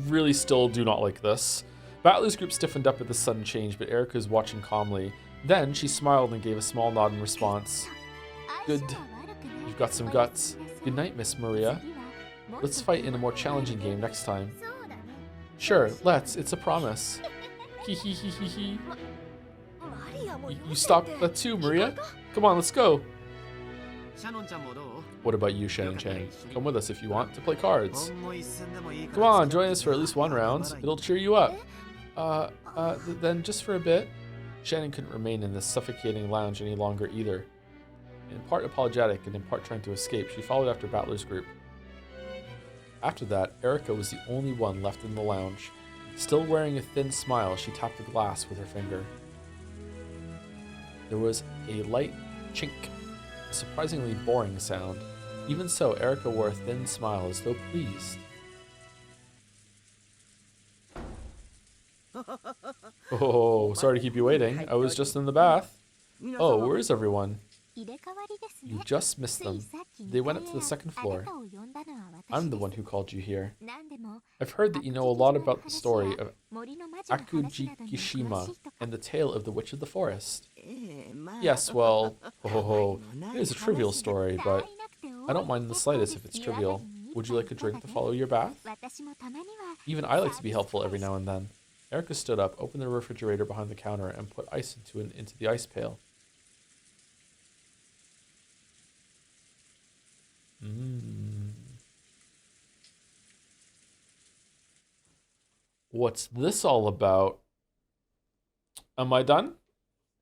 really still do not like this. Battler's group stiffened up at the sudden change, but Erika was watching calmly. Then she smiled and gave a small nod in response. Good. You've got some guts. Good night, Miss Maria. Let's fight in a more challenging game next time. Sure, let's. It's a promise. Hee. You stopped that too, Maria? Come on, let's go. What about you, Shannon-chan? Come with us if you want to play cards. Come on, join us for at least one round. It'll cheer you up. Then just for a bit. Shannon couldn't remain in this suffocating lounge any longer either. In part apologetic and in part trying to escape, she followed after Battler's group. After that, Erika was the only one left in the lounge. Still wearing a thin smile, she tapped the glass with her finger. There was a light chink, a surprisingly boring sound. Even so, Erika wore a thin smile as though pleased. Oh, sorry to keep you waiting. I was just in the bath. Oh, where is everyone? You just missed them. They went up to the second floor. I'm the one who called you here. I've heard that you know a lot about the story of Akujikishima and the tale of the Witch of the Forest. Yes, well, it is a trivial story, but I don't mind in the slightest if it's trivial. Would you like a drink to follow your bath? Even I like to be helpful every now and then. Erica stood up, opened the refrigerator behind the counter, and put ice into the ice pail. What's this all about? Am I done?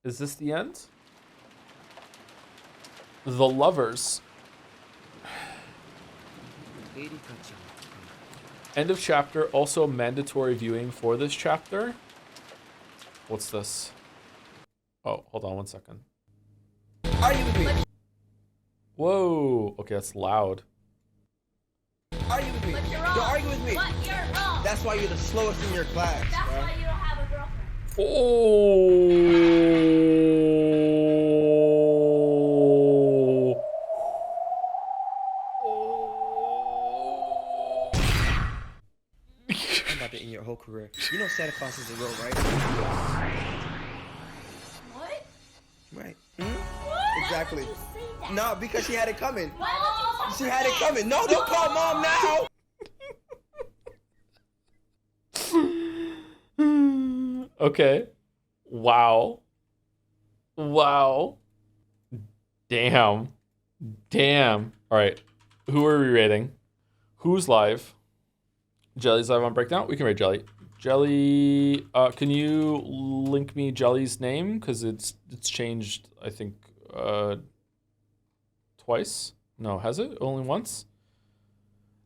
Is this the end? The Lovers. End of chapter. Also mandatory viewing for this chapter. What's this? Oh, hold on one second. Argue with me. Whoa. Okay, that's loud. Argue with me. But you're Don't wrong. argue with me. But you're wrong. That's why you're the slowest in your class. That's bro. why you don't have a girlfriend. I'm about to end your whole career. You know Santa Claus is real, right? What? Right. What? Exactly. Why would you say that? No, because she had it coming. Why would you She had it coming. No, don't call mom now. Okay. Wow. Wow. Damn. Damn. All right. Who are we rating? Who's live? Jelly's live on Breakdown. We can rate Jelly. Jelly, can you link me Jelly's name? Because it's changed, I think, twice. No, has it? Only once?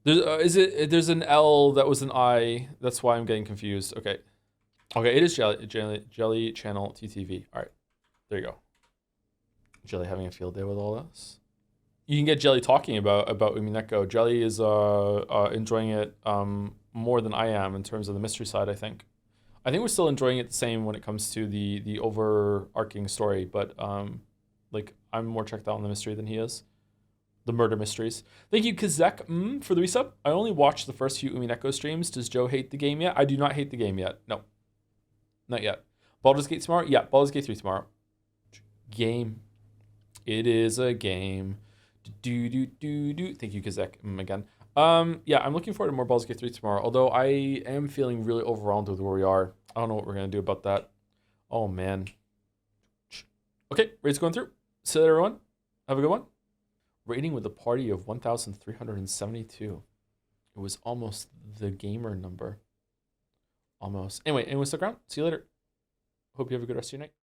There's an L that was an I. That's why I'm getting confused. Okay. Okay, it is Jelly Channel TTV. All right. There you go. Jelly having a field day with all this. You can get Jelly talking about Umineko. Jelly is enjoying it more than I am in terms of the mystery side, I think. I think we're still enjoying it the same when it comes to the overarching story, but like I'm more checked out on the mystery than he is. The murder mysteries. Thank you, Kazek, for the resub. I only watched the first few Umineko streams. Does Joe hate the game yet? I do not hate the game yet. No. Not yet. Baldur's Gate tomorrow? Yeah, Baldur's Gate 3 tomorrow. Game. It is a game. Do. Thank you, Kazek, again. Yeah, I'm looking forward to more Baldur's Gate 3 tomorrow, although I am feeling really overwhelmed with where we are. I don't know what we're going to do about that. Oh, man. Okay, rates going through. See you later, everyone. Have a good one. Rating with a party of 1,372. It was almost the gamer number. Almost. Anyway, anyone stick around? See you later. Hope you have a good rest of your night.